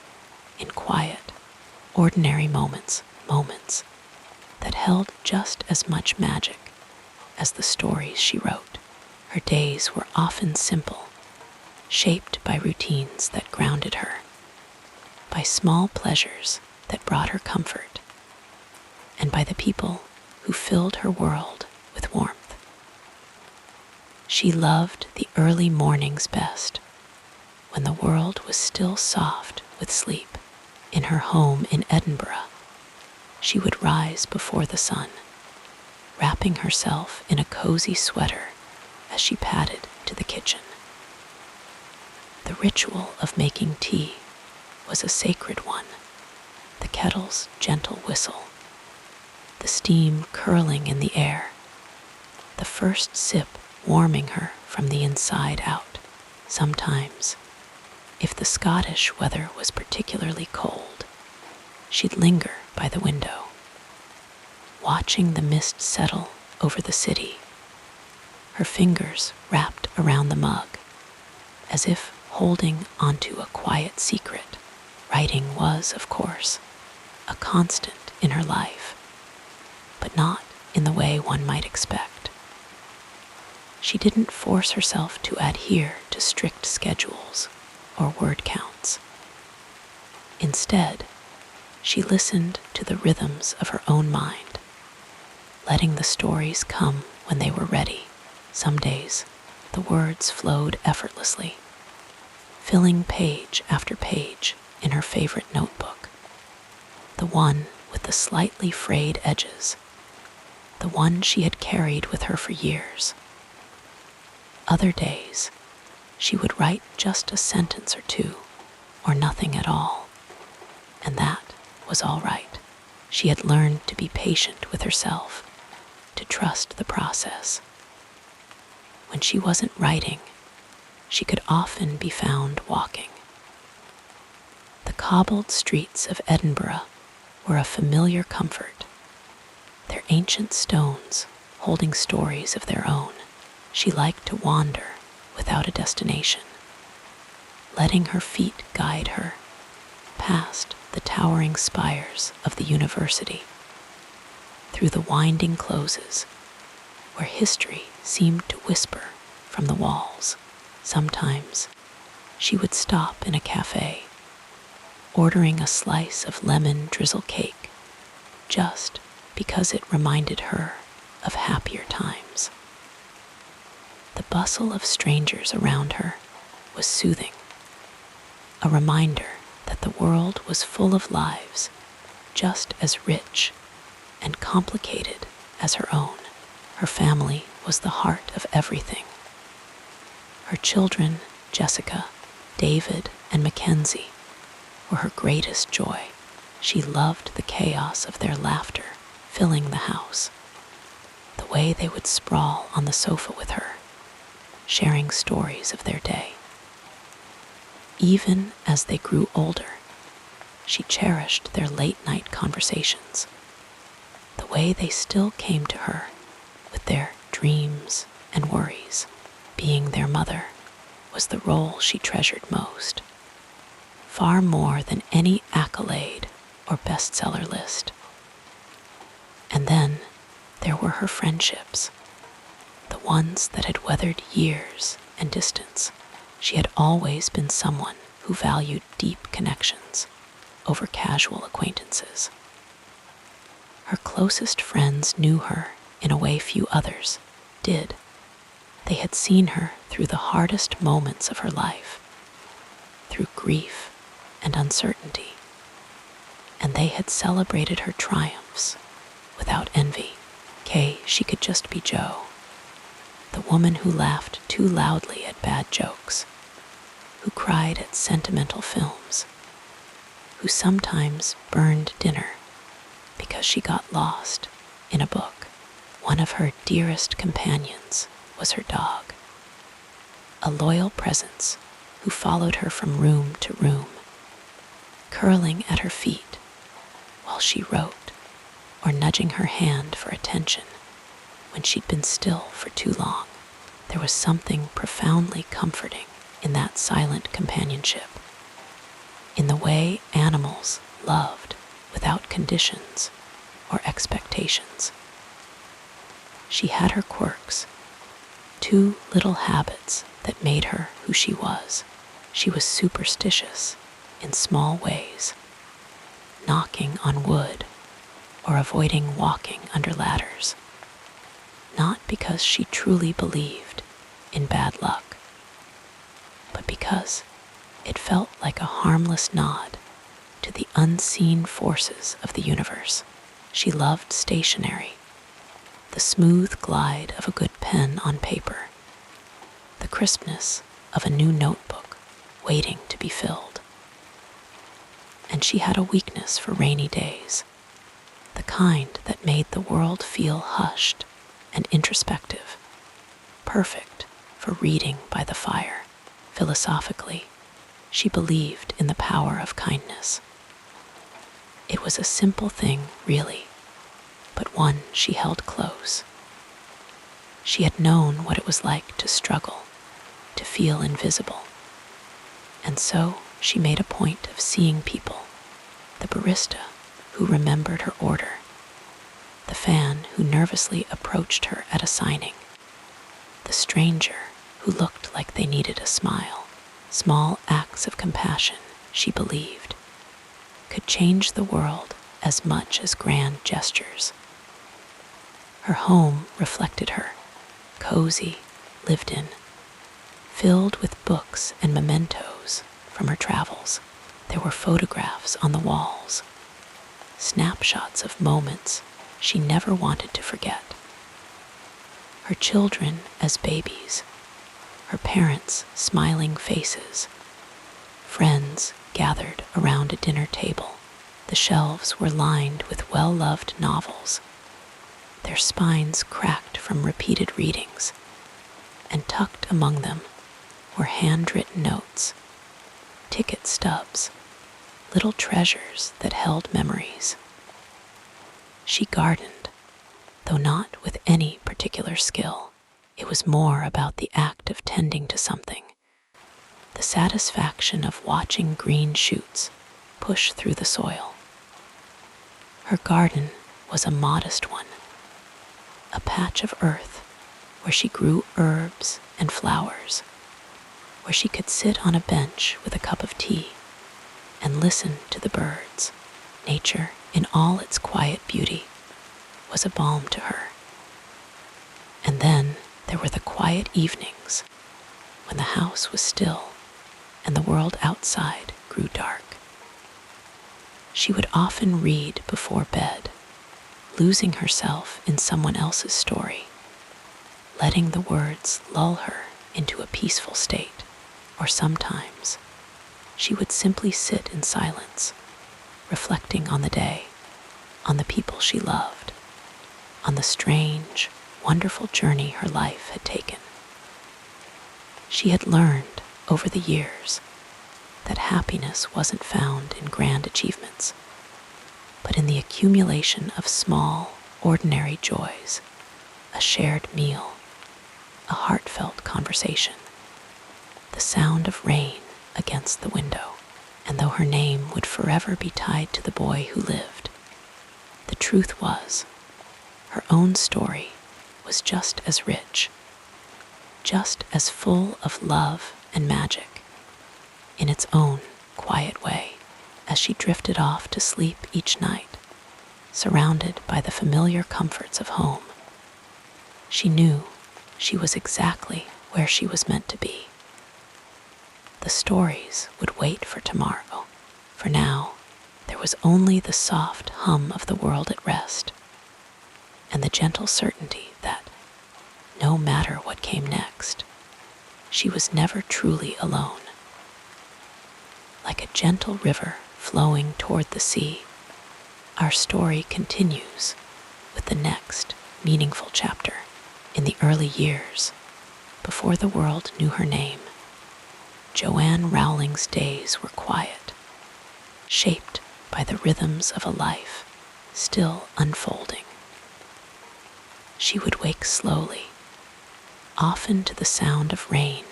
in quiet, ordinary moments that held just as much magic as the stories she wrote. Her days were often simple, shaped by routines that grounded her, by small pleasures that brought her comfort, and by the people who filled her world with warmth. She loved the early mornings best, when the world was still soft with sleep. In her home in Edinburgh, she would rise before the sun, wrapping herself in a cozy sweater as she padded to the kitchen. The ritual of making tea was a sacred one, the kettle's gentle whistle, the steam curling in the air, the first sip warming her from the inside out. Sometimes, if the Scottish weather was particularly cold, she'd linger by the window, watching the mist settle over the city, her fingers wrapped around the mug, as if holding onto a quiet secret. Writing was, of course, a constant in her life, but not in the way one might expect. She didn't force herself to adhere to strict schedules or word counts. Instead, she listened to the rhythms of her own mind, letting the stories come when they were ready. Some days, the words flowed effortlessly, filling page after page in her favorite notebook, the one with the slightly frayed edges, the one she had carried with her for years. Other days, she would write just a sentence or two, or nothing at all, and that was all right. She had learned to be patient with herself, to trust the process. When she wasn't writing, she could often be found walking. The cobbled streets of Edinburgh were a familiar comfort, their ancient stones holding stories of their own. She liked to wander without a destination, letting her feet guide her past the towering spires of the university, through the winding closes where history seemed to whisper from the walls. Sometimes she would stop in a cafe, ordering a slice of lemon drizzle cake just because it reminded her of happier times. The bustle of strangers around her was soothing, a reminder that the world was full of lives just as rich and complicated as her own. Her family was the heart of everything. Her children, Jessica, David, and Mackenzie, were her greatest joy. She loved the chaos of their laughter filling the house, the way they would sprawl on the sofa with her, sharing stories of their day. Even as they grew older, she cherished their late-night conversations, the way they still came to her with their dreams and worries. Being their mother was the role she treasured most, far more than any accolade or bestseller list. And then there were her friendships, the ones that had weathered years and distance. She had always been someone who valued deep connections over casual acquaintances. Her closest friends knew her in a way few others did. They had seen her through the hardest moments of her life, through grief and uncertainty, and they had celebrated her triumphs without envy. She could just be Jo, the woman who laughed too loudly at bad jokes, who cried at sentimental films, who sometimes burned dinner because she got lost in a book. One of her dearest companions was her dog, a loyal presence who followed her from room to room, curling at her feet while she wrote, or nudging her hand for attention when she'd been still for too long. There was something profoundly comforting in that silent companionship, in the way animals loved without conditions or expectations. She had her quirks, two little habits that made her who she was. She was superstitious in small ways, knocking on wood or avoiding walking under ladders, not because she truly believed in bad luck, but because it felt like a harmless nod to the unseen forces of the universe. She loved stationery, the smooth glide of a good pen on paper, the crispness of a new notebook waiting to be filled. And she had a weakness for rainy days, the kind that made the world feel hushed and introspective, perfect for reading by the fire. Philosophically, she believed in the power of kindness. It was a simple thing, really, but one she held close. She had known what it was like to struggle, to feel invisible, and so she made a point of seeing people, the barista who remembered her order, the fan who nervously approached her at a signing, the stranger who looked like they needed a smile. Small acts of compassion, she believed, could change the world as much as grand gestures. Her home reflected her, cozy, lived in, filled with books and mementos from her travels. There were photographs on the walls, snapshots of moments she never wanted to forget. Her children as babies, her parents' smiling faces, friends gathered around a dinner table. The shelves were lined with well-loved novels, their spines cracked from repeated readings, and tucked among them were handwritten notes, ticket stubs, little treasures that held memories. She gardened, though not with any particular skill. It was more about the act of tending to something, the satisfaction of watching green shoots push through the soil. Her garden was a modest one, a patch of earth where she grew herbs and flowers, where she could sit on a bench with a cup of tea and listen to the birds. Nature, in all its quiet beauty, was a balm to her. And then there were the quiet evenings when the house was still and the world outside grew dark. She would often read before bed, losing herself in someone else's story, letting the words lull her into a peaceful state. Or sometimes she would simply sit in silence, reflecting on the day, on the people she loved, on the strange, wonderful journey her life had taken. She had learned over the years that happiness wasn't found in grand achievements, but in the accumulation of small, ordinary joys, a shared meal, a heartfelt conversation, the sound of rain against the window. And though her name would forever be tied to the boy who lived, the truth was, her own story was just as rich, just as full of love and magic, in its own quiet way. As she drifted off to sleep each night, surrounded by the familiar comforts of home, she knew she was exactly where she was meant to be. The stories would wait for tomorrow. For now, there was only the soft hum of the world at rest, and the gentle certainty that, no matter what came next, she was never truly alone. Like a gentle river flowing toward the sea, our story continues with the next meaningful chapter. In the early years, before the world knew her name, Joanne Rowling's days were quiet, shaped by the rhythms of a life still unfolding. She would wake slowly, often to the sound of rain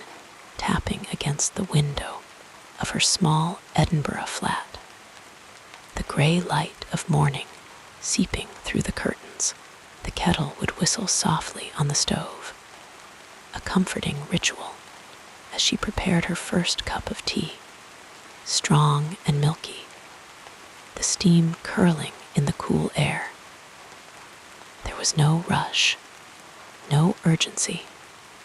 tapping against the window of her small Edinburgh flat, the gray light of morning seeping through the curtains. The kettle would whistle softly on the stove, a comforting ritual as she prepared her first cup of tea, strong and milky, the steam curling in the cool air. There was no rush, no urgency,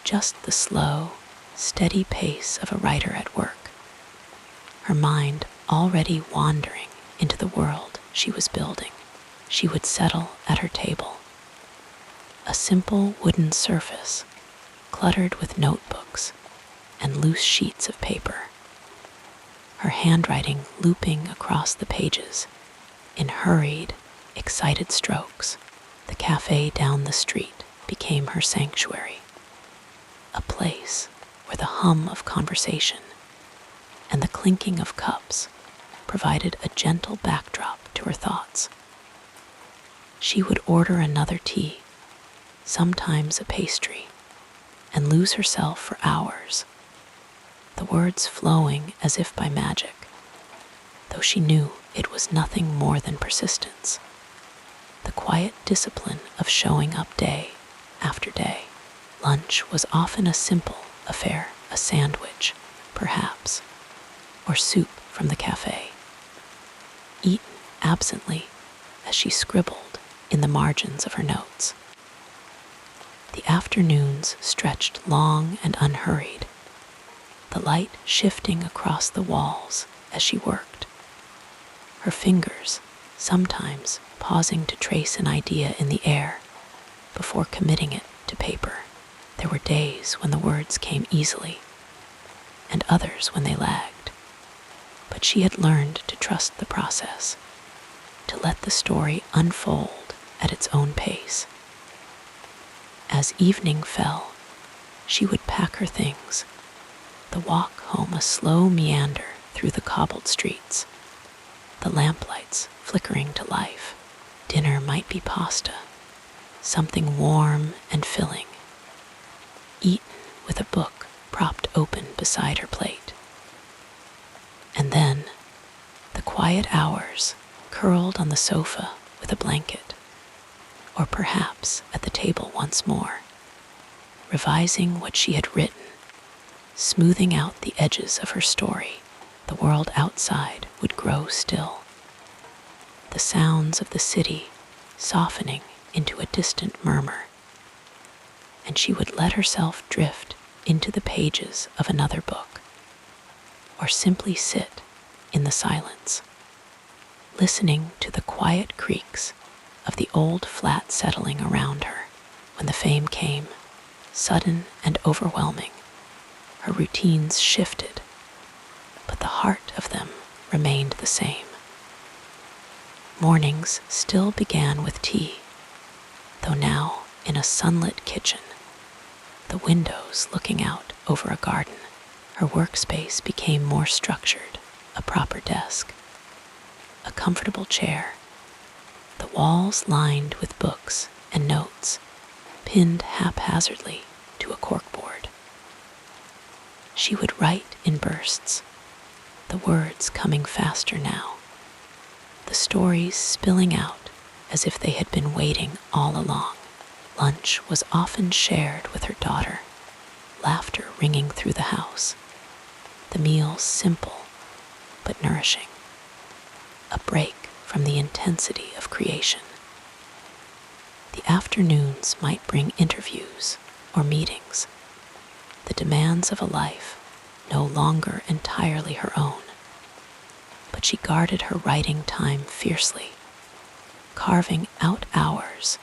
just the slow, steady pace of a writer at work, her mind already wandering into the world she was building. She would settle at her table, a simple wooden surface cluttered with notebooks and loose sheets of paper, her handwriting looping across the pages in hurried, excited strokes. The cafe down the street became her sanctuary, a place where the hum of conversation and the clinking of cups provided a gentle backdrop to her thoughts. She would order another tea, sometimes a pastry, and lose herself for hours, the words flowing as if by magic, though she knew it was nothing more than persistence, the quiet discipline of showing up day after day. Lunch was often a simple affair, a sandwich, perhaps, or soup from the cafe, eaten absently as she scribbled in the margins of her notes. The afternoons stretched long and unhurried, the light shifting across the walls as she worked, her fingers sometimes pausing to trace an idea in the air before committing it to paper. There were days when the words came easily, and others when they lagged, but she had learned to trust the process, to let the story unfold at its own pace. As evening fell, she would pack her things, the walk home a slow meander through the cobbled streets, the lamplights flickering to life. Dinner might be pasta, something warm and filling, eaten with a book propped open beside her plate. And then, the quiet hours curled on the sofa with a blanket, or perhaps at the table once more, revising what she had written, smoothing out the edges of her story. The world outside would grow still, the sounds of the city softening into a distant murmur, and she would let herself drift into the pages of another book, or simply sit in the silence, listening to the quiet creaks of the old flat settling around her. When the fame came, sudden and overwhelming, her routines shifted, but the heart of them remained the same. Mornings still began with tea, though now in a sunlit kitchen, the windows looking out over a garden. Her workspace became more structured, a proper desk, a comfortable chair, the walls lined with books and notes, pinned haphazardly to a corkboard. She would write in bursts, the words coming faster now, the stories spilling out as if they had been waiting all along. Lunch was often shared with her daughter, laughter ringing through the house, the meals simple but nourishing, a break from the intensity of creation. The afternoons might bring interviews or meetings, the demands of a life no longer entirely her own, but she guarded her writing time fiercely, carving out hours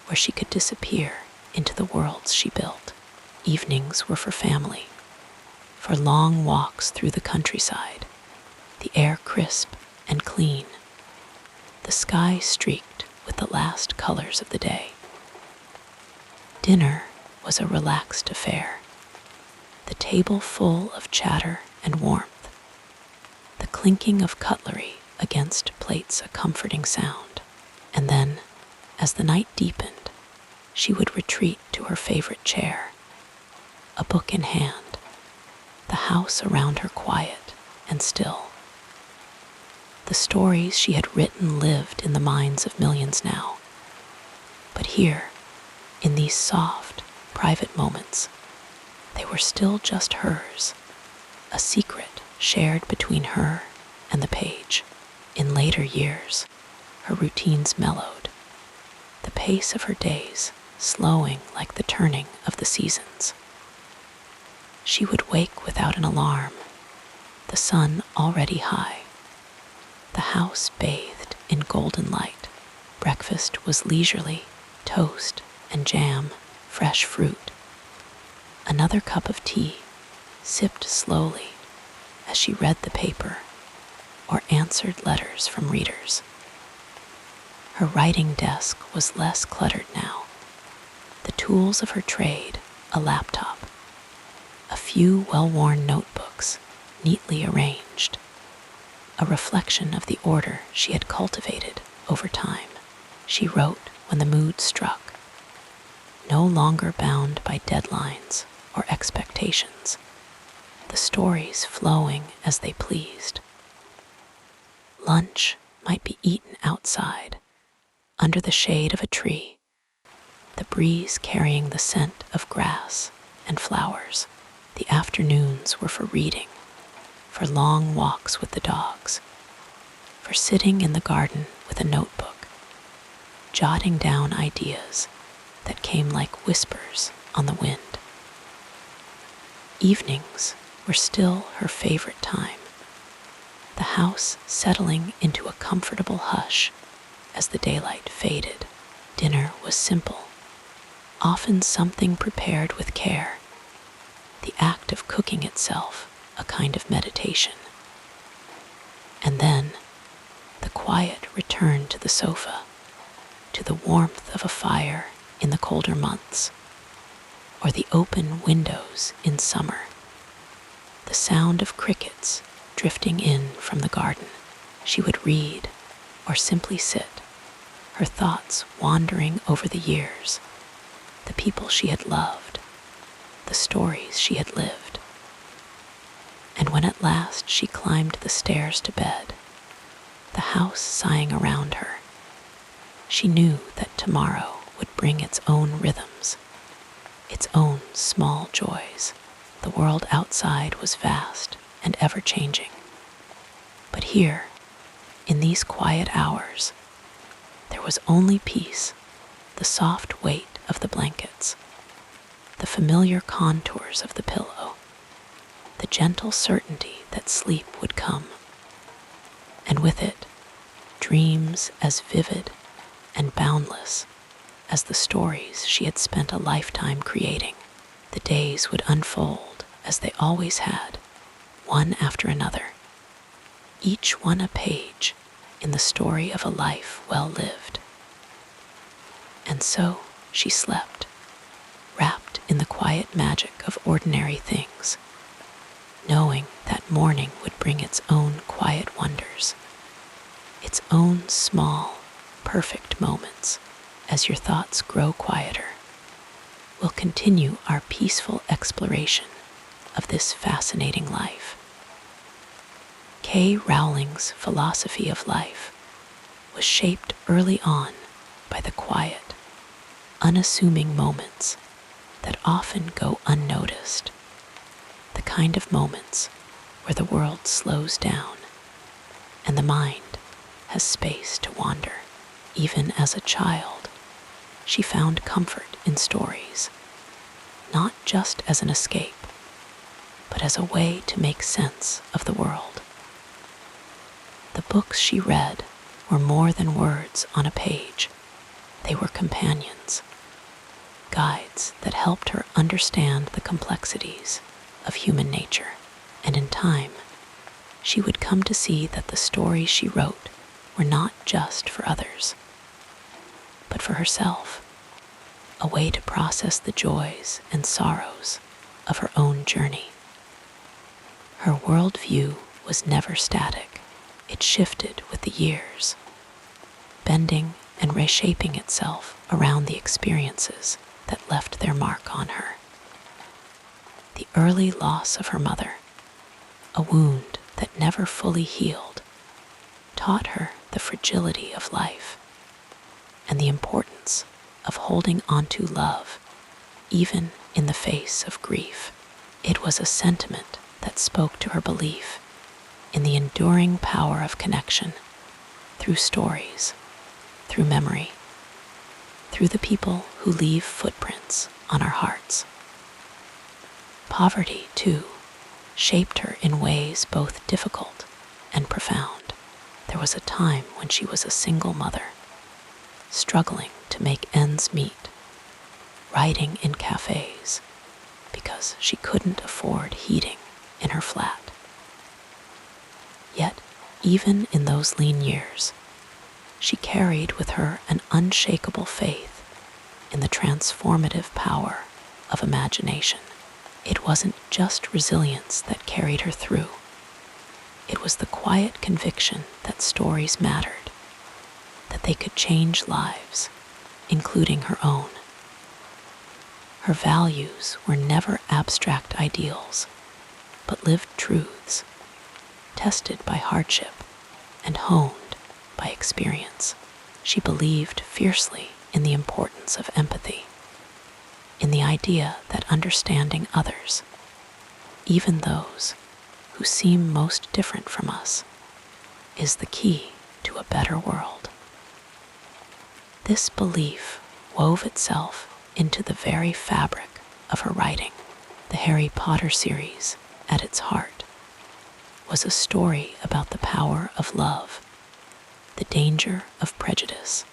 where she could disappear into the worlds she built. Evenings were for family, for long walks through the countryside, the air crisp and clean, the sky streaked with the last colors of the day. Dinner was a relaxed affair, the table full of chatter and warmth, the clinking of cutlery against plates a comforting sound. And then, as the night deepened, she would retreat to her favorite chair, a book in hand, the house around her quiet and still. The stories she had written lived in the minds of millions now, but here, in these soft, private moments, they were still just hers, a secret shared between her and the page. In later years, her routines mellowed, the pace of her days slowing like the turning of the seasons. She would wake without an alarm, the sun already high, the house bathed in golden light. Breakfast was leisurely, toast and jam, fresh fruit. Another cup of tea, sipped slowly as she read the paper or answered letters from readers. Her writing desk was less cluttered now, the tools of her trade, a laptop, a few well-worn notebooks neatly arranged, a reflection of the order she had cultivated over time. She wrote when the mood struck, no longer bound by deadlines or expectations, the stories flowing as they pleased. Lunch might be eaten outside, under the shade of a tree, the breeze carrying the scent of grass and flowers. The afternoons were for reading, for long walks with the dogs, for sitting in the garden with a notebook, jotting down ideas that came like whispers on the wind. Evenings were still her favorite time, the house settling into a comfortable hush as the daylight faded. Dinner was simple, often something prepared with care, the act of cooking itself a kind of meditation. And then the quiet return to the sofa, to the warmth of a fire in the colder months, or the open windows in summer, the sound of crickets drifting in from the garden. She would read or simply sit, her thoughts wandering over the years, the people she had loved, the stories she had lived. And when at last she climbed the stairs to bed, the house sighing around her, she knew that tomorrow would bring its own rhythms, its own small joys. The world outside was vast and ever-changing. But here, in these quiet hours, there was only peace, the soft weight of the blankets, the familiar contours of the pillow, the gentle certainty that sleep would come, and with it, dreams as vivid and boundless as the stories she had spent a lifetime creating. The days would unfold as they always had, one after another, each one a page in the story of a life well lived. And so she slept, wrapped in the quiet magic of ordinary things, knowing that morning would bring its own quiet wonders, its own small, perfect moments. As your thoughts grow quieter, we'll continue our peaceful exploration of this fascinating life. Rowling's philosophy of life was shaped early on by the quiet, unassuming moments that often go unnoticed, the kind of moments where the world slows down and the mind has space to wander. Even as a child, she found comfort in stories, not just as an escape, but as a way to make sense of the world. The books she read were more than words on a page. They were companions, guides that helped her understand the complexities of human nature. And in time, she would come to see that the stories she wrote were not just for others, but for herself, a way to process the joys and sorrows of her own journey. Her worldview was never static. It shifted with the years, bending and reshaping itself around the experiences that left their mark on her. The early loss of her mother, a wound that never fully healed, taught her the fragility of life and the importance of holding onto love, even in the face of grief. It was a sentiment that spoke to her belief in the enduring power of connection through stories, through memory, through the people who leave footprints on our hearts. Poverty, too, shaped her in ways both difficult and profound. There was a time when she was a single mother, struggling to make ends meet, writing in cafes because she couldn't afford heating in her flat. Yet, even in those lean years, she carried with her an unshakable faith in the transformative power of imagination. It wasn't just resilience that carried her through. It was the quiet conviction that stories mattered, that they could change lives, including her own. Her values were never abstract ideals, but lived truths, tested by hardship and honed by experience. She believed fiercely in the importance of empathy, in the idea that understanding others, even those who seem most different from us, is the key to a better world. This belief wove itself into the very fabric of her writing. The Harry Potter series, at its heart, was a story about the power of love, the danger of prejudice,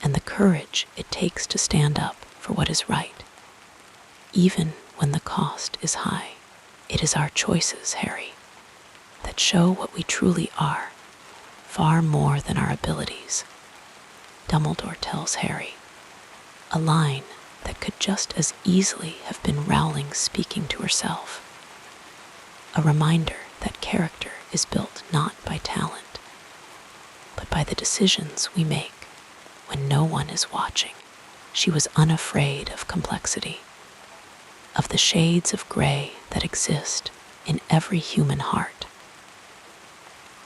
and the courage it takes to stand up for what is right, even when the cost is high. It is our choices, Harry, that show what we truly are, far more than our abilities, Dumbledore tells Harry, a line that could just as easily have been Rowling speaking to herself. A reminder that character is built not by talent, but by the decisions we make when no one is watching. She was unafraid of complexity, of the shades of gray that exist in every human heart.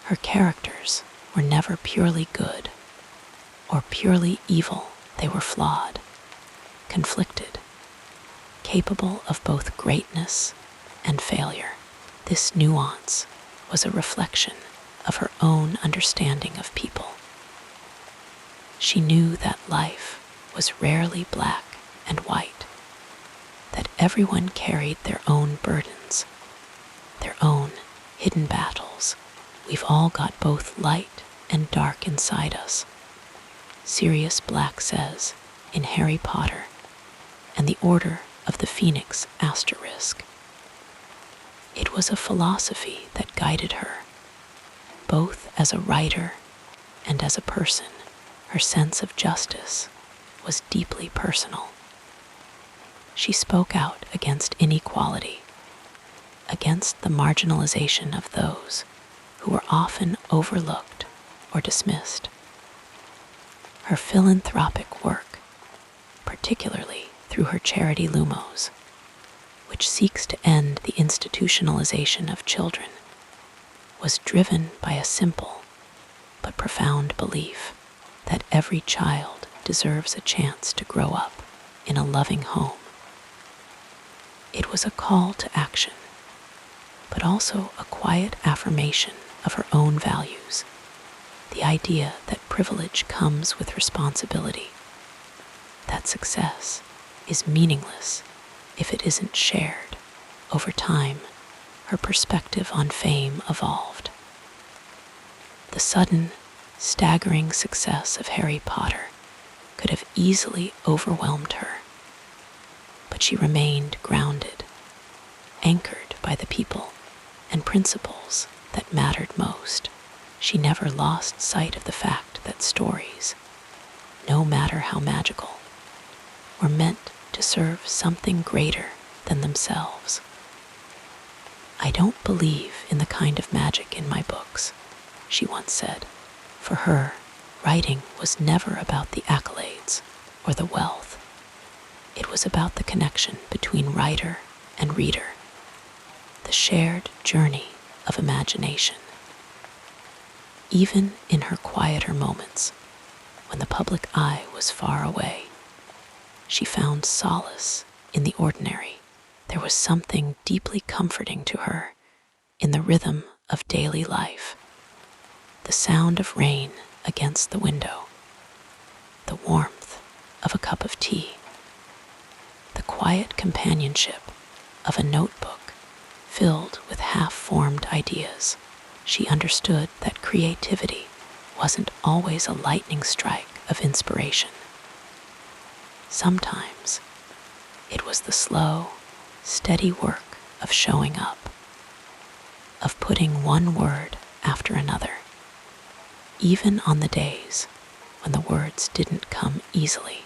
Her characters were never purely good or purely evil. They were flawed, conflicted, capable of both greatness and failure. This nuance was a reflection of her own understanding of people. She knew that life was rarely black and white, that everyone carried their own burdens, their own hidden battles. We've all got both light and dark inside us, Sirius Black says in Harry Potter and the Order of the Phoenix Asterisk. It was a philosophy that guided her, both as a writer and as a person. Her sense of justice was deeply personal. She spoke out against inequality, against the marginalization of those who were often overlooked or dismissed. Her philanthropic work, particularly through her charity Lumos, which seeks to end the institutionalization of children, was driven by a simple but profound belief that every child deserves a chance to grow up in a loving home. It was a call to action, but also a quiet affirmation of her own values, the idea that privilege comes with responsibility, that success is meaningless if it isn't shared. Over time, her perspective on fame evolved. The sudden, staggering success of Harry Potter could have easily overwhelmed her, but she remained grounded, anchored by the people and principles that mattered most. She never lost sight of the fact that stories, no matter how magical, were meant to serve something greater than themselves. I don't believe in the kind of magic in my books, she once said. For her, writing was never about the accolades or the wealth. It was about the connection between writer and reader, the shared journey of imagination. Even in her quieter moments, when the public eye was far away, she found solace in the ordinary. There was something deeply comforting to her in the rhythm of daily life. The sound of rain against the window, the warmth of a cup of tea, the quiet companionship of a notebook filled with half-formed ideas. She understood that creativity wasn't always a lightning strike of inspiration. Sometimes it was the slow, steady work of showing up, of putting one word after another, even on the days when the words didn't come easily.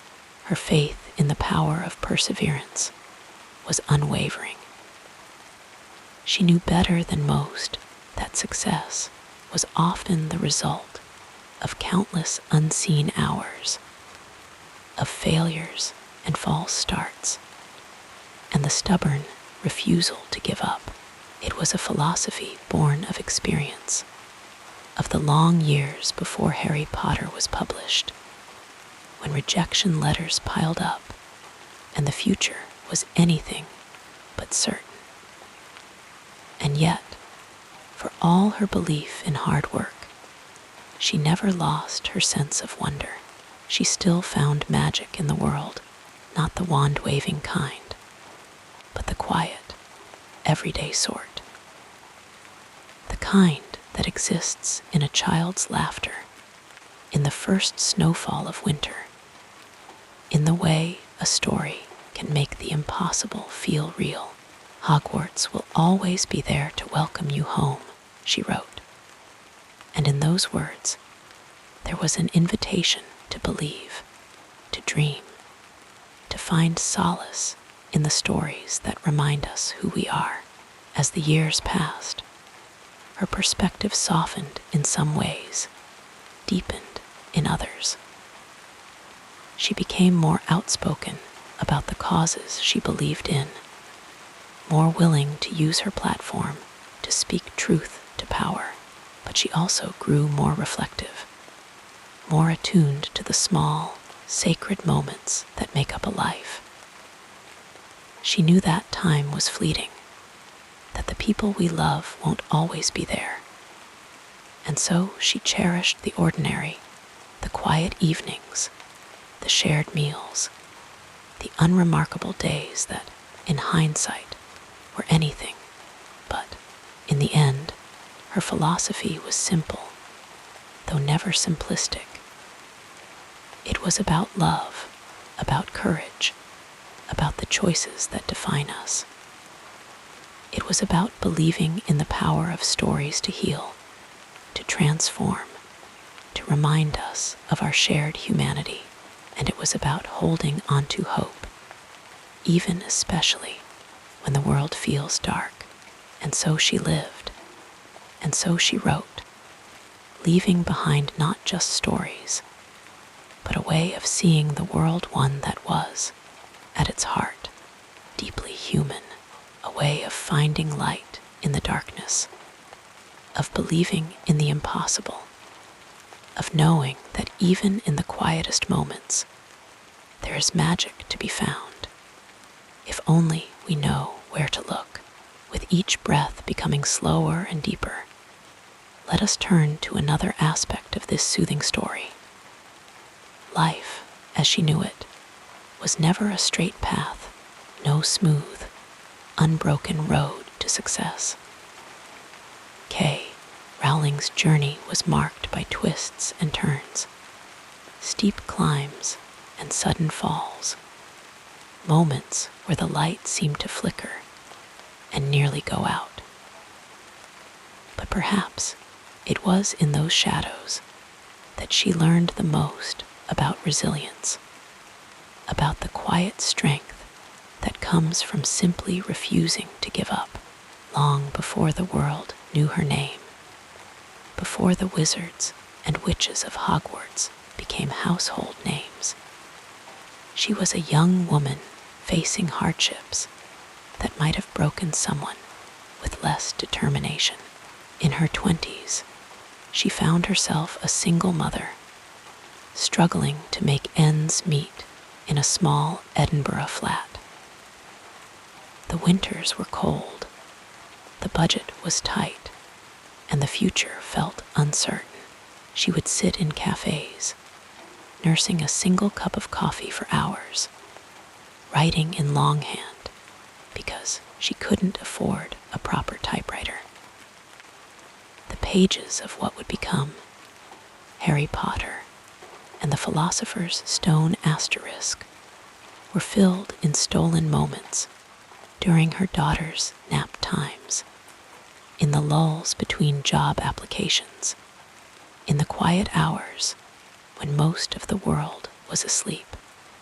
Her faith in the power of perseverance was unwavering. She knew better than most that success was often the result of countless unseen hours, of failures and false starts, and the stubborn refusal to give up. It was a philosophy born of experience, of the long years before Harry Potter was published, when rejection letters piled up and the future was anything but certain. And yet, for all her belief in hard work, she never lost her sense of wonder. She still found magic in the world, not the wand-waving kind, but the quiet, everyday sort. The kind that exists in a child's laughter, in the first snowfall of winter, in the way a story can make the impossible feel real. Hogwarts will always be there to welcome you home, she wrote. And in those words, there was an invitation to believe, to dream, to find solace in the stories that remind us who we are. As the years passed, her perspective softened in some ways, deepened in others. She became more outspoken about the causes she believed in, more willing to use her platform to speak truth to power, but she also grew more reflective, more attuned to the small, sacred moments that make up a life. She knew that time was fleeting, that the people we love won't always be there, and so she cherished the ordinary, the quiet evenings, the shared meals, the unremarkable days that, in hindsight, were anything but. In the end, her philosophy was simple, though never simplistic. It was about love, about courage, about the choices that define us. It was about believing in the power of stories to heal, to transform, to remind us of our shared humanity. And it was about holding onto hope, even especially when the world feels dark. And so she lived, and so she wrote, leaving behind not just stories, but a way of seeing the world, one that was, at its heart, deeply human, a way of finding light in the darkness, of believing in the impossible, of knowing that even in the quietest moments, there is magic to be found, if only we know where to look. With each breath becoming slower and deeper, let us turn to another aspect of this soothing story. Life, as she knew it, was never a straight path, no smooth, unbroken road to success. Rowling's journey was marked by twists and turns, steep climbs and sudden falls, moments where the light seemed to flicker and nearly go out. But perhaps it was in those shadows that she learned the most about resilience, about the quiet strength that comes from simply refusing to give up. Long before the world knew her name, before the wizards and witches of Hogwarts became household names, she was a young woman facing hardships that might have broken someone with less determination. In her 20s, she found herself a single mother, struggling to make ends meet in a small Edinburgh flat. The winters were cold, the budget was tight, and the future felt uncertain. She would sit in cafes, nursing a single cup of coffee for hours, writing in longhand because she couldn't afford a proper typewriter. The pages of what would become Harry Potter and the Philosopher's Stone asterisk were filled in stolen moments during her daughter's nap times, in the lulls between job applications, in the quiet hours when most of the world was asleep.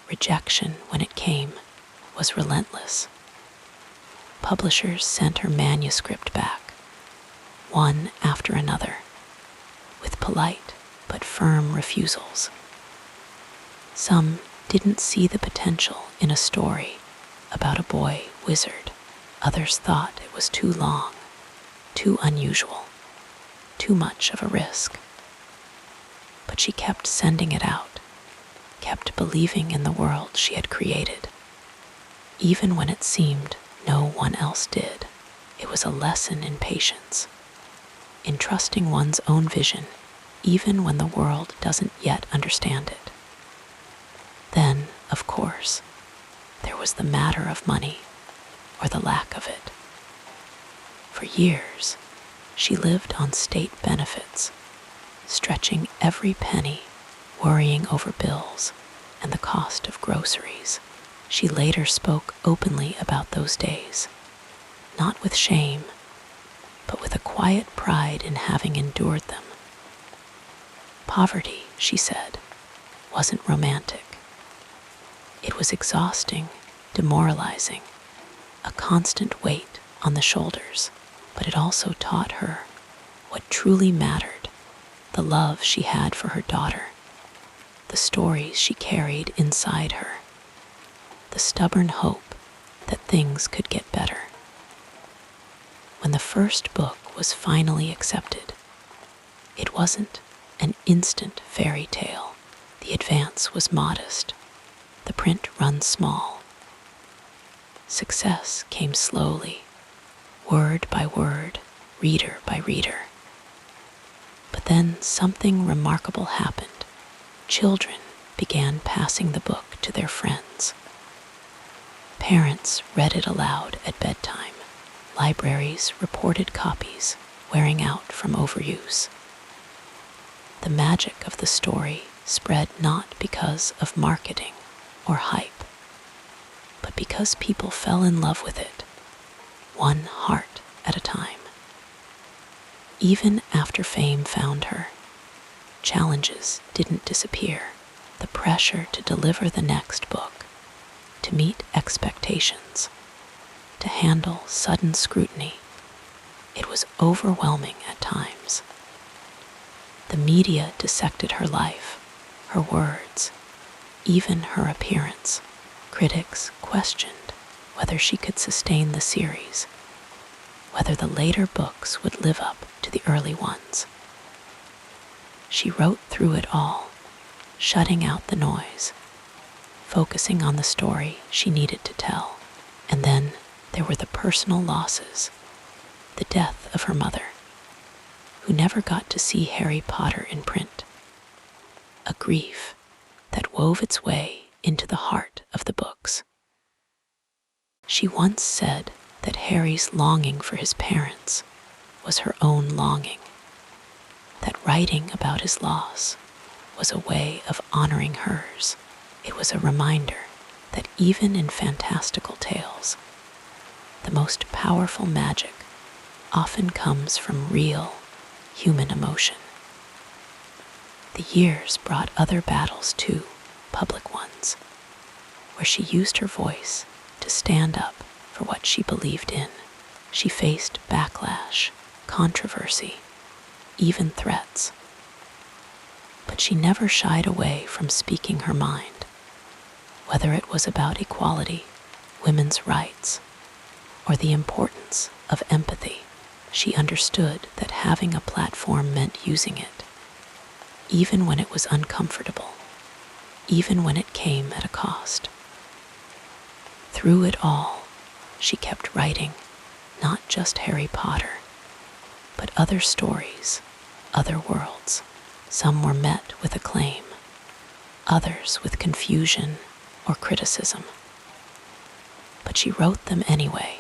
Rejection, when it came, was relentless. Publishers sent her manuscript back, one after another, with polite but firm refusals. Some didn't see the potential in a story about a boy wizard. Others thought it was too long, too unusual, too much of a risk. But she kept sending it out, kept believing in the world she had created, even when it seemed no one else did. It was a lesson in patience, in trusting one's own vision, even when the world doesn't yet understand it. Then, of course, there was the matter of money or the lack of it. For years, she lived on state benefits, stretching every penny, worrying over bills and the cost of groceries. She later spoke openly about those days, not with shame, but with a quiet pride in having endured them. Poverty, she said, wasn't romantic. It was exhausting, demoralizing, a constant weight on the shoulders, but it also taught her what truly mattered, the love she had for her daughter, the stories she carried inside her, the stubborn hope that things could get better. When the first book was finally accepted, it wasn't an instant fairy tale. The advance was modest, the print run small. Success came slowly, word by word, reader by reader. But then something remarkable happened. Children began passing the book to their friends. Parents read it aloud at bedtime. Libraries reported copies wearing out from overuse. The magic of the story spread not because of marketing or hype, but because people fell in love with it, one heart at a time. Even after fame found her, challenges didn't disappear. The pressure to deliver the next book, to meet expectations, to handle sudden scrutiny, it was overwhelming at times. The media dissected her life, her words, even her appearance. Critics questioned whether she could sustain the series, whether the later books would live up to the early ones. She wrote through it all, shutting out the noise, focusing on the story she needed to tell. And then there were the personal losses, the death of her mother, who never got to see Harry Potter in print, a grief that wove its way into the heart of the books. She once said that Harry's longing for his parents was her own longing, that writing about his loss was a way of honoring hers. It was a reminder that even in fantastical tales, the most powerful magic often comes from real human emotion. The years brought other battles too, public ones, where she used her voice to stand up for what she believed in. She faced backlash, controversy, even threats. But she never shied away from speaking her mind, whether it was about equality, women's rights, or the importance of empathy. She understood that having a platform meant using it, even when it was uncomfortable, even when it came at a cost. Through it all, she kept writing, not just Harry Potter, but other stories, other worlds. Some were met with acclaim, others with confusion or criticism. But she wrote them anyway,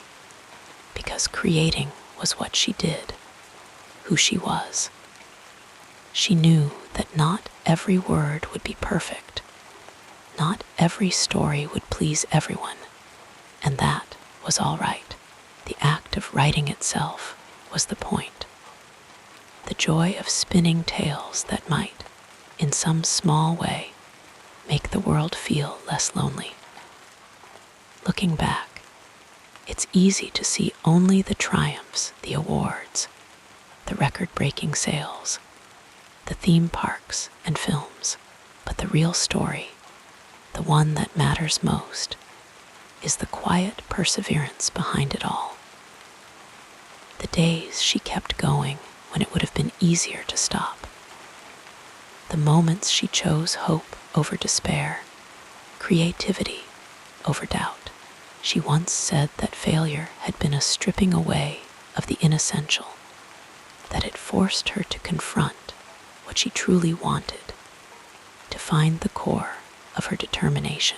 because creating was what she did, who she was. She knew that not every word would be perfect, not every story would please everyone, and that was all right. The act of writing itself was the point. The joy of spinning tales that might, in some small way, make the world feel less lonely. Looking back, it's easy to see only the triumphs, the awards, the record-breaking sales, the theme parks and films. But the real story, the one that matters most, is the quiet perseverance behind it all. The days she kept going when it would have been easier to stop. The moments she chose hope over despair, creativity over doubt. She once said that failure had been a stripping away of the inessential, that it forced her to confront what she truly wanted, to find the core of her determination.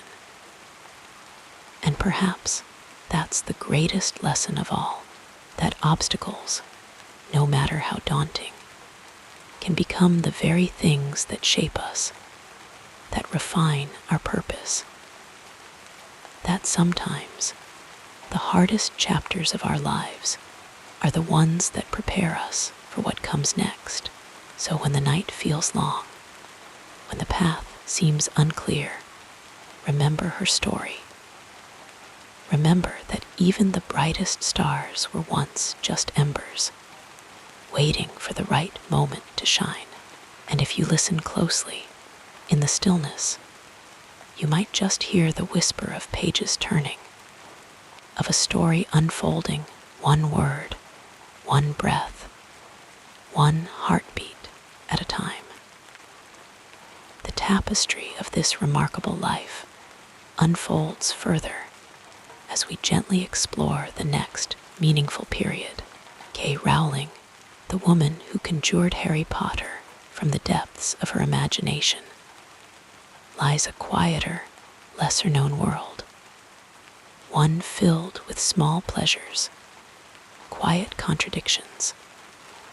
perhaps that's the greatest lesson of all, that obstacles, no matter how daunting, can become the very things that shape us, that refine our purpose. That sometimes the hardest chapters of our lives are the ones that prepare us for what comes next. So when the night feels long, when the path seems unclear, remember her story. Remember that even the brightest stars were once just embers, waiting for the right moment to shine. And if you listen closely, in the stillness, you might just hear the whisper of pages turning, of a story unfolding, one word, one breath, one heartbeat at a time. The tapestry of this remarkable life unfolds further as we gently explore the next meaningful period. Rowling, the woman who conjured Harry Potter from the depths of her imagination, lies a quieter, lesser-known world, one filled with small pleasures, quiet contradictions,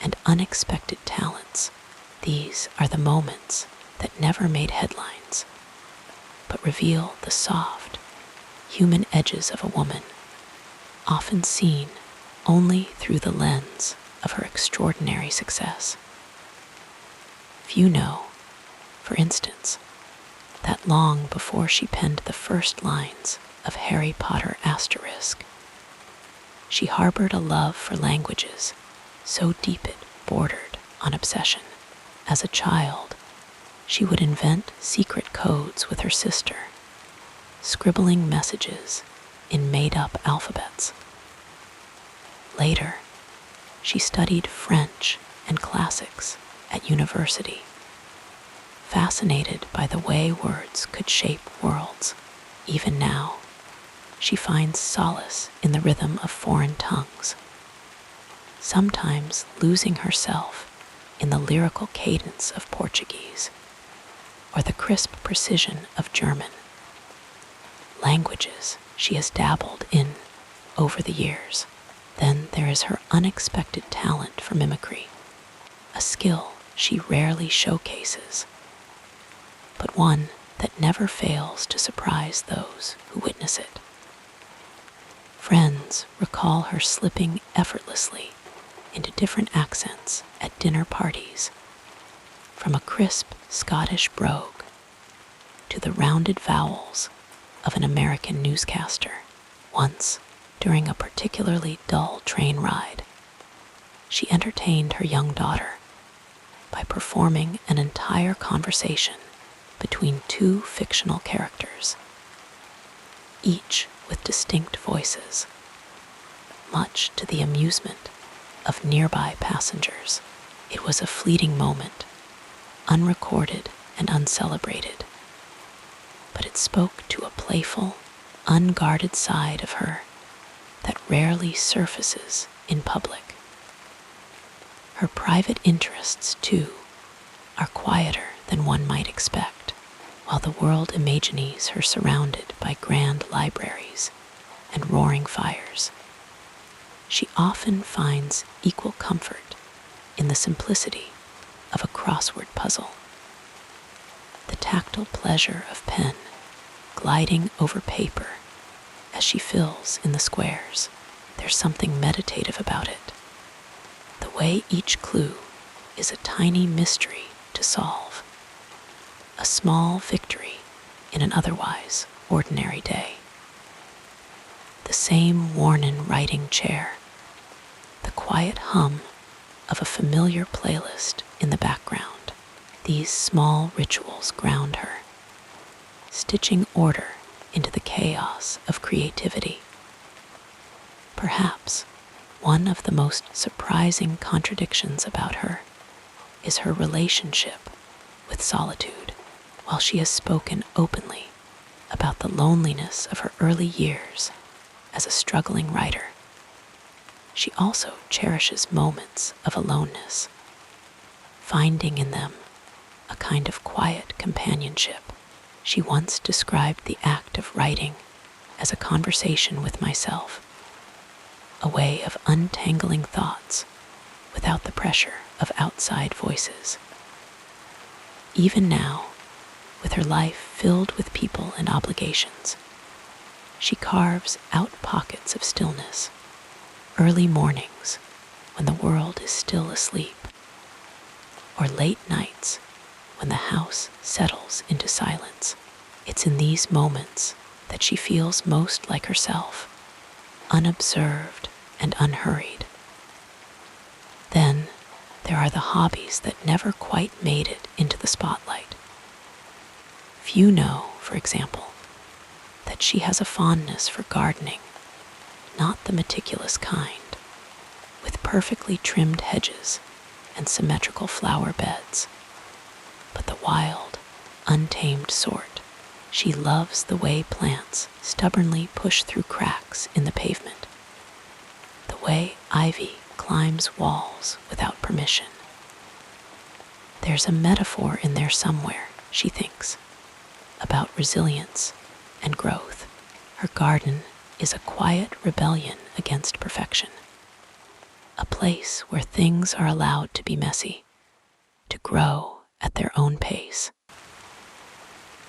and unexpected talents. These are the moments that never made headlines, but reveal the soft, human edges of a woman, often seen only through the lens of her extraordinary success. Few know, for instance, that long before she penned the first lines of Harry Potter **, she harbored a love for languages so deep it bordered on obsession. As a child, she would invent secret codes with her sister, scribbling messages in made-up alphabets. Later, she studied French and classics at university, fascinated by the way words could shape worlds. Even now, she finds solace in the rhythm of foreign tongues, sometimes losing herself in the lyrical cadence of Portuguese or the crisp precision of German. Languages she has dabbled in over the years. Then there is her unexpected talent for mimicry, a skill she rarely showcases, but one that never fails to surprise those who witness it. Friends recall her slipping effortlessly into different accents at dinner parties, from a crisp Scottish brogue to the rounded vowels of an American newscaster. Once, during a particularly dull train ride, she entertained her young daughter by performing an entire conversation between two fictional characters, each with distinct voices, much to the amusement of nearby passengers. It was a fleeting moment, unrecorded and uncelebrated, but it spoke to a playful, unguarded side of her that rarely surfaces in public. Her private interests, too, are quieter than one might expect. While the world imagines her surrounded by grand libraries and roaring fires, she often finds equal comfort in the simplicity of a crossword puzzle. The tactile pleasure of pen gliding over paper as she fills in the squares. There's something meditative about it. The way each clue is a tiny mystery to solve, a small victory in an otherwise ordinary day. The same worn-in writing chair, the quiet hum of a familiar playlist in the background. These small rituals ground her, stitching order into the chaos of creativity. Perhaps one of the most surprising contradictions about her is her relationship with solitude. While she has spoken openly about the loneliness of her early years as a struggling writer, she also cherishes moments of aloneness, finding in them a kind of quiet companionship. She once described the act of writing as a conversation with myself, a way of untangling thoughts without the pressure of outside voices. Even now, with her life filled with people and obligations, she carves out pockets of stillness, early mornings when the world is still asleep, or late nights when the house settles into silence. It's in these moments that she feels most like herself, unobserved and unhurried. Then there are the hobbies that never quite made it into the spotlight. Few know, for example, that she has a fondness for gardening, not the meticulous kind, with perfectly trimmed hedges and symmetrical flower beds, but the wild, untamed sort. She loves the way plants stubbornly push through cracks in the pavement, the way ivy climbs walls without permission. There's a metaphor in there somewhere, she thinks, about resilience and growth. Her garden is a quiet rebellion against perfection, a place where things are allowed to be messy, to grow at their own pace.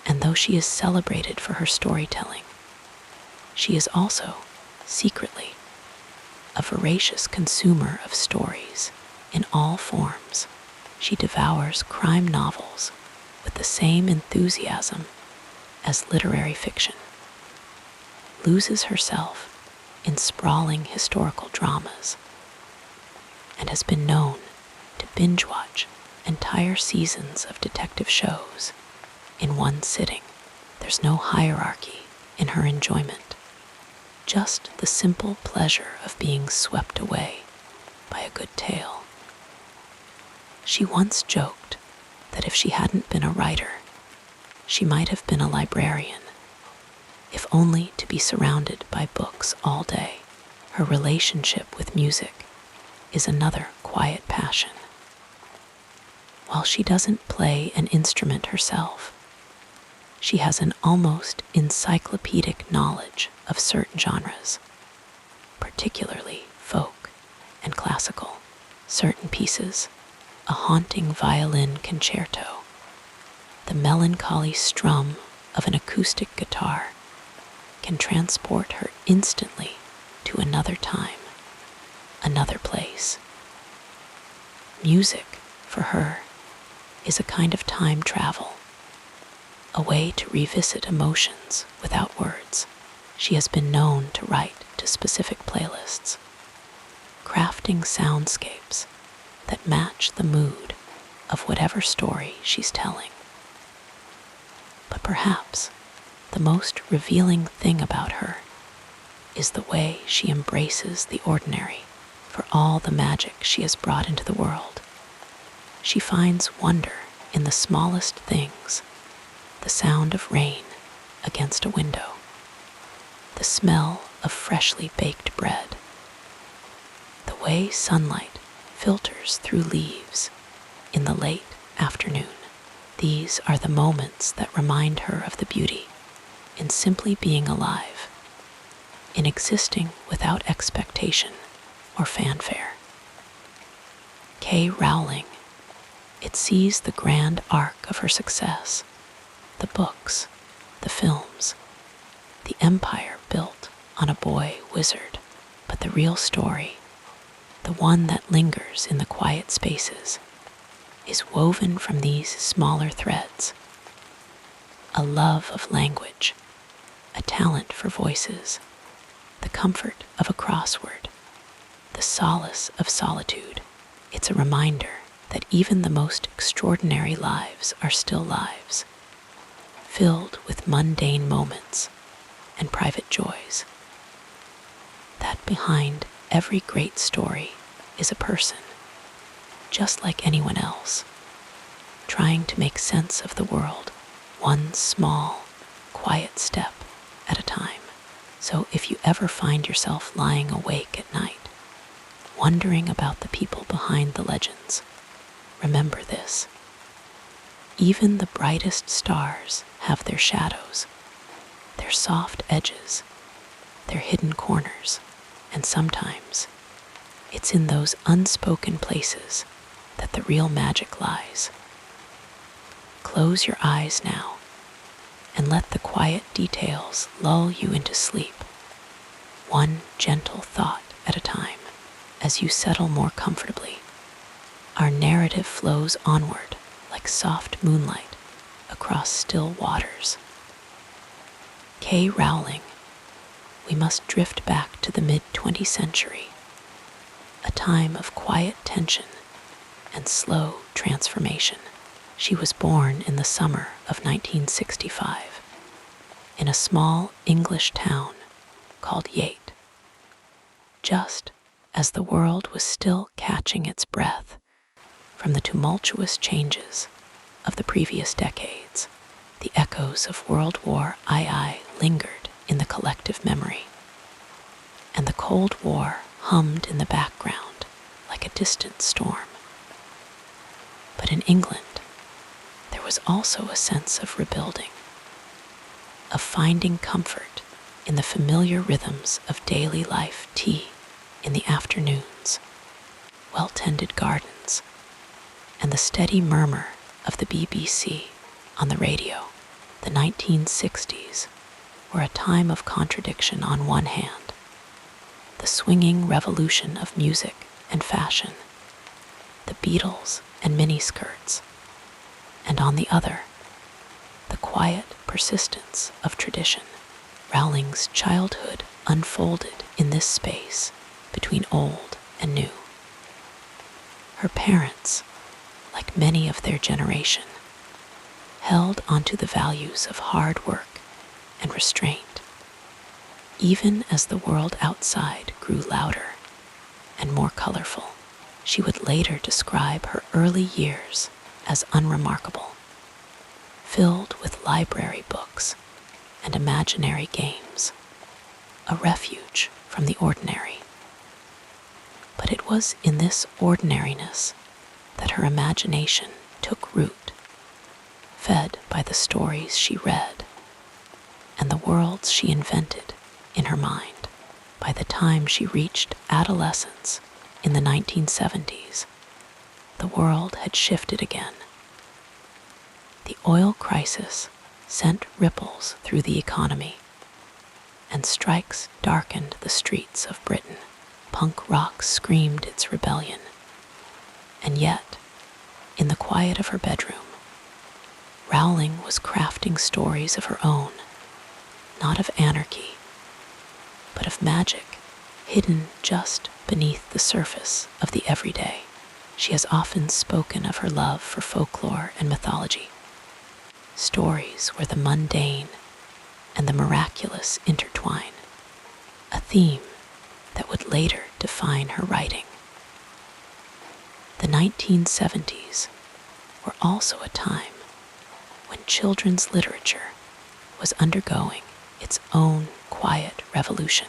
And though she is celebrated for her storytelling, she is also, secretly, a voracious consumer of stories in all forms. She devours crime novels with the same enthusiasm as literary fiction, loses herself in sprawling historical dramas, and has been known to binge-watch entire seasons of detective shows in one sitting. There's no hierarchy in her enjoyment, just the simple pleasure of being swept away by a good tale. She once joked that if she hadn't been a writer, she might have been a librarian, if only to be surrounded by books all day. Her relationship with music is another quiet passion. While she doesn't play an instrument herself, she has an almost encyclopedic knowledge of certain genres, particularly folk and classical. Certain pieces, a haunting violin concerto, the melancholy strum of an acoustic guitar, can transport her instantly to another time, another place. Music, for her, is a kind of time travel, a way to revisit emotions without words. She has been known to write to specific playlists, crafting soundscapes that match the mood of whatever story she's telling. But perhaps the most revealing thing about her is the way she embraces the ordinary for all the magic she has brought into the world. She finds wonder in the smallest things, the sound of rain against a window, the smell of freshly baked bread, the way sunlight filters through leaves in the late afternoon. These are the moments that remind her of the beauty in simply being alive, in existing without expectation or fanfare. Rowling, it sees the grand arc of her success, the books, the films, the empire built on a boy wizard. But the real story, the one that lingers in the quiet spaces, is woven from these smaller threads. A love of language, a talent for voices, the comfort of a crossword, the solace of solitude. It's a reminder that even the most extraordinary lives are still lives, filled with mundane moments and private joys. That behind every great story is a person, just like anyone else, trying to make sense of the world, one small, quiet step at a time. So if you ever find yourself lying awake at night, wondering about the people behind the legends, remember this. Even the brightest stars have their shadows, their soft edges, their hidden corners, and sometimes it's in those unspoken places that the real magic lies. Close your eyes now and let the quiet details lull you into sleep, one gentle thought at a time. As you settle more comfortably, our narrative flows onward like soft moonlight across still waters. K. Rowling, we must drift back to the mid-20th century, a time of quiet tension and slow transformation. She was born in the summer of 1965 in a small English town called Yate, just as the world was still catching its breath from the tumultuous changes of the previous decades. The echoes of World War II lingered in the collective memory, and the Cold War hummed in the background like a distant storm. But in England, there was also a sense of rebuilding, of finding comfort in the familiar rhythms of daily life, tea in the afternoons, well-tended gardens, and the steady murmur of the BBC on the radio. The 1960s were a time of contradiction. On one hand, the swinging revolution of music and fashion, the Beatles and miniskirts, and on the other, the quiet persistence of tradition. Rowling's childhood unfolded in this space between old and new. Her parents, like many of their generation, held onto the values of hard work and restraint, even as the world outside grew louder and more colorful. She would later describe her early years as unremarkable, filled with library books and imaginary games, a refuge from the ordinary. But it was in this ordinariness that her imagination took root, fed by the stories she read and the worlds she invented in her mind. By the time she reached adolescence in the 1970s, the world had shifted again. The oil crisis sent ripples through the economy, and strikes darkened the streets of Britain. Punk rock screamed its rebellion, and yet, in the quiet of her bedroom, Rowling was crafting stories of her own, not of anarchy, but of magic hidden just beneath the surface of the everyday. She has often spoken of her love for folklore and mythology, stories where the mundane and the miraculous intertwine, a theme that would later define her writing. The 1970s were also a time when children's literature was undergoing its own quiet revolution.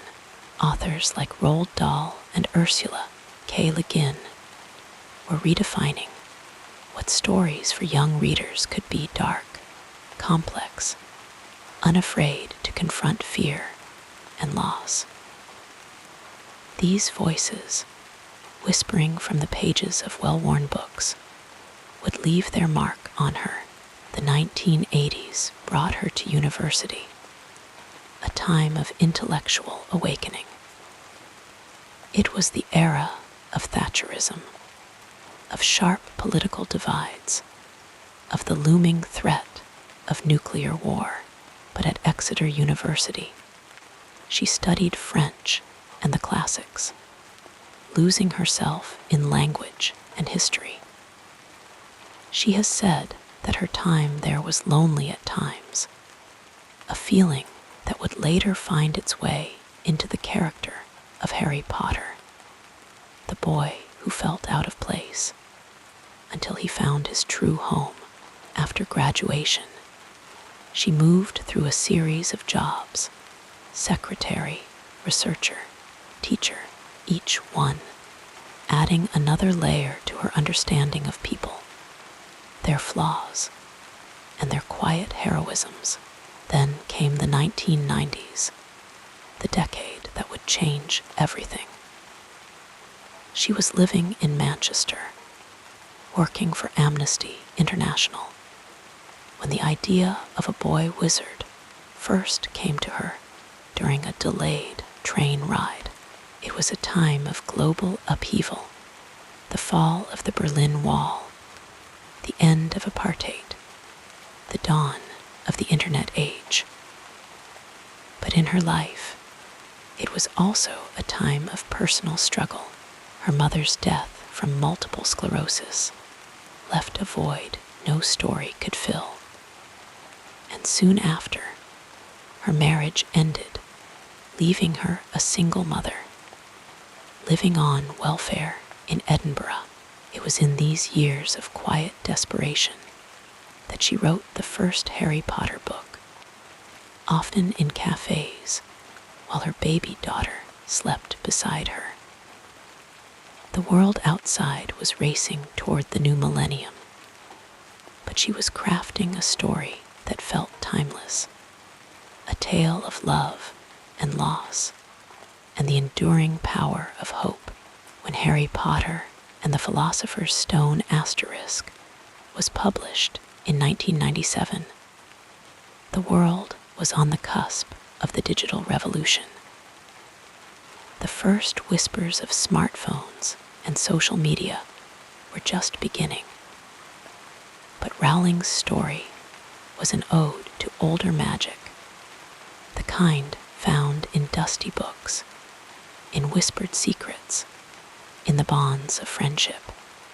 Authors like Roald Dahl and Ursula K. Le Guin were redefining what stories for young readers could be: dark, complex, unafraid to confront fear and loss. These voices, whispering from the pages of well-worn books, would leave their mark on her. The 1980s brought her to university, a time of intellectual awakening. It was the era of Thatcherism, of sharp political divides, of the looming threat of nuclear war. But at Exeter University, she studied French and the classics, losing herself in language and history. She has said that her time there was lonely at times, a feeling that would later find its way into the character of Harry Potter, the boy who felt out of place until he found his true home. After graduation, she moved through a series of jobs: secretary, researcher, teacher, each one adding another layer to her understanding of people, their flaws, and their quiet heroisms. Then came the 1990s, the decade that would change everything. She was living in Manchester, working for Amnesty International, when the idea of a boy wizard first came to her during a delayed train ride. It was a time of global upheaval, the fall of the Berlin Wall, the end of apartheid, the dawn of the internet age. But in her life, it was also a time of personal struggle. Her mother's death from multiple sclerosis left a void no story could fill. And soon after, her marriage ended, leaving her a single mother, living on welfare in Edinburgh. It was in these years of quiet desperation that she wrote the first Harry Potter book, often in cafes while her baby daughter slept beside her. The world outside was racing toward the new millennium, but she was crafting a story that felt timeless, a tale of love and loss, and the enduring power of hope. When Harry Potter and the Philosopher's Stone was published in 1997, the world was on the cusp of the digital revolution. The first whispers of smartphones and social media were just beginning. But Rowling's story was an ode to older magic, the kind found in dusty books, in whispered secrets, in the bonds of friendship.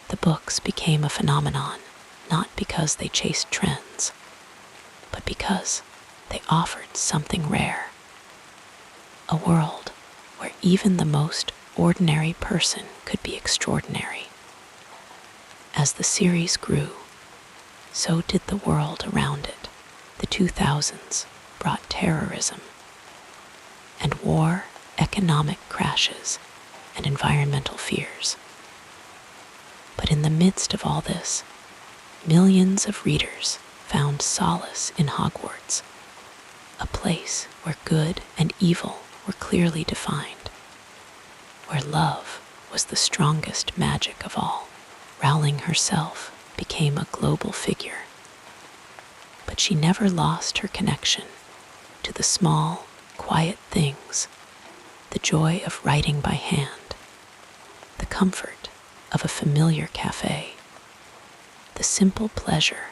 The books became a phenomenon, not because they chased trends, but because they offered something rare. A world where even the most ordinary person could be extraordinary. As the series grew, so did the world around it. The 2000s brought terrorism and war, economic crashes, and environmental fears. But in the midst of all this, millions of readers found solace in Hogwarts, a place where good and evil were clearly defined, where love was the strongest magic of all. Rowling herself became a global figure, but she never lost her connection to the small, quiet things, the joy of writing by hand, the comfort of a familiar cafe, the simple pleasure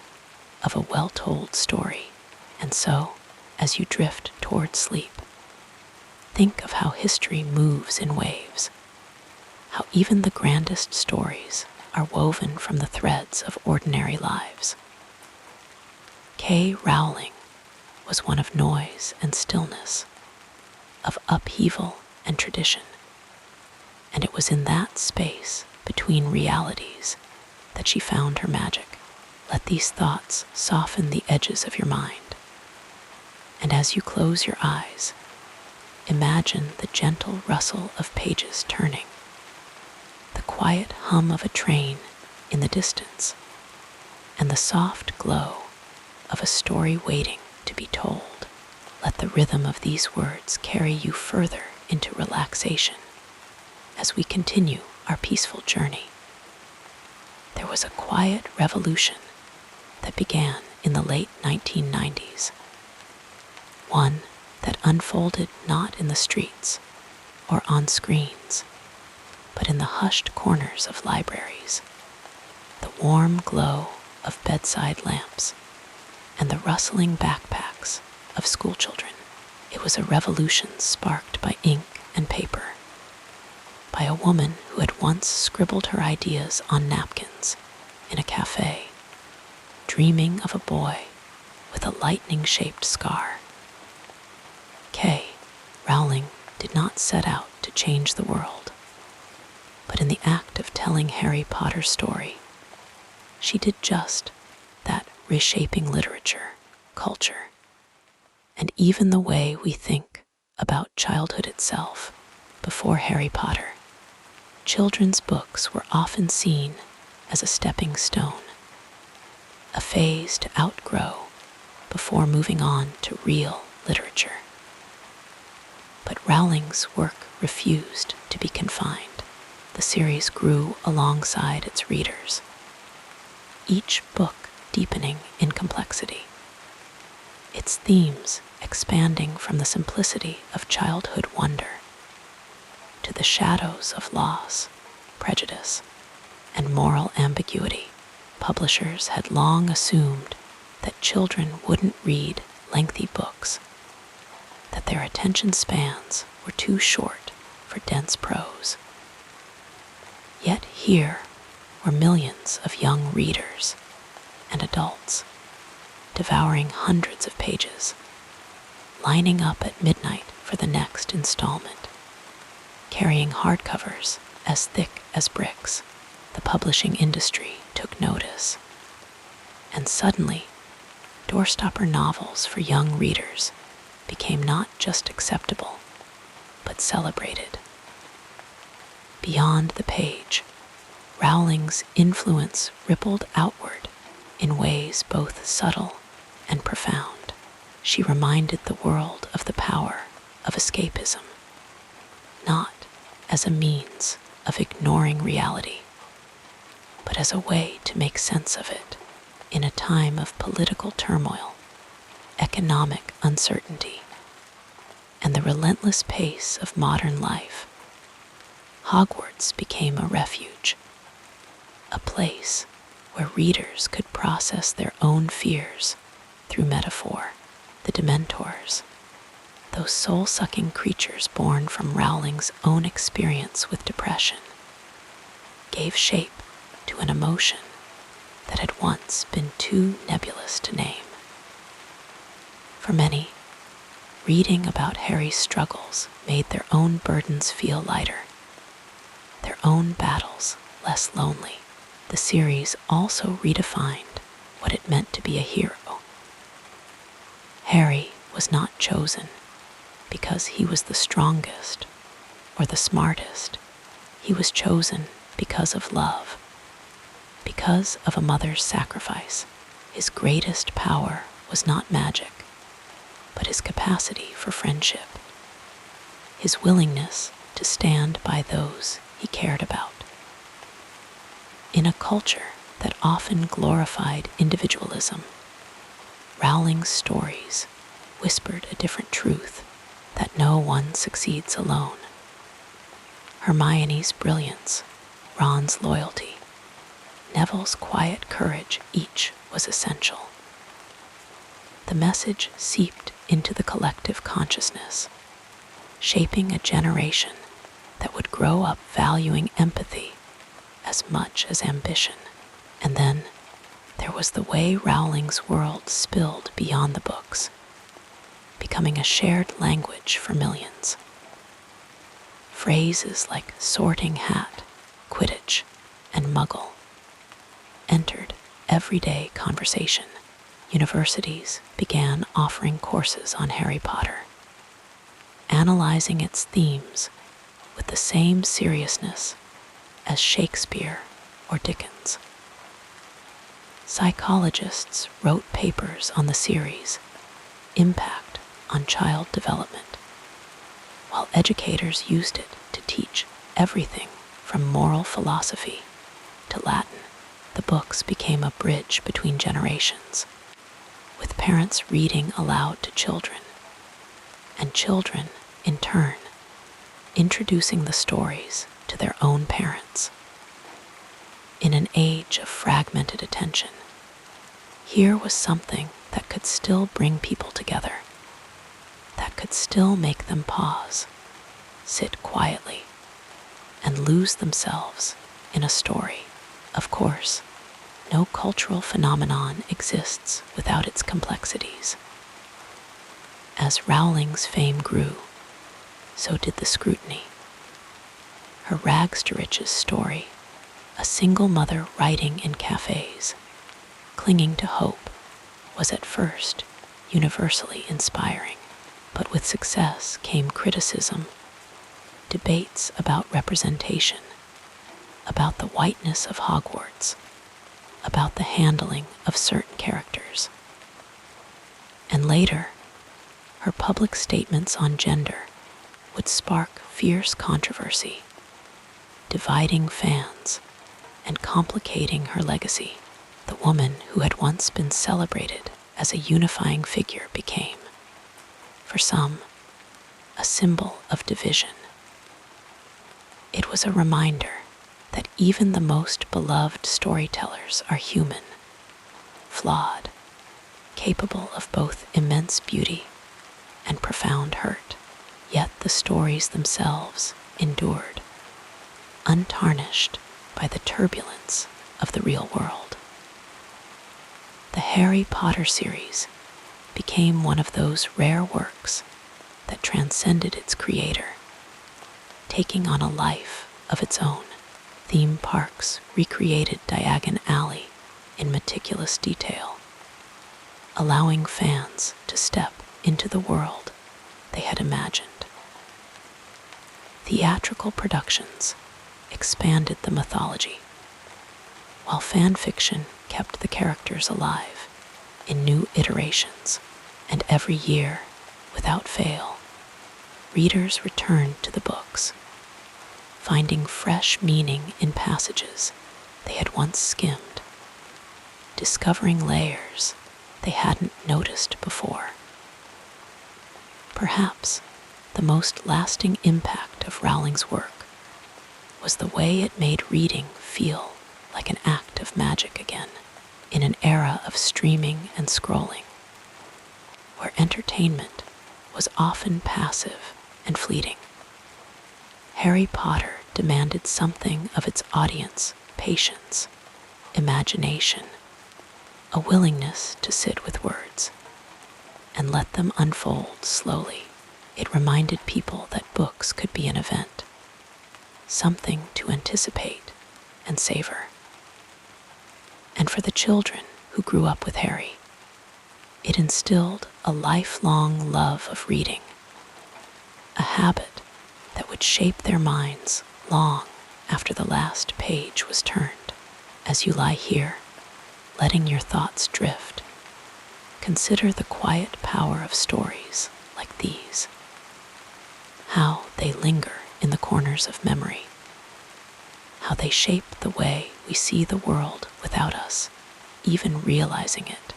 of a well-told story. And so, as you drift toward sleep, think of how history moves in waves, how even the grandest stories are woven from the threads of ordinary lives. K. Rowling was one of noise and stillness, of upheaval and tradition, and it was in that space between realities that she found her magic. Let these thoughts soften the edges of your mind, and as you close your eyes, imagine the gentle rustle of pages turning, the quiet hum of a train in the distance, and the soft glow of a story waiting to be told. Let the rhythm of these words carry you further into relaxation as we continue our peaceful journey. There was a quiet revolution that began in the late 1990s, one that unfolded not in the streets or on screens, but in the hushed corners of libraries, the warm glow of bedside lamps, and the rustling backpacks of schoolchildren. It was a revolution sparked by ink and paper, by a woman who had once scribbled her ideas on napkins in a cafe, dreaming of a boy with a lightning-shaped scar. K. Rowling did not set out to change the world, but in the act of telling Harry Potter's story, she did just that, reshaping literature, culture, and even the way we think about childhood itself. Before Harry Potter, children's books were often seen as a stepping stone, a phase to outgrow before moving on to real literature. But Rowling's work refused to be confined. The series grew alongside its readers, each book deepening in complexity, its themes expanding from the simplicity of childhood wonder to the shadows of loss, prejudice, and moral ambiguity. Publishers had long assumed that children wouldn't read lengthy books, that their attention spans were too short for dense prose. Yet here were millions of young readers and adults devouring hundreds of pages, lining up at midnight for the next installment, carrying hardcovers as thick as bricks. The publishing industry took notice, and suddenly, doorstopper novels for young readers became not just acceptable, but celebrated. Beyond the page, Rowling's influence rippled outward in ways both subtle and profound. She reminded the world of the power of escapism, not as a means of ignoring reality, but as a way to make sense of it in a time of political turmoil, economic uncertainty, and the relentless pace of modern life. Hogwarts became a refuge, a place where readers could process their own fears through metaphor. The Dementors, those soul-sucking creatures born from Rowling's own experience with depression, gave shape to an emotion that had once been too nebulous to name. For many, reading about Harry's struggles made their own burdens feel lighter, their own battles less lonely. The series also redefined what it meant to be a hero. Harry was not chosen because he was the strongest or the smartest. He was chosen because of love, because of a mother's sacrifice. His greatest power was not magic, but his capacity for friendship, his willingness to stand by those he cared about. In a culture that often glorified individualism, Rowling's stories whispered a different truth, that no one succeeds alone. Hermione's brilliance, Ron's loyalty, Neville's quiet courage, each was essential. The message seeped into the collective consciousness, shaping a generation that would grow up valuing empathy as much as ambition. And then there was the way Rowling's world spilled beyond the books, becoming a shared language for millions. Phrases like sorting hat, Quidditch, and Muggle entered everyday conversation. Universities began offering courses on Harry Potter, analyzing its themes with the same seriousness as Shakespeare or Dickens. Psychologists wrote papers on the series' impact on child development, while educators used it to teach everything from moral philosophy to Latin. The books became a bridge between generations, with parents reading aloud to children, and children, in turn, introducing the stories to their own parents. In an age of fragmented attention, here was something that could still bring people together, that could still make them pause, sit quietly, and lose themselves in a story. Of course, no cultural phenomenon exists without its complexities. As Rowling's fame grew, so did the scrutiny. Her rags to riches story, a single mother writing in cafes, clinging to hope, was at first universally inspiring. But with success came criticism, debates about representation, about the whiteness of Hogwarts, about the handling of certain characters. And later, her public statements on gender would spark fierce controversy, dividing fans and complicating her legacy. The woman who had once been celebrated as a unifying figure became, for some, a symbol of division. It was a reminder that even the most beloved storytellers are human, flawed, capable of both immense beauty and profound hurt. Yet the stories themselves endured, untarnished by the turbulence of the real world. The Harry Potter series became one of those rare works that transcended its creator, taking on a life of its own. Theme parks recreated Diagon Alley in meticulous detail, allowing fans to step into the world they had imagined. Theatrical productions expanded the mythology, while fan fiction kept the characters alive in new iterations. And every year, without fail, readers returned to the books, finding fresh meaning in passages they had once skimmed, discovering layers they hadn't noticed before. Perhaps the most lasting impact of Rowling's work was the way it made reading feel like an act of magic again, in an era of streaming and scrolling, where entertainment was often passive and fleeting. Harry Potter demanded something of its audience: patience, imagination, a willingness to sit with words and let them unfold slowly. It reminded people that books could be an event, something to anticipate and savor. And for the children who grew up with Harry, it instilled a lifelong love of reading, a habit that would shape their minds long after the last page was turned. As you lie here, letting your thoughts drift, consider the quiet power of stories like these, how they linger in the corners of memory, how they shape the way we see the world without us even realizing it.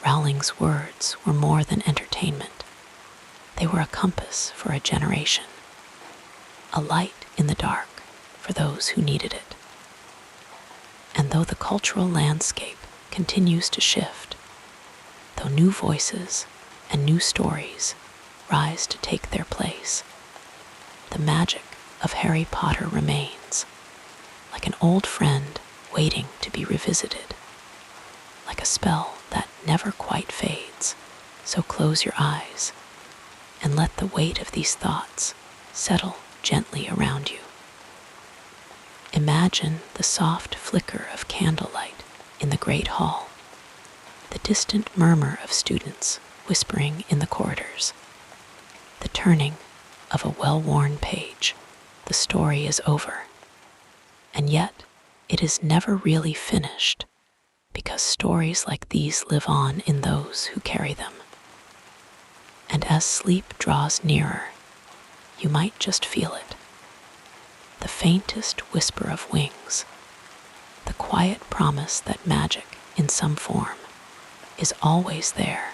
Rowling's words were more than entertainment. They were a compass for a generation, a light in the dark for those who needed it. And though the cultural landscape continues to shift, though new voices and new stories rise to take their place, the magic of Harry Potter remains, like an old friend waiting to be revisited, like a spell that never quite fades. So close your eyes and let the weight of these thoughts settle gently around you. Imagine the soft flicker of candlelight in the great hall, the distant murmur of students whispering in the corridors, the turning of a well-worn page. The story is over, and yet it is never really finished, because stories like these live on in those who carry them. And as sleep draws nearer, you might just feel it, the faintest whisper of wings, the quiet promise that magic in some form is always there,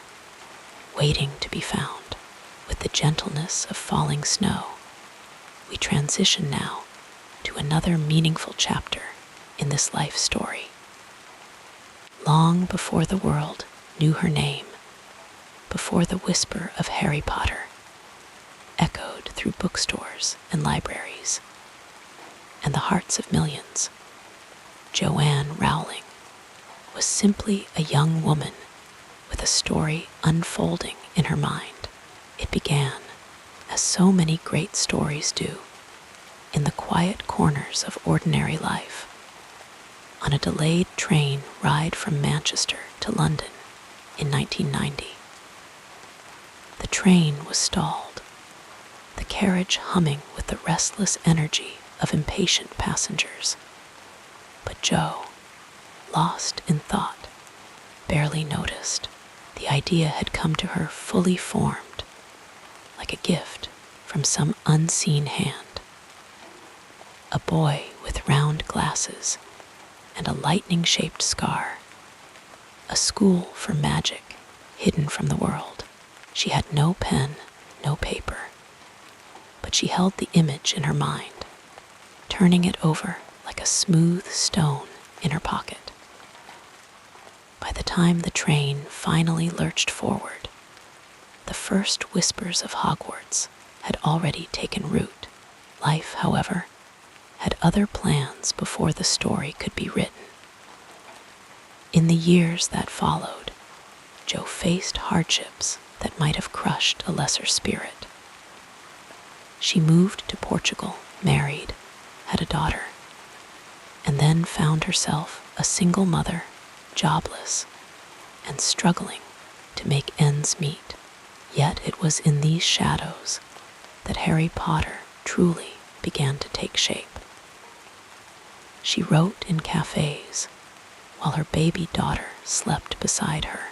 waiting to be found. With the gentleness of falling snow, we transition now to another meaningful chapter in this life story. Long before the world knew her name, before the whisper of Harry Potter echoed through bookstores and libraries and the hearts of millions, Joanne Rowling was simply a young woman with a story unfolding in her mind. It began, as so many great stories do, in the quiet corners of ordinary life, on a delayed train ride from Manchester to London in 1990. The train was stalled, the carriage humming with the restless energy of impatient passengers. But Jo, lost in thought, barely noticed. The idea had come to her fully formed, like a gift from some unseen hand. A boy with round glasses and a lightning-shaped scar. A school for magic hidden from the world. She had no pen, no paper, but she held the image in her mind, turning it over like a smooth stone in her pocket. By the time the train finally lurched forward, the first whispers of Hogwarts had already taken root. Life, however, had other plans before the story could be written. In the years that followed, Jo faced hardships that might have crushed a lesser spirit. She moved to Portugal, married, had a daughter, and then found herself a single mother, jobless, and struggling to make ends meet. Yet it was in these shadows that Harry Potter truly began to take shape. She wrote in cafes while her baby daughter slept beside her,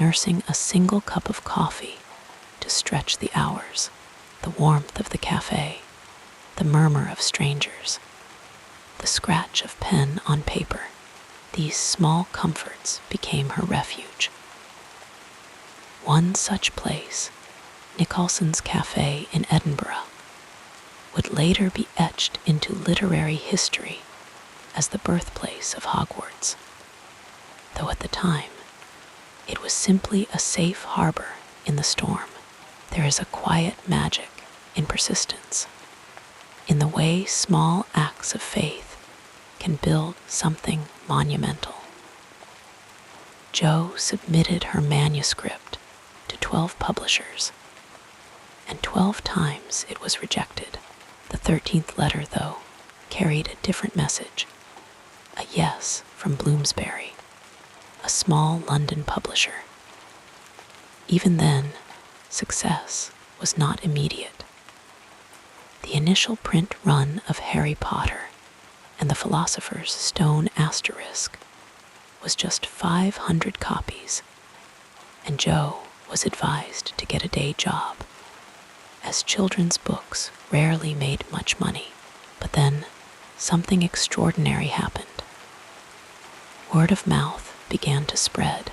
nursing a single cup of coffee to stretch the hours, the warmth of the cafe, the murmur of strangers, the scratch of pen on paper. These small comforts became her refuge. One such place, Nicholson's Cafe in Edinburgh, would later be etched into literary history as the birthplace of Hogwarts, though at the time it was simply a safe harbor in the storm. There is a quiet magic in persistence, in the way small acts of faith can build something monumental. Jo submitted her manuscript to 12 publishers, and 12 times it was rejected. The 13th letter, though, carried a different message. A yes from Bloomsbury, a small London publisher. Even then, success was not immediate. The initial print run of Harry Potter and the Philosopher's Stone asterisk was just 500 copies, and Jo was advised to get a day job, as children's books rarely made much money. But then, something extraordinary happened. Word of mouth began to spread,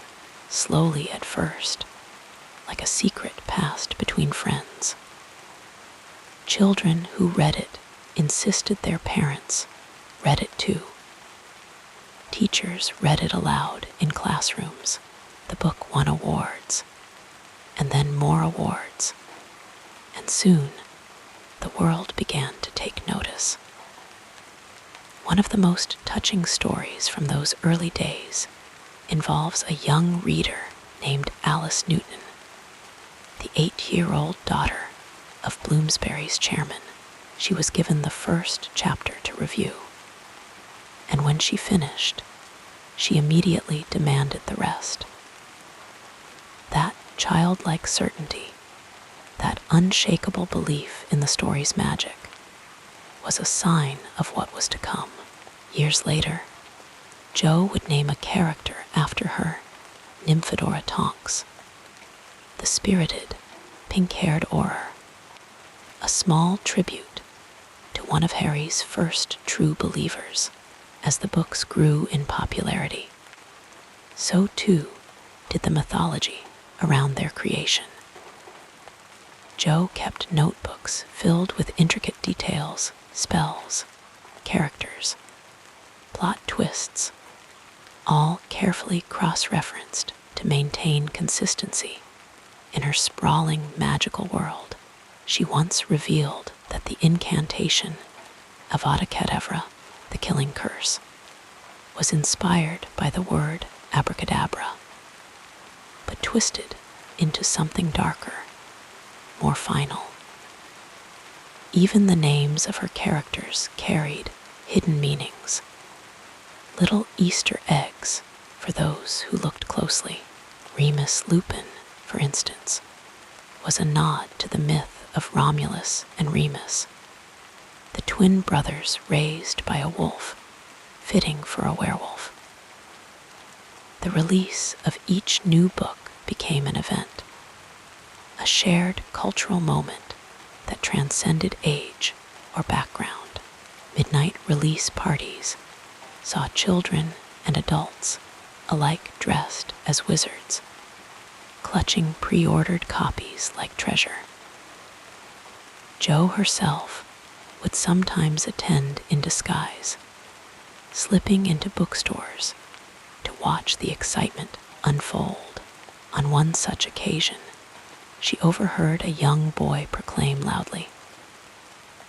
slowly at first, like a secret passed between friends. Children who read it insisted their parents read it too. Teachers read it aloud in classrooms. The book won awards, and then more awards, and soon the world began to take notice. One of the most touching stories from those early days involves a young reader named Alice Newton, the 8-year-old daughter of Bloomsbury's chairman. She was given the first chapter to review, and when she finished, she immediately demanded the rest. That childlike certainty, that unshakable belief in the story's magic, was a sign of what was to come. Years later, Jo would name a character after her, Nymphadora Tonks, the spirited, pink-haired Auror, a small tribute to one of Harry's first true believers. As the books grew in popularity, so too did the mythology around their creation. Jo kept notebooks filled with intricate details, spells, characters, plot twists, all carefully cross-referenced to maintain consistency in her sprawling magical world. She once revealed that the incantation Avada Kedavra, the killing curse, was inspired by the word abracadabra, but twisted into something darker, more final. Even the names of her characters carried hidden meanings, little Easter eggs for those who looked closely. Remus Lupin, for instance, was a nod to the myth of Romulus and Remus, the twin brothers raised by a wolf, fitting for a werewolf. The release of each new book became an event, a shared cultural moment that transcended age or background. Midnight release parties saw children and adults alike dressed as wizards, clutching pre-ordered copies like treasure. Jo herself would sometimes attend in disguise, slipping into bookstores to watch the excitement unfold. On one such occasion, she overheard a young boy proclaim loudly,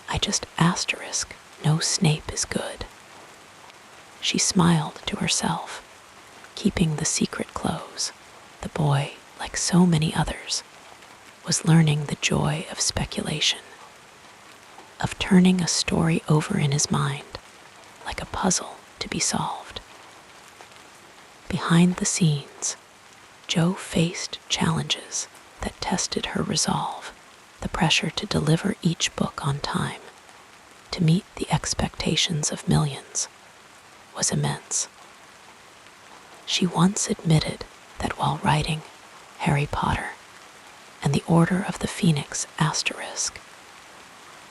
"I just asterisk, no Snape is good." She smiled to herself, keeping the secret close. The boy, like so many others, was learning the joy of speculation, of turning a story over in his mind like a puzzle to be solved. Behind the scenes, Jo faced challenges that tested her resolve. The pressure to deliver each book on time, to meet the expectations of millions, was immense. She once admitted that while writing Harry Potter and the Order of the Phoenix asterisk,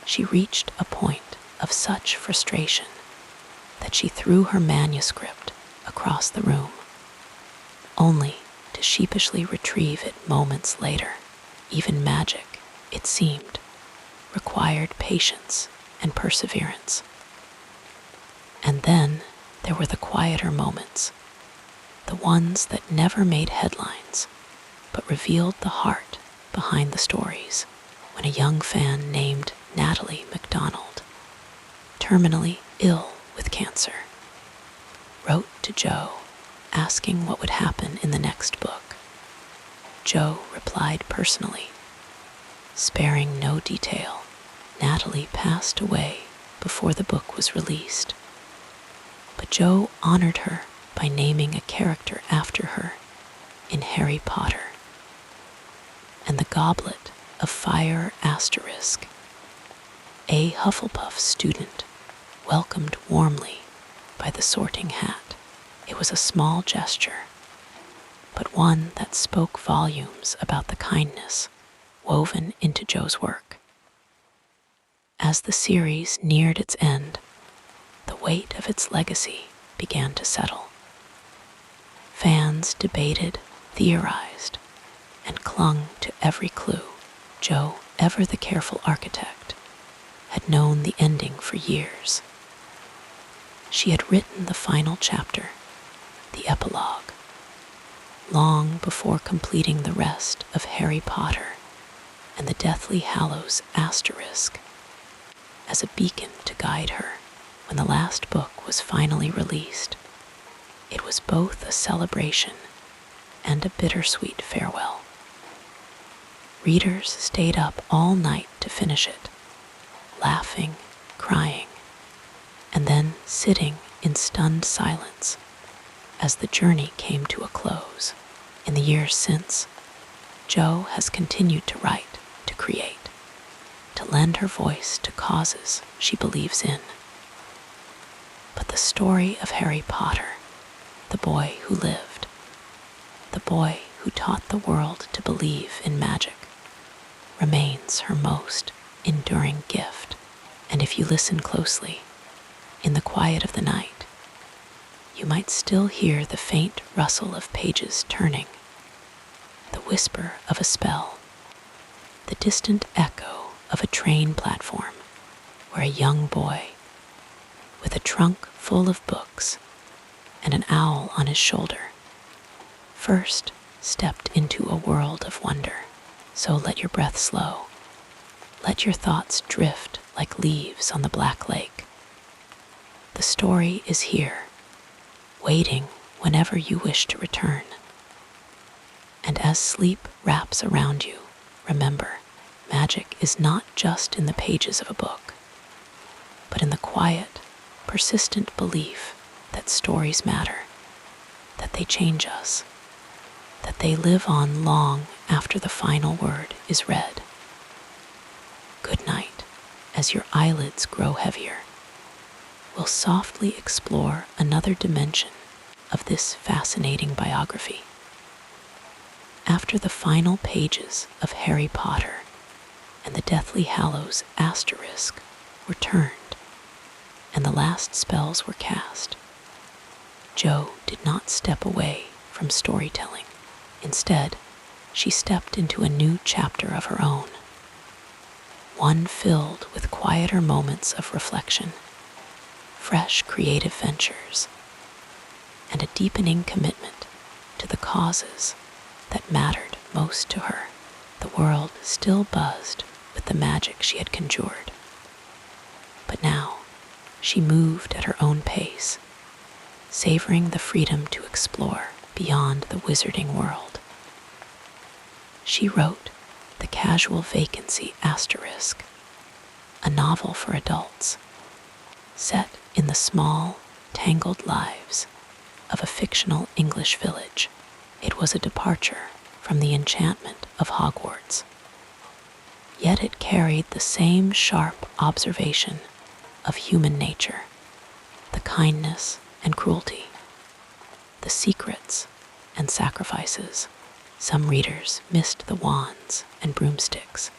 she reached a point of such frustration that she threw her manuscript across the room, only to sheepishly retrieve it moments later. Even magic, it seemed, required patience and perseverance. And then there were the quieter moments, the ones that never made headlines, but revealed the heart behind the stories. When a young fan named Natalie MacDonald, terminally ill with cancer, wrote to Jo asking what would happen in the next book, Jo replied personally, sparing no detail. Natalie passed away before the book was released, but Jo honored her by naming a character after her in Harry Potter. And the Goblet of Fire asterisk, a Hufflepuff student welcomed warmly by the Sorting Hat. It was a small gesture, but one that spoke volumes about the kindness woven into Jo's work. As the series neared its end, the weight of its legacy began to settle. Fans debated, theorized, and clung to every clue. Jo, ever the careful architect, had known the ending for years. She had written the final chapter, the epilogue, long before completing the rest of Harry Potter and the Deathly Hallows asterisk as a beacon to guide her. When the last book was finally released, it was both a celebration and a bittersweet farewell. Readers stayed up all night to finish it, laughing, crying, and then sitting in stunned silence as the journey came to a close. In the years since, Jo has continued to write, to create, to lend her voice to causes she believes in. But the story of Harry Potter, the boy who lived, the boy who taught the world to believe in magic, remains her most enduring gift. And if you listen closely, in the quiet of the night, you might still hear the faint rustle of pages turning, the whisper of a spell, the distant echo of a train platform where a young boy, with a trunk full of books and an owl on his shoulder, first stepped into a world of wonder. So let your breath slow. Let your thoughts drift like leaves on the black lake. The story is here, waiting whenever you wish to return. And as sleep wraps around you, remember, magic is not just in the pages of a book, but in the quiet, persistent belief that stories matter, that they change us, that they live on long after the final word is read. Good night, as your eyelids grow heavier. We'll softly explore another dimension of this fascinating biography. After the final pages of Harry Potter, and the Deathly Hallows asterisk were turned, and the last spells were cast, Jo did not step away from storytelling. Instead, she stepped into a new chapter of her own, one filled with quieter moments of reflection, fresh creative ventures, and a deepening commitment to the causes that mattered most to her. The world still buzzed with the magic she had conjured, but now she moved at her own pace, savoring the freedom to explore beyond the wizarding world. She wrote The Casual Vacancy asterisk, a novel for adults, set in the small, tangled lives of a fictional English village. It was a departure from the enchantment of Hogwarts, yet it carried the same sharp observation of human nature, the kindness and cruelty, the secrets and sacrifices. Some readers missed the wands and broomsticks,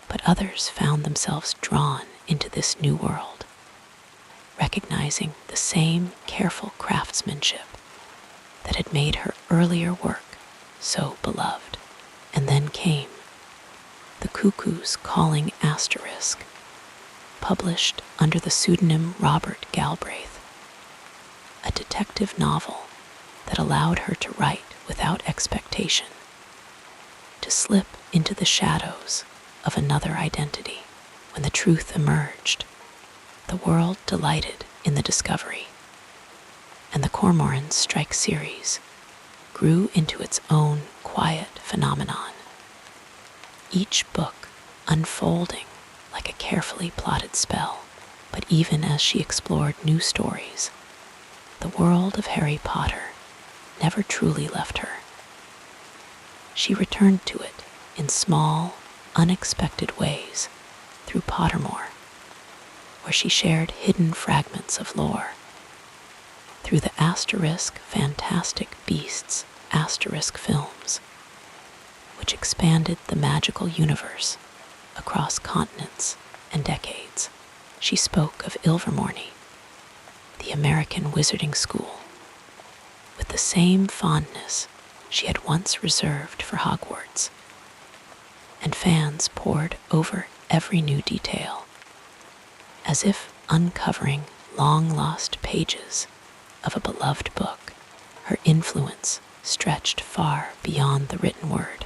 but others found themselves drawn into this new world, recognizing the same careful craftsmanship that had made her earlier work so beloved. And then came The Cuckoo's Calling asterisk, published under the pseudonym Robert Galbraith, a detective novel that allowed her to write without expectation, to slip into the shadows of another identity. When the truth emerged, the world delighted in the discovery, and the Cormoran Strike series grew into its own quiet phenomenon, each book unfolding like a carefully plotted spell. But even as she explored new stories, the world of Harry Potter never truly left her. She returned to it in small, unexpected ways through Pottermore, where she shared hidden fragments of lore, through the asterisk Fantastic Beasts asterisk films, which expanded the magical universe across continents and decades. She spoke of Ilvermorny, the American wizarding school, with the same fondness she had once reserved for Hogwarts, and fans pored over every new detail, as if uncovering long-lost pages of a beloved book. Her influence stretched far beyond the written word.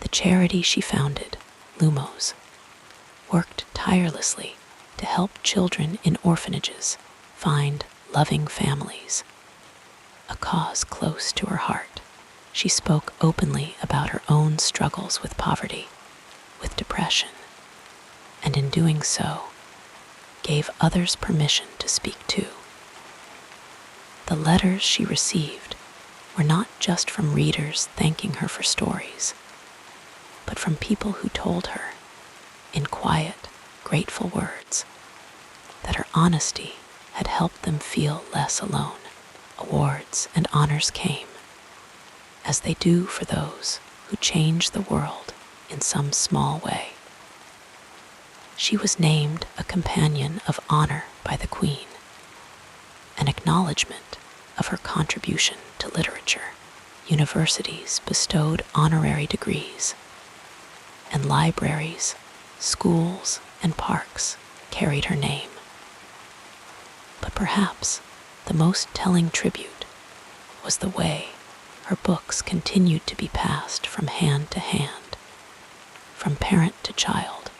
The charity she founded, Lumos, worked tirelessly to help children in orphanages find loving families, a cause close to her heart. She spoke openly about her own struggles with poverty, with depression, and in doing so, gave others permission to speak too. The letters she received were not just from readers thanking her for stories, but from people who told her, in quiet, grateful words, that her honesty had helped them feel less alone. Awards and honors came, as they do for those who change the world in some small way. She was named a Companion of Honor by the Queen, an acknowledgement of her contribution to literature. Universities bestowed honorary degrees, and libraries, schools, and parks carried her name. But perhaps the most telling tribute was the way her books continued to be passed from hand to hand, from parent to child,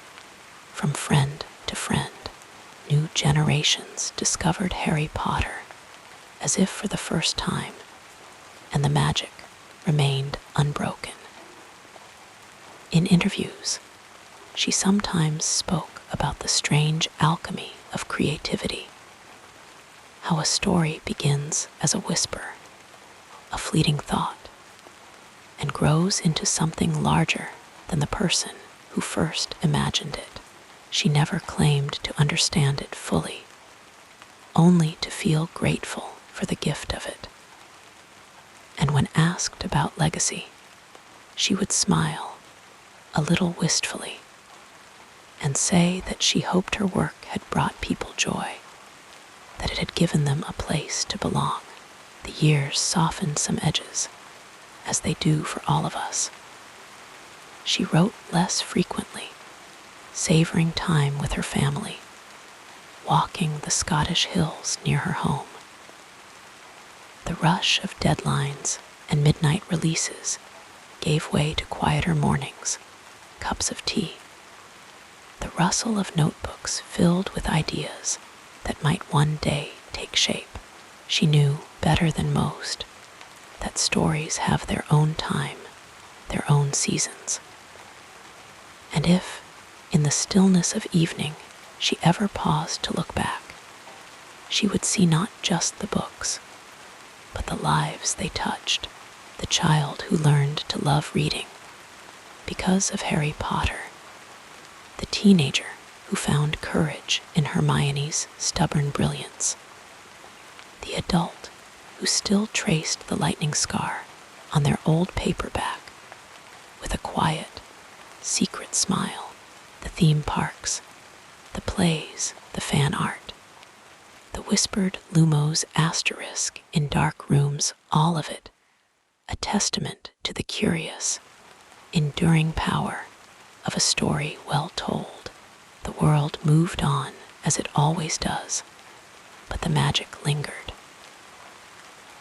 from friend to friend. New generations discovered Harry Potter as if for the first time, and the magic remained unbroken. In interviews, she sometimes spoke about the strange alchemy of creativity, how a story begins as a whisper, a fleeting thought, and grows into something larger than the person who first imagined it. She never claimed to understand it fully, only to feel grateful for the gift of it. And when asked about legacy, she would smile a little wistfully, and say that she hoped her work had brought people joy, that it had given them a place to belong. The years softened some edges, as they do for all of us. She wrote less frequently, savoring time with her family, walking the Scottish hills near her home. The rush of deadlines and midnight releases gave way to quieter mornings, cups of tea, the rustle of notebooks filled with ideas that might one day take shape. She knew better than most that stories have their own time, their own seasons. And if, in the stillness of evening, she ever paused to look back, she would see not just the books, but the lives they touched, the child who learned to love reading because of Harry Potter, the teenager who found courage in Hermione's stubborn brilliance, the adult who still traced the lightning scar on their old paperback with a quiet, secret smile, the theme parks, the plays, the fan art, the whispered Lumos asterisk in dark rooms, all of it a testament to the curious, enduring power of a story well told. The world moved on as it always does, but the magic lingered.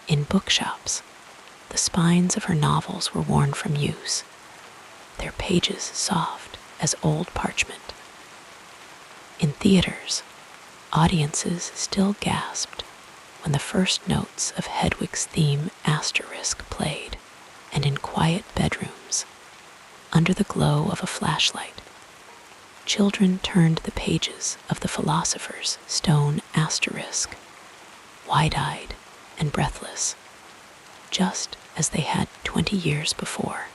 In bookshops, the spines of her novels were worn from use, their pages soft as old parchment. In theaters, audiences still gasped when the first notes of Hedwig's theme asterisk played, and in quiet bedrooms, under the glow of a flashlight, children turned the pages of the philosopher's stone asterisk, wide-eyed and breathless, just as they had 20 years before.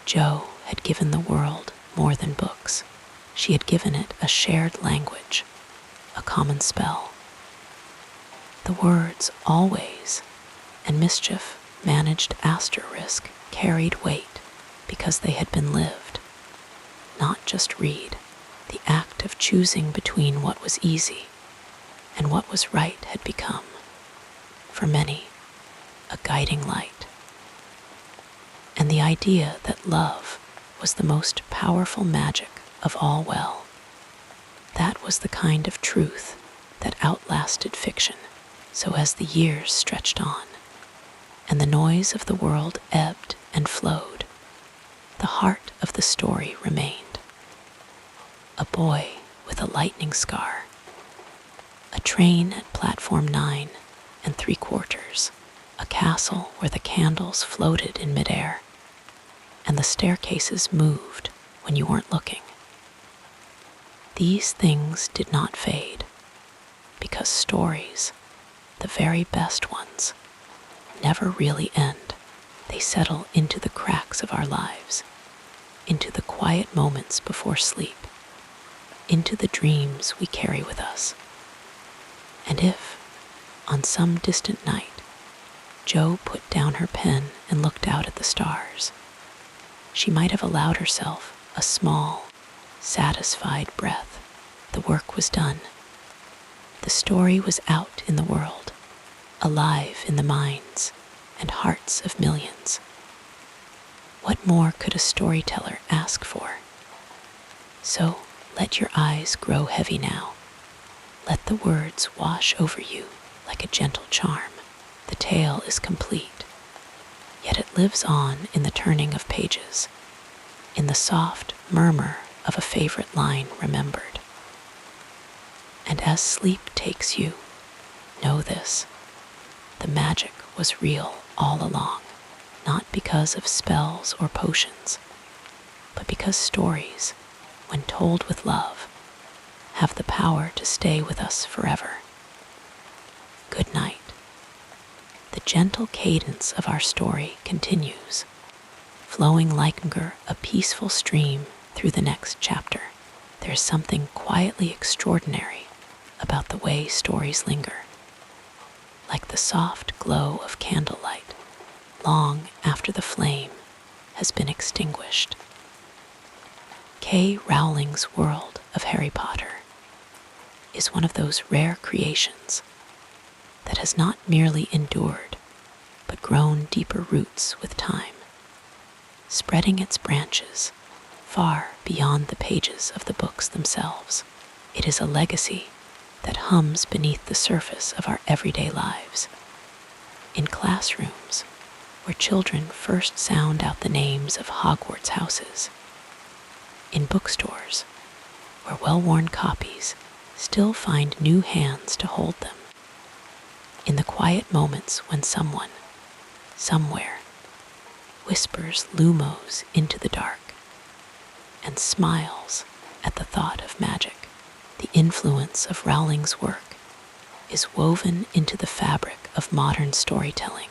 Jo had given the world more than books. She had given it a shared language, a common spell. The words always and mischief managed asterisk carried weight because they had been lived, not just read. The act of choosing between what was easy and what was right had become, for many, a guiding light. And the idea that love was the most powerful magic of all well, that was the kind of truth that outlasted fiction. So as the years stretched on, and the noise of the world ebbed and flowed, the heart of the story remained. A boy with a lightning scar, a train at platform 9 3/4, a castle where the candles floated in midair, and the staircases moved when you weren't looking. These things did not fade, because stories, the very best ones, never really end. They settle into the cracks of our lives, into the quiet moments before sleep, into the dreams we carry with us. And if, on some distant night, Jo put down her pen and looked out at the stars, she might have allowed herself a small, satisfied breath. The work was done. The story was out in the world, alive in the minds and hearts of millions. What more could a storyteller ask for? So let your eyes grow heavy now. Let the words wash over you like a gentle charm. The tale is complete, yet it lives on in the turning of pages, in the soft murmur of a favorite line remembered. And as sleep takes you, know this: the magic was real all along, not because of spells or potions, but because stories, when told with love, have the power to stay with us forever. Good night. The gentle cadence of our story continues, flowing like a peaceful stream through the next chapter. There's something quietly extraordinary about the way stories linger, like the soft glow of candlelight, long after the flame has been extinguished. K. Rowling's world of Harry Potter is one of those rare creations that has not merely endured, but grown deeper roots with time, spreading its branches far beyond the pages of the books themselves. It is a legacy that hums beneath the surface of our everyday lives, in classrooms where children first sound out the names of Hogwarts houses, in bookstores where well-worn copies still find new hands to hold them, in the quiet moments when someone, somewhere, whispers lumos into the dark and smiles at the thought of magic. The influence of Rowling's work is woven into the fabric of modern storytelling,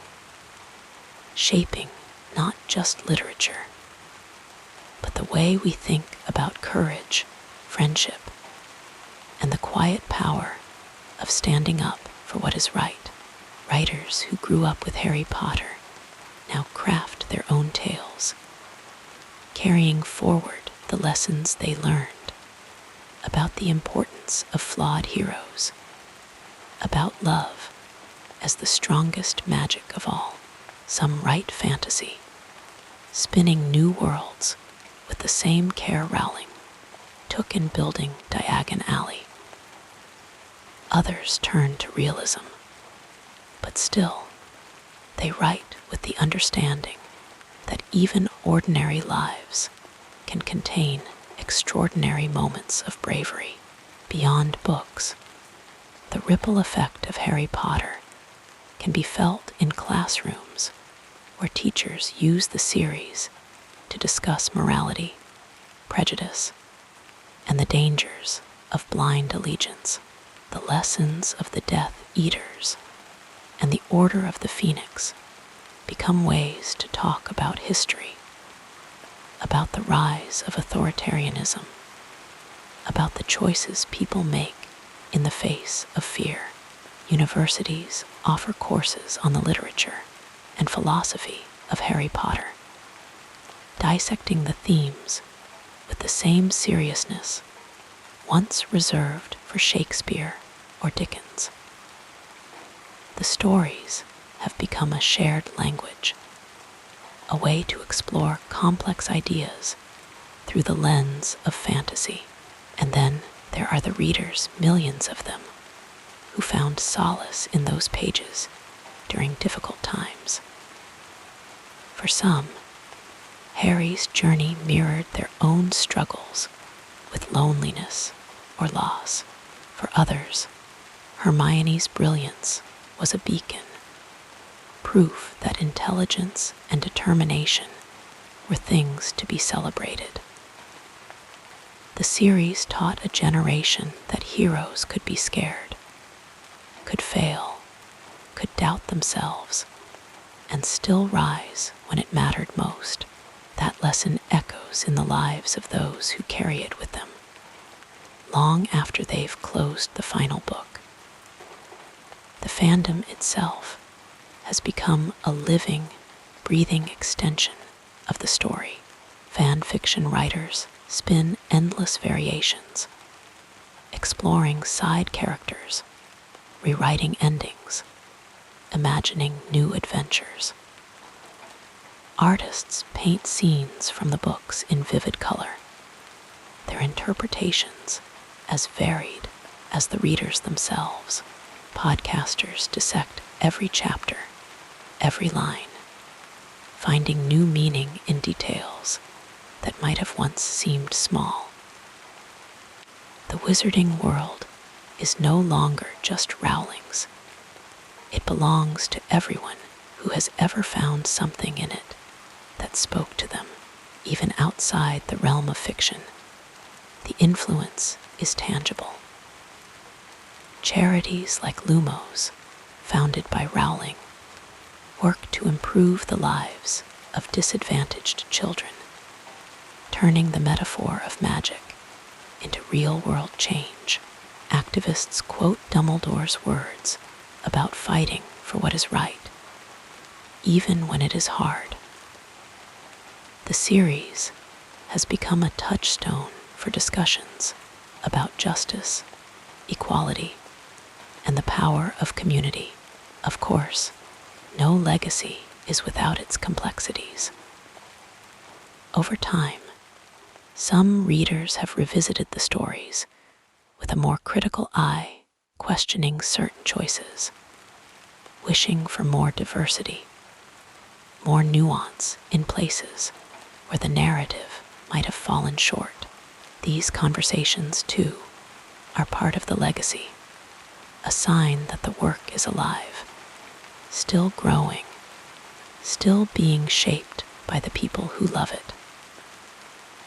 shaping not just literature, but the way we think about courage, friendship, and the quiet power of standing up for what is right. Writers who grew up with Harry Potter now craft their own tales, carrying forward the lessons they learned about the importance of flawed heroes, about love as the strongest magic of all. Some write fantasy, spinning new worlds with the same care Rowling took in building Diagon Alley. Others turn to realism, but still, they write with the understanding that even ordinary lives can contain extraordinary moments of bravery. Beyond books, the ripple effect of Harry Potter can be felt in classrooms where teachers use the series to discuss morality, prejudice, and the dangers of blind allegiance. The lessons of the Death Eaters and the Order of the Phoenix become ways to talk about history, about the rise of authoritarianism, about the choices people make in the face of fear. Universities offer courses on the literature and philosophy of Harry Potter, dissecting the themes with the same seriousness once reserved for Shakespeare or Dickens. The stories have become a shared language, a way to explore complex ideas through the lens of fantasy. And then there are the readers, millions of them, who found solace in those pages during difficult times. For some, Harry's journey mirrored their own struggles with loneliness or loss. For others, Hermione's brilliance was a beacon, proof that intelligence and determination were things to be celebrated. The series taught a generation that heroes could be scared, could fail, could doubt themselves, and still rise when it mattered most. That lesson echoes in the lives of those who carry it with them, long after they've closed the final book. The fandom itself has become a living, breathing extension of the story. Fan fiction writers spin endless variations, exploring side characters, rewriting endings, imagining new adventures. Artists paint scenes from the books in vivid color, their interpretations as varied as the readers themselves. Podcasters dissect every chapter, every line, finding new meaning in details that might have once seemed small. The wizarding world is no longer just Rowling's. It belongs to everyone who has ever found something in it that spoke to them, even outside the realm of fiction. The influence is tangible. Charities like Lumos, founded by Rowling, work to improve the lives of disadvantaged children, turning the metaphor of magic into real-world change. Activists quote Dumbledore's words about fighting for what is right, even when it is hard. The series has become a touchstone for discussions about justice, equality, and the power of community. Of course, no legacy is without its complexities. Over time, some readers have revisited the stories with a more critical eye, questioning certain choices, wishing for more diversity, more nuance in places where the narrative might have fallen short. These conversations, too, are part of the legacy, a sign that the work is alive, still growing, still being shaped by the people who love it.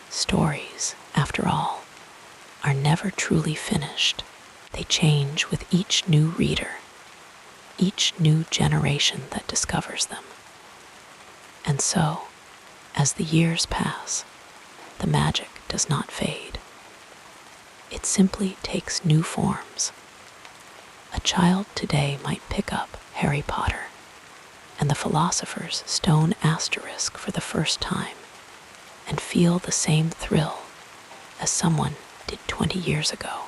Stories, after all, are never truly finished. They change with each new reader, each new generation that discovers them. And so, as the years pass, the magic does not fade. It simply takes new forms. A child today might pick up Harry Potter and the Philosopher's Stone asterisk for the first time and feel the same thrill as someone did 20 years ago.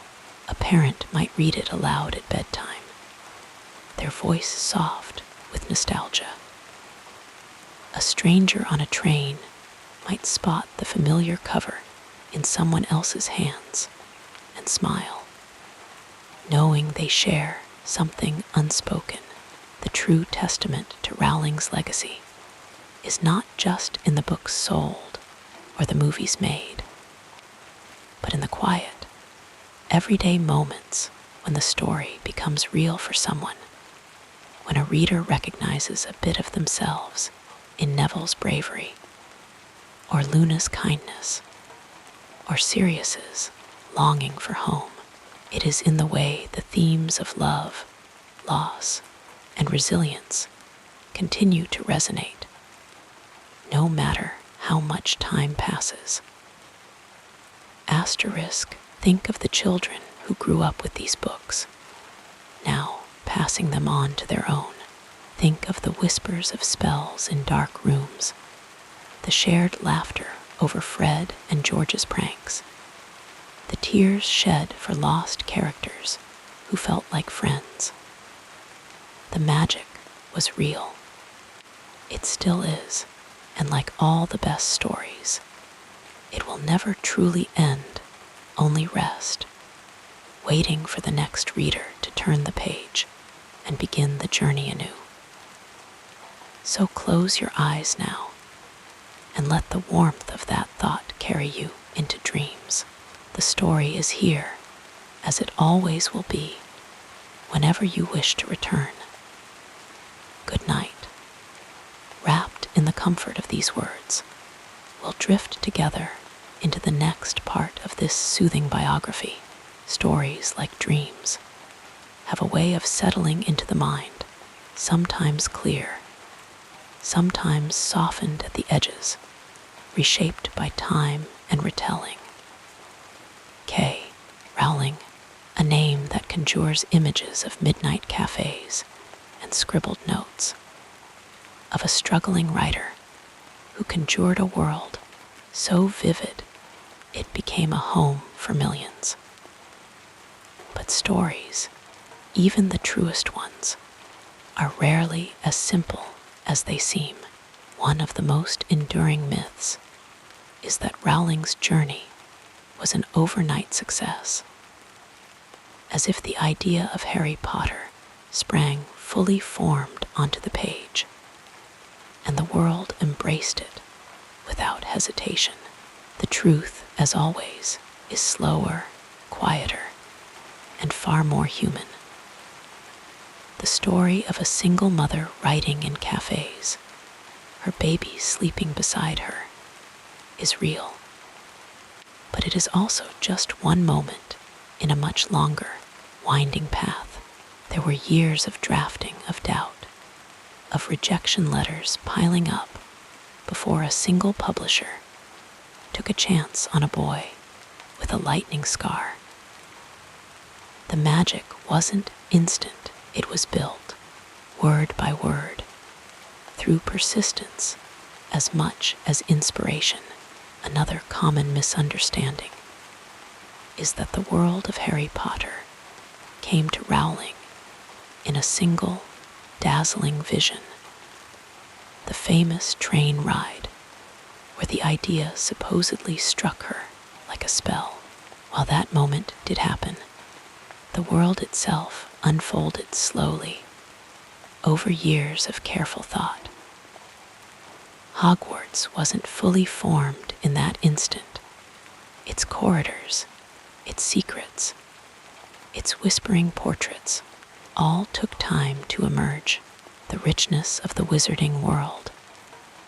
A parent might read it aloud at bedtime, their voice soft with nostalgia. A stranger on a train might spot the familiar cover in someone else's hands and smile, knowing they share something unspoken. The true testament to Rowling's legacy is not just in the books sold or the movies made, but in the quiet, everyday moments when the story becomes real for someone, when a reader recognizes a bit of themselves in Neville's bravery, or Luna's kindness, or Sirius's longing for home. It is in the way the themes of love, loss, and resilience continue to resonate, no matter how much time passes. Asterisk, think of the children who grew up with these books, now passing them on to their own. Think of the whispers of spells in dark rooms, the shared laughter over Fred and George's pranks, the tears shed for lost characters who felt like friends. The magic was real. It still is, and like all the best stories, it will never truly end, only rest, waiting for the next reader to turn the page and begin the journey anew. So close your eyes now and let the warmth of that thought carry you into dreams. The story is here, as it always will be, whenever you wish to return. Good night. Wrapped in the comfort of these words, we'll drift together into the next part of this soothing biography. Stories, like dreams, have a way of settling into the mind, sometimes clear, sometimes softened at the edges, reshaped by time and retelling. K. Rowling, a name that conjures images of midnight cafes and scribbled notes, of a struggling writer who conjured a world so vivid it became a home for millions. But stories, even the truest ones, are rarely as simple as they seem. One of the most enduring myths is that Rowling's journey was an overnight success, as if the idea of Harry Potter sprang fully formed onto the page, and the world embraced it without hesitation. The truth, as always, is slower, quieter, and far more human. The story of a single mother writing in cafes, her baby sleeping beside her, is real. But it is also just one moment in a much longer, winding path. There were years of drafting, of doubt, of rejection letters piling up before a single publisher took a chance on a boy with a lightning scar. The magic wasn't instant, it was built, word by word, through persistence as much as inspiration. Another common misunderstanding is that the world of Harry Potter came to Rowling in a single, dazzling vision, the famous train ride where the idea supposedly struck her like a spell. While that moment did happen, the world itself unfolded slowly over years of careful thought. Hogwarts wasn't fully formed in that instant. Its corridors, its secrets, its whispering portraits all took time to emerge. The richness of the wizarding world,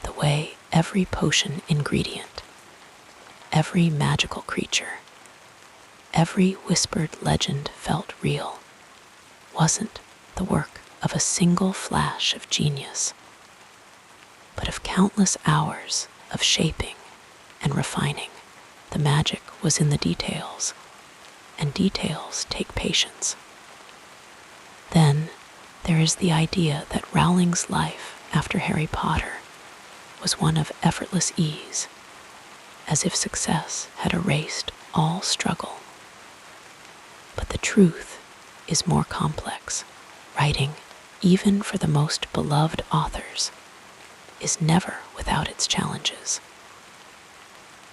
the way every potion ingredient, every magical creature, every whispered legend felt real, wasn't the work of a single flash of genius, but of countless hours of shaping and refining. The magic was in the details, and details take patience. Then there is the idea that Rowling's life after Harry Potter was one of effortless ease, as if success had erased all struggle. But the truth is more complex. Writing, even for the most beloved authors, is never without its challenges.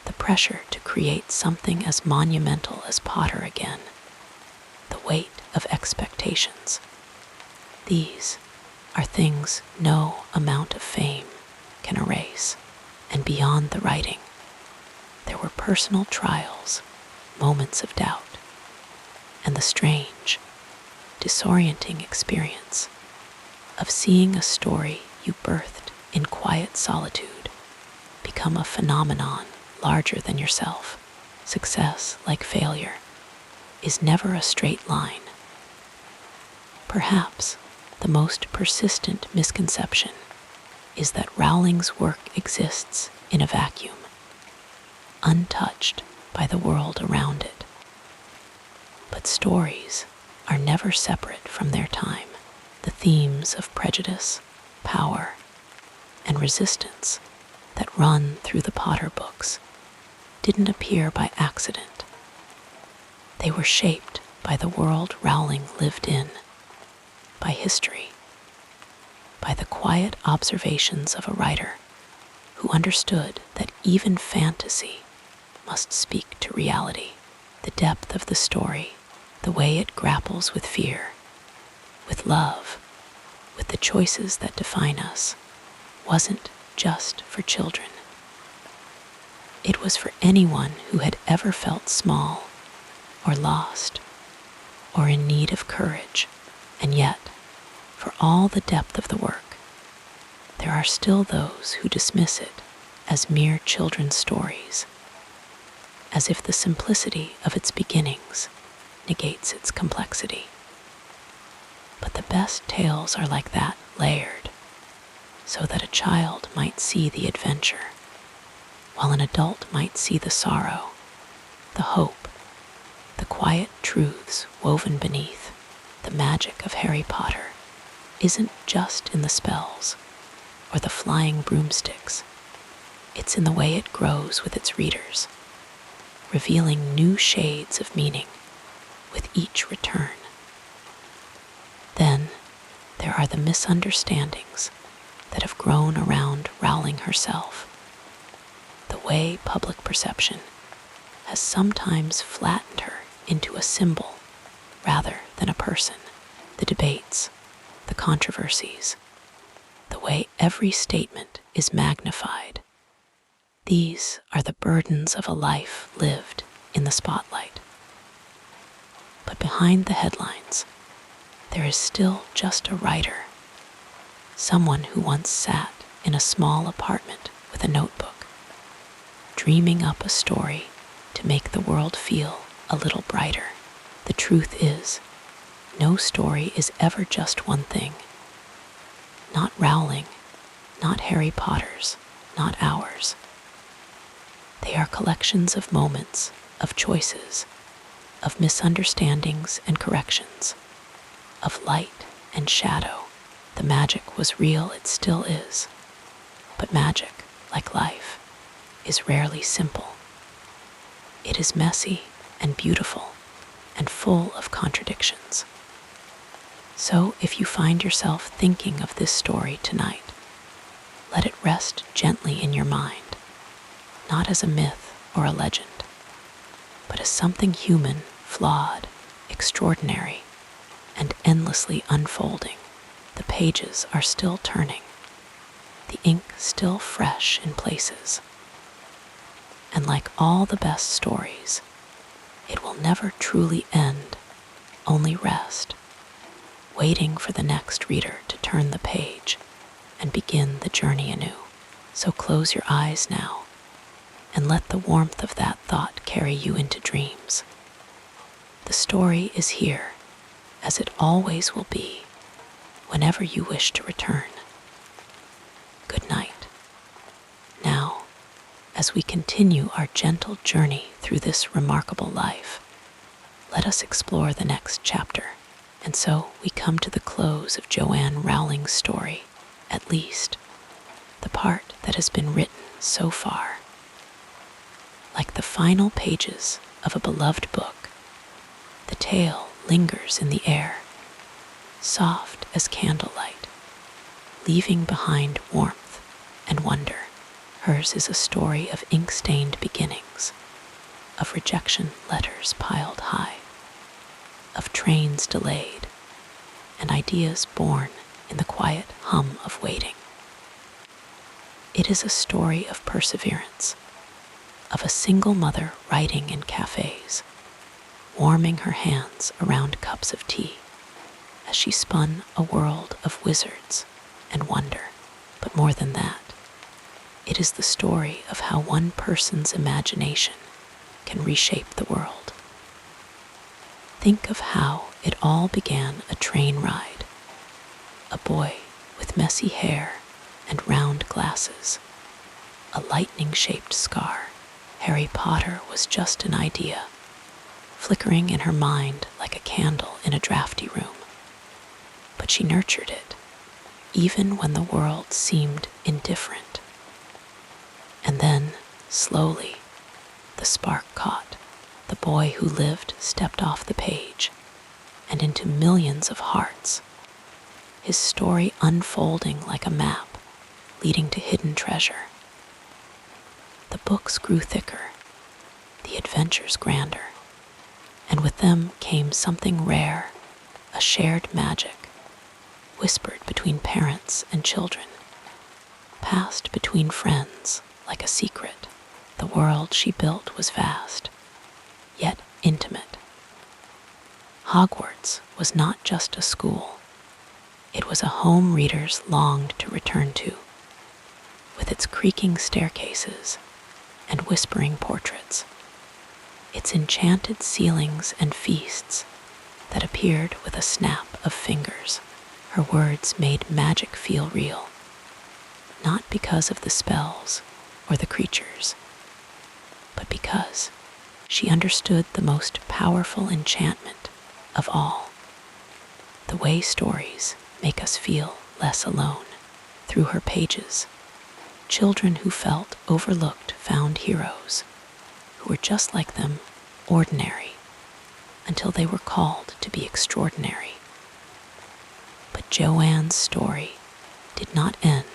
The pressure to create something as monumental as Potter again, the weight of expectations. These are things no amount of fame can erase. And beyond the writing, there were personal trials, moments of doubt, and the strange, disorienting experience of seeing a story you birthed in quiet solitude become a phenomenon larger than yourself. Success, like failure, is never a straight line. Perhaps the most persistent misconception is that Rowling's work exists in a vacuum, untouched by the world around it. But stories are never separate from their time. The themes of prejudice, power, and resistance that run through the Potter books didn't appear by accident. They were shaped by the world Rowling lived in, by history, by the quiet observations of a writer who understood that even fantasy must speak to reality. The depth of the story, the way it grapples with fear, with love, with the choices that define us, wasn't just for children. It was for anyone who had ever felt small or lost or in need of courage. And yet, for all the depth of the work, there are still those who dismiss it as mere children's stories, as if the simplicity of its beginnings negates its complexity. But the best tales are like that, layered, so that a child might see the adventure, while an adult might see the sorrow, the hope, the quiet truths woven beneath. The magic of Harry Potter isn't just in the spells or the flying broomsticks. It's in the way it grows with its readers, revealing new shades of meaning with each return. Then there are the misunderstandings that have grown around Rowling herself. The way public perception has sometimes flattened her into a symbol rather than a person. The debates, the controversies, the way every statement is magnified. These are the burdens of a life lived in the spotlight. But behind the headlines, there is still just a writer, someone who once sat in a small apartment with a notebook, dreaming up a story to make the world feel a little brighter. The truth is, no story is ever just one thing. Not Rowling, not Harry Potter's, not ours. They are collections of moments, of choices, of misunderstandings and corrections, of light and shadow. The magic was real, it still is. But magic, like life, is rarely simple. It is messy and beautiful and full of contradictions. So if you find yourself thinking of this story tonight, let it rest gently in your mind, not as a myth or a legend, but as something human, flawed, extraordinary, and endlessly unfolding. The pages are still turning, the ink still fresh in places. And like all the best stories, it will never truly end, only rest, waiting for the next reader to turn the page and begin the journey anew. So close your eyes now and let the warmth of that thought carry you into dreams. The story is here, as it always will be, whenever you wish to return. Good night. Now, as we continue our gentle journey through this remarkable life, let us explore the next chapter. And so we come to the close of Joanne Rowling's story, at least the part that has been written so far. Like the final pages of a beloved book, the tale lingers in the air, soft as candlelight, leaving behind warmth and wonder. Hers is a story of ink-stained beginnings, of rejection letters piled high, of trains delayed, and ideas born in the quiet hum of waiting. It is a story of perseverance, of a single mother writing in cafes, warming her hands around cups of tea as she spun a world of wizards and wonder. But more than that, it is the story of how one person's imagination can reshape the world. Think of how it all began: a train ride, a boy with messy hair and round glasses, a lightning-shaped scar. Harry Potter was just an idea, flickering in her mind like a candle in a drafty room. But she nurtured it, even when the world seemed indifferent. And then, slowly, the spark caught. The boy who lived stepped off the page and into millions of hearts, his story unfolding like a map leading to hidden treasure. The books grew thicker, the adventures grander, and with them came something rare, a shared magic, whispered between parents and children, passed between friends like a secret. The world she built was vast, yet intimate. Hogwarts was not just a school. It was a home readers longed to return to, with its creaking staircases and whispering portraits, its enchanted ceilings and feasts that appeared with a snap of fingers. Her words made magic feel real, not because of the spells or the creatures, but because she understood the most powerful enchantment of all, the way stories make us feel less alone. Through her pages, children who felt overlooked found heroes who were just like them, ordinary, until they were called to be extraordinary. But Joanne's story did not end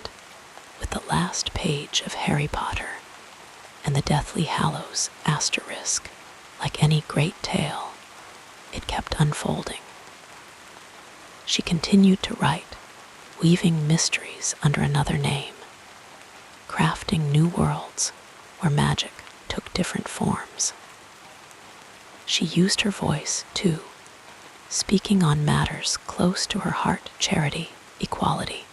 with the last page of Harry Potter and the Deathly Hallows asterisk. Like any great tale, it kept unfolding. She continued to write, weaving mysteries under another name, crafting new worlds where magic took different forms. She used her voice, too, speaking on matters close to her heart: charity, equality,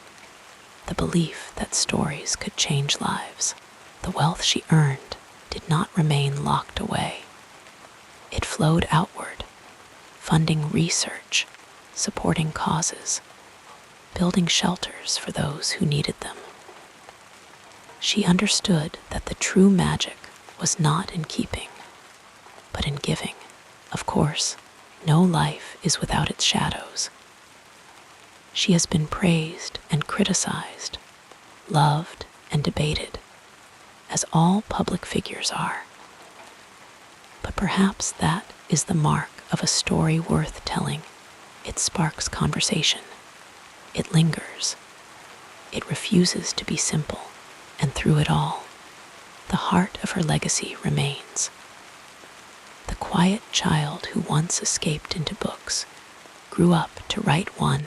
the belief that stories could change lives. The wealth she earned did not remain locked away. It flowed outward, funding research, supporting causes, building shelters for those who needed them. She understood that the true magic was not in keeping, but in giving. Of course, no life is without its shadows. She has been praised and criticized, loved and debated, as all public figures are. But perhaps that is the mark of a story worth telling. It sparks conversation. It lingers. It refuses to be simple. And through it all, the heart of her legacy remains. The quiet child who once escaped into books grew up to write one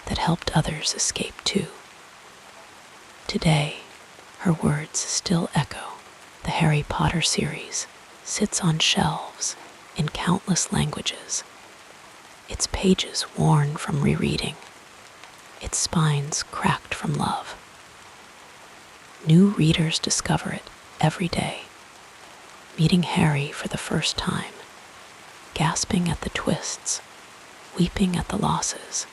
that helped others escape too. Today, her words still echo. The Harry Potter series sits on shelves in countless languages, its pages worn from rereading, its spines cracked from love. New readers discover it every day, meeting Harry for the first time, gasping at the twists, weeping at the losses,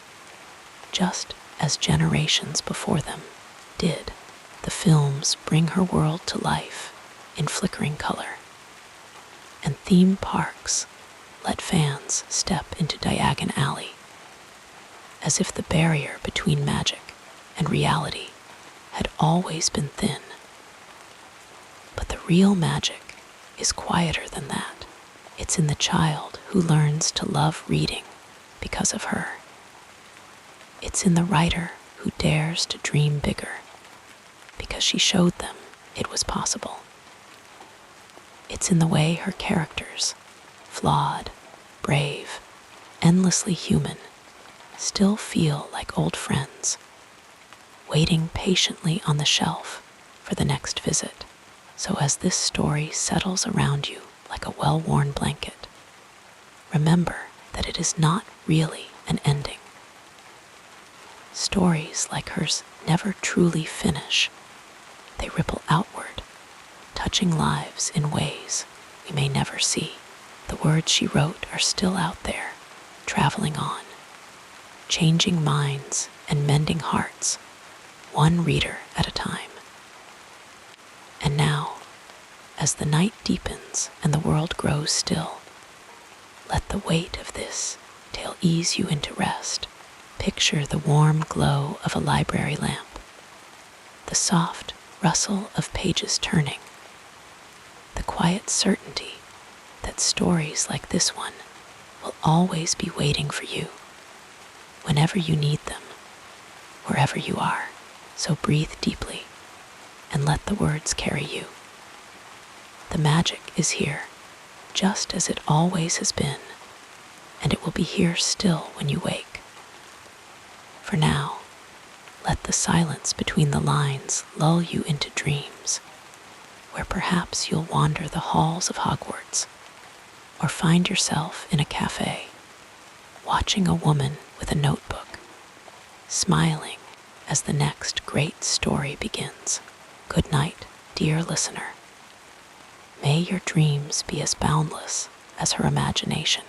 just as generations before them did. The films bring her world to life in flickering color, and theme parks let fans step into Diagon Alley, as if the barrier between magic and reality had always been thin. But the real magic is quieter than that. It's in the child who learns to love reading because of her. It's in the writer who dares to dream bigger because she showed them it was possible. It's in the way her characters, flawed, brave, endlessly human, still feel like old friends, waiting patiently on the shelf for the next visit. So as this story settles around you like a well-worn blanket, remember that it is not really an ending. Stories like hers never truly finish. They ripple outward, touching lives in ways we may never see. The words she wrote are still out there, traveling on, changing minds and mending hearts, one reader at a time. And now, as the night deepens and the world grows still, let the weight of this tale ease you into rest. Picture the warm glow of a library lamp, the soft rustle of pages turning, the quiet certainty that stories like this one will always be waiting for you, whenever you need them, wherever you are. So breathe deeply and let the words carry you. The magic is here, just as it always has been, and it will be here still when you wake. For now, let the silence between the lines lull you into dreams, where perhaps you'll wander the halls of Hogwarts, or find yourself in a cafe, watching a woman with a notebook, smiling as the next great story begins. Good night, dear listener. May your dreams be as boundless as her imagination.